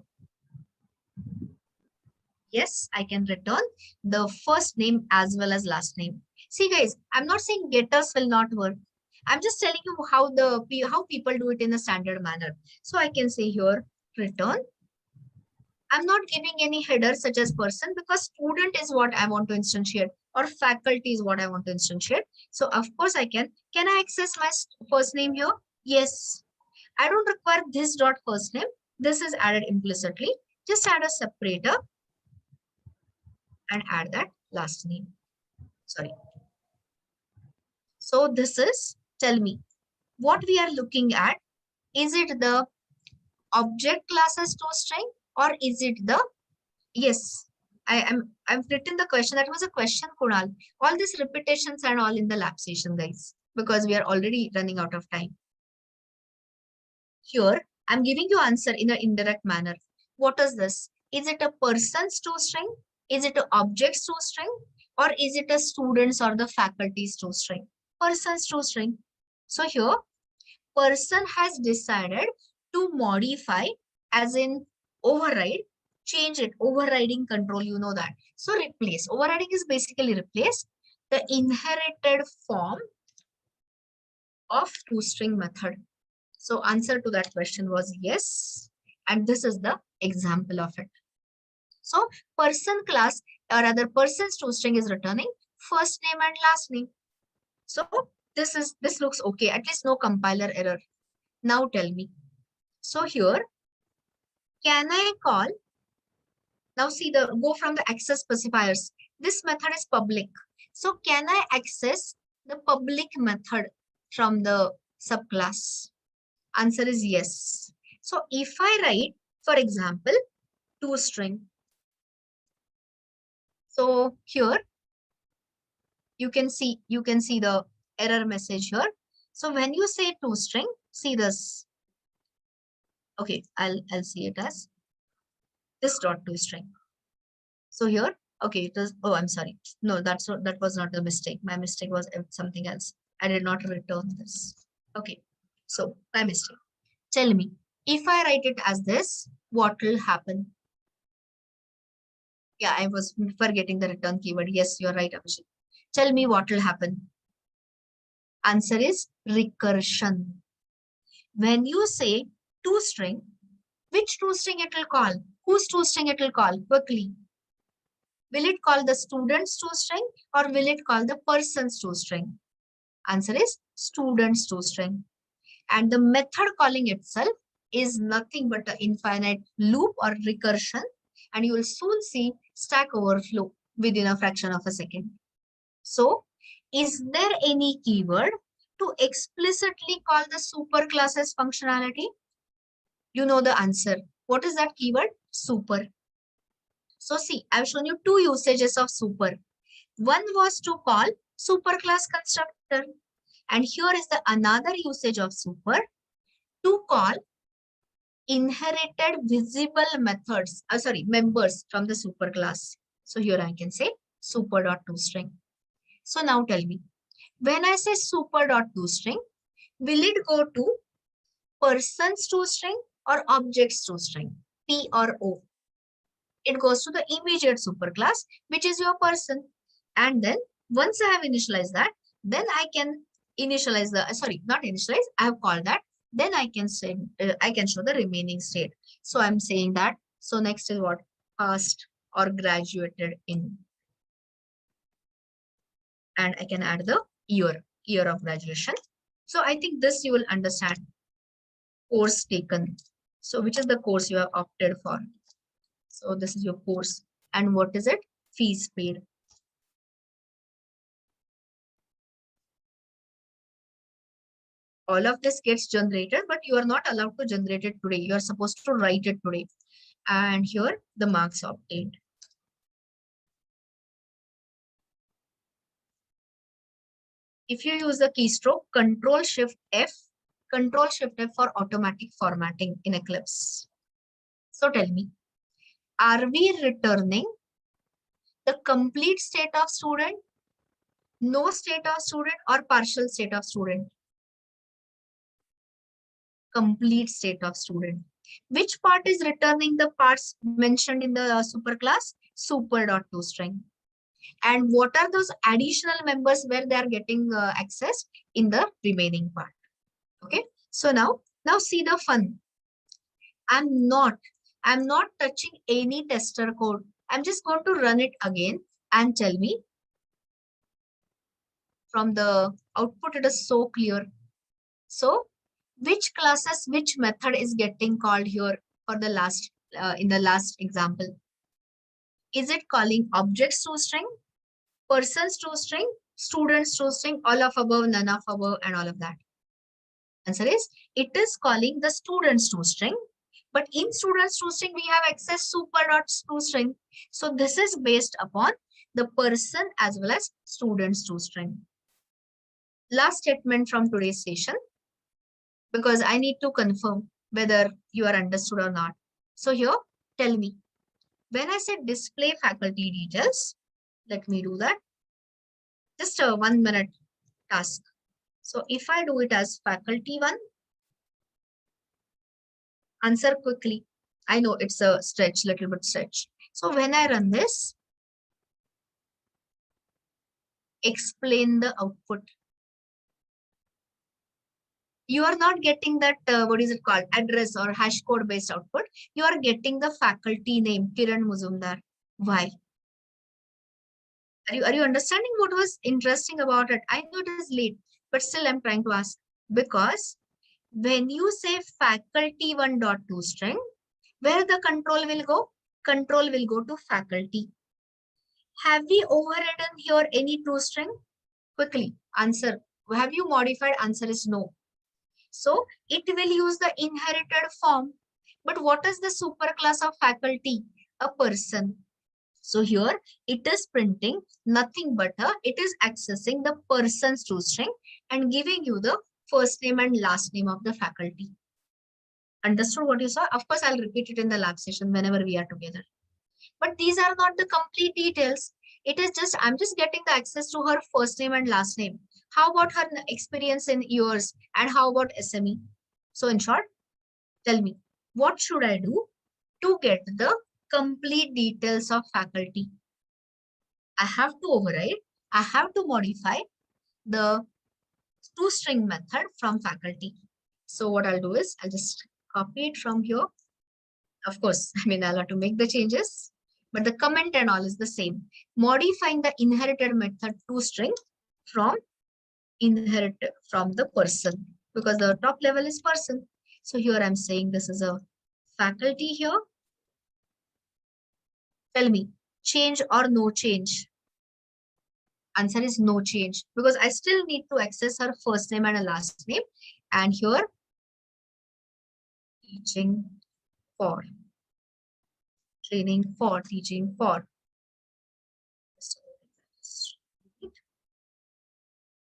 Yes, I can return the first name as well as last name. See guys, I'm not saying getters will not work. I'm just telling you how people do it in a standard manner. So I can say here return. I'm not giving any header such as person because student is what I want to instantiate or faculty is what I want to instantiate. So of course I can I access my first name here? Yes. I don't require this dot first name. This is added implicitly. Just add a separator and add that last name. Sorry. So this is, tell me, what we are looking at, is it the object classes toString or is it the, yes, I've written the question. That was a question, Kunal. All these repetitions and all in the lab session, guys, because we are already running out of time. Here, I'm giving you answer in an indirect manner. What is this? Is it a person's toString? Is it an object's toString? Or is it a student's or the faculty's toString? Person's toString. So here, person has decided to modify, as in override, change it, overriding control, you know that. So replace, overriding is basically replace the inherited form of toString method. So answer to that question was yes. And this is the example of it. So person class or other person's toString is returning first name and last name. So this looks okay. At least no compiler error. Now tell me. So here, can I call? Now see go from the access specifiers. This method is public. So can I access the public method from the subclass? Answer is yes. So if I write, for example, toString. So here you can see the error message here. So when you say toString, see this. Okay, I'll see it as this dot toString. So here, okay, it is, oh, I'm sorry. No, that was not the mistake. My mistake was something else. I did not return this. Okay, so my mistake. Tell me, if I write it as this, what will happen? Yeah, I was forgetting the return keyword. Yes, you're right, Abhishek. Tell me what will happen. Answer is recursion. When you say toString, which toString it will call? Whose toString it will call? Quickly. Will it call the student's toString or will it call the person's toString? Answer is student's toString. And the method calling itself is nothing but an infinite loop or recursion. And you will soon see Stack Overflow within a fraction of a second. So, is there any keyword to explicitly call the superclasses functionality? You know the answer. What is that keyword? Super. So see, I've shown you two usages of super. One was to call superclass constructor. And here is the another usage of super to call inherited visible methods, members from the superclass. So here I can say super.toString. So now tell me, when I say super.toString, will it go to person's toString or object's toString? P or O? It goes to the immediate superclass, which is your person. And then once I have initialized that, then I can initialize the, not initialize, I have called that. Then I can say, I can show the remaining state. So I'm saying that. So next is what? Passed or graduated in. And I can add the year of graduation. So I think this you will understand. course taken. So which is the course you have opted for? So this is your course. And what is it? Fees paid. All of this gets generated, but you are not allowed to generate it today. You are supposed to write it today. And here the marks obtained. If you use the keystroke Control Shift F for automatic formatting in Eclipse. So tell me, are we returning the complete state of student, no state of student, or partial state of student? Complete state of student. Which part is returning the parts mentioned in the superclass? Super.toString. And what are those additional members where they are getting access in the remaining part? Okay. So now see the fun. I'm not touching any tester code. I'm just going to run it again and tell me from the output. It is so clear. So which classes, which method is getting called here for the last in the last example? Is it calling objects to string, persons to string, students to string, all of above, none of above, and all of that? Answer is it is calling the students to string. But in students to string, we have access super.toString. So this is based upon the person as well as students to string. Last statement from today's session, because I need to confirm whether you are understood or not. So here, tell me, when I said display faculty details, let me do that. Just a 1 minute task. So if I do it as faculty 1, answer quickly. I know it's a stretch, little bit stretch. So when I run this, explain the output. You are not getting that, what is it called, address or hash code based output. You are getting the faculty name, Kiran Muzumdar. Why? Are you understanding what was interesting about it? I know it is late, but still I'm trying to ask. Because when you say faculty 1.toString, where the control will go? Control will go to faculty. Have we overridden here any toString? Quickly, answer. Have you modified? Answer is no. So it will use the inherited form. But what is the superclass of faculty? A person. So here it is printing nothing but it is accessing the person's toString and giving you the first name and last name of the faculty. Understood what you saw? Of course, I'll repeat it in the lab session whenever we are together. But these are not the complete details. It is just, I'm just getting the access to her first name and last name. How about her experience in years? And how about SME? So in short, tell me, what should I do to get the complete details of faculty? I have to override, I have to modify the toString method from faculty. So what I'll do is I'll just copy it from here. Of course, I'll have to make the changes, but the comment and all is the same. Modifying the inherited method toString from the person, because the top level is person. So here I'm saying this is a faculty here. Tell me, change or no change? Answer is no change, because I still need to access her first name and a last name. And here, teaching for, training for, teaching for.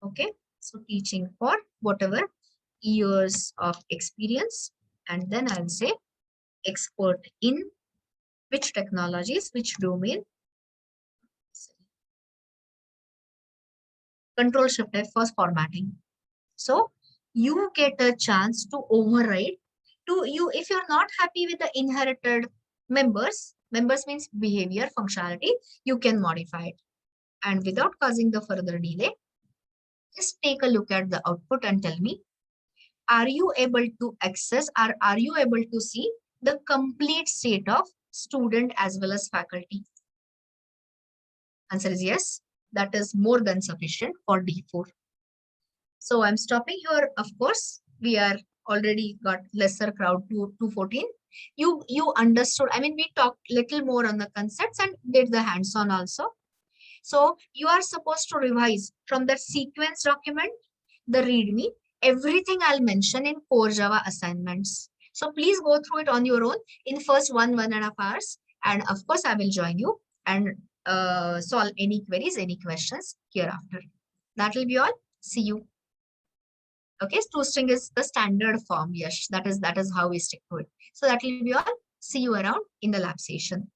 Okay, so teaching for whatever years of experience. And then I'll say expert in which technologies, which domain. Control Shift F for formatting. So you get a chance to override if you're not happy with the inherited members means behavior functionality, you can modify it. And without causing the further delay, just take a look at the output and tell me, are you able to access or are you able to see the complete state of student as well as faculty? Answer is yes. That is more than sufficient for D4. So I'm stopping here. Of course, we are already got lesser crowd to 214. You understood. I mean, we talked little more on the concepts and did the hands-on also. So you are supposed to revise from that sequence document, the README, everything I'll mention in core Java assignments. So please go through it on your own in first 1.5 hours. And of course, I will join you and solve any queries, any questions hereafter. That will be all. See you. Okay, toString is the standard form. Yes, that is how we stick to it. So that will be all. See you around in the lab session.